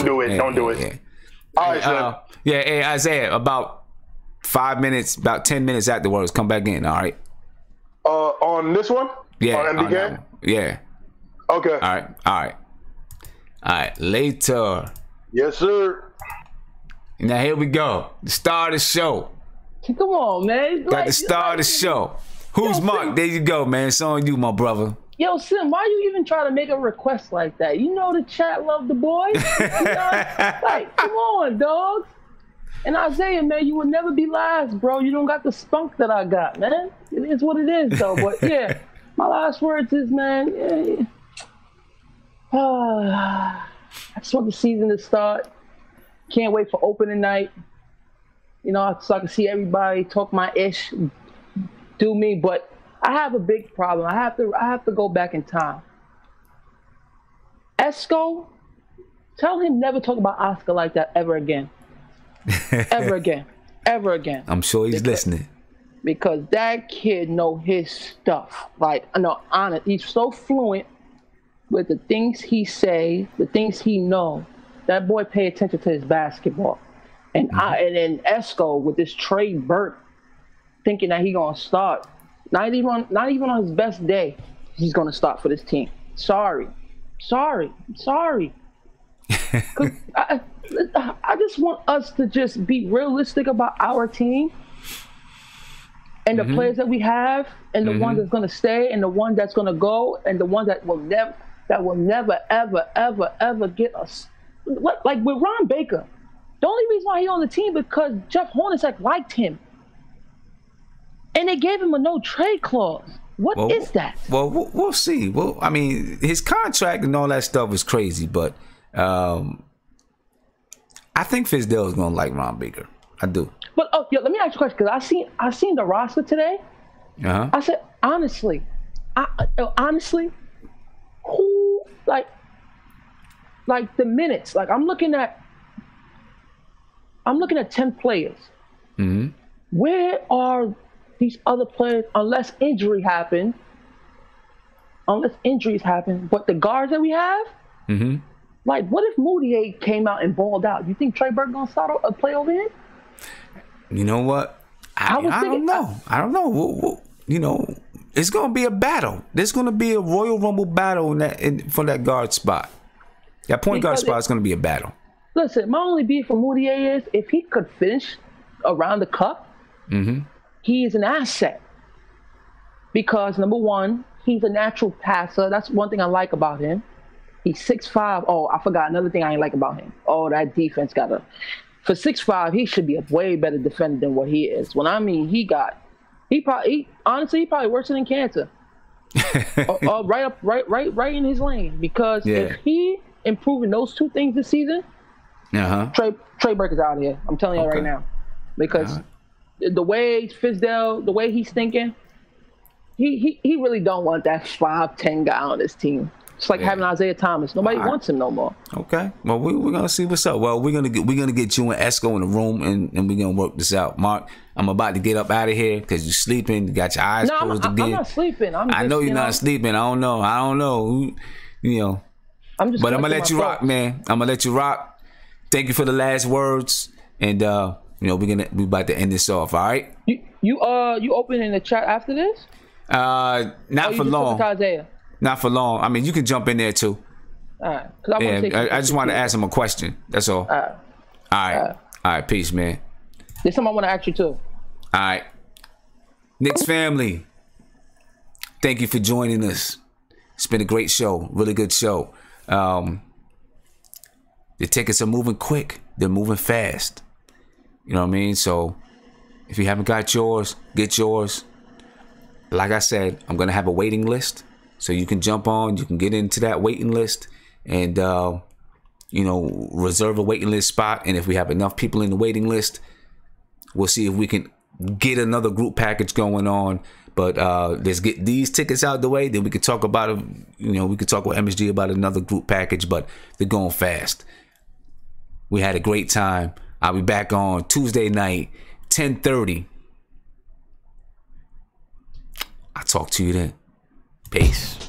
[SPEAKER 5] do it. Don't do it.
[SPEAKER 1] Yeah.
[SPEAKER 5] All right,
[SPEAKER 1] hey, Isaiah, about 5 minutes, about 10 minutes afterwards, come back in. All right.
[SPEAKER 5] On this one?
[SPEAKER 1] Yeah.
[SPEAKER 5] On MDK?
[SPEAKER 1] Yeah.
[SPEAKER 5] Okay.
[SPEAKER 1] All right. Later.
[SPEAKER 5] Yes, sir.
[SPEAKER 1] Now here we go. The star of the show.
[SPEAKER 3] Come on, man.
[SPEAKER 1] Got the star of the show. Who's Mark? Sim, there you go, man. It's on you, my brother.
[SPEAKER 3] Yo, Sim, why you even try to make a request like that? You know the chat love the boy. Like, come on, dog. And Isaiah, man, you will never be last, bro. You don't got the spunk that I got, man. It is what it is, though. But yeah, my last words is, man. I just want the season to start. Can't wait for opening night. You know, so I can see everybody talk my ish, do me. But I have a big problem. I have to go back in time. Esco, tell him never talk about Oscar like that ever again. Ever again.
[SPEAKER 1] I'm sure he's listening.
[SPEAKER 3] Because that kid know his stuff. Like, no, honest, he's so fluent with the things he say, the things he know. That boy pay attention to his basketball. And and then Esco with this Trey Burke thinking that he gonna start. Not even on his best day, he's gonna start for this team. Sorry. I just want us to just be realistic about our team and the players that we have, and the one that's gonna stay, and the one that's gonna go, and the one that will never ever get us. Like with Ron Baker, the only reason why he on the team because Jeff Hornacek liked him, and they gave him a no trade clause. What is that?
[SPEAKER 1] Well, we'll see. Well, I mean, his contract and all that stuff is crazy, but I think Fizdale is gonna like Ron Baker. I do.
[SPEAKER 3] But let me ask you a question, because I seen the roster today. I said honestly, who like the minutes? Like I'm looking at 10 players. Where are these other players? Unless injuries happen, but the guards that we have. Like, what if Moutier came out and balled out? You think Trey Burke gonna start a play over here?
[SPEAKER 1] You know what? I don't know. I don't know. You know, it's gonna be a battle. There's gonna be a Royal Rumble battle for that guard spot. That point guard spot is gonna be a battle.
[SPEAKER 3] Listen, my only beef for Moutier is if he could finish around the cup, he is an asset. Because number one, he's a natural passer. That's one thing I like about him. He's 6'5". Oh, I forgot another thing I ain't like about him. Oh, that defense got a. For 6'5", he should be a way better defender than what he is. When I mean he honestly probably worse than cancer. right in his lane. Because if he improving those two things this season, Trey Burke is out of here. I'm telling you right now. Because the way Fizdale, the way he's thinking, he really don't want that 5'10" guy on this team. It's like having Isaiah Thomas. Nobody wants him no more.
[SPEAKER 1] Okay. Well, we're gonna see what's up. Well, we're gonna get you and Esco in the room, and we're gonna work this out. Mark, I'm about to get up out of here because you're sleeping. You got your eyes closed again.
[SPEAKER 3] I'm not sleeping.
[SPEAKER 1] I know you're not sleeping. I don't know. You know. I'm gonna let you rock, man. I'm gonna let you rock. Thank you for the last words, and we about to end this off. All right.
[SPEAKER 3] You opening the chat after this?
[SPEAKER 1] Not for long. Not for long. I mean, you can jump in there too.
[SPEAKER 3] All right.
[SPEAKER 1] I just want to ask him a question. That's all. All right. Peace, man.
[SPEAKER 3] There's something I want to ask you too.
[SPEAKER 1] All right. Knicks family, thank you for joining us. It's been a great show. Really good show. The tickets are moving quick. They're moving fast. You know what I mean? So if you haven't got yours, get yours. Like I said, I'm going to have a waiting list. So you can jump on, you can get into that waiting list and, reserve a waiting list spot. And if we have enough people in the waiting list, we'll see if we can get another group package going on. But let's get these tickets out the way. Then we could talk about it. We could talk with MSG about another group package, but they're going fast. We had a great time. I'll be back on Tuesday night, 10:30. I'll talk to you then. Peace.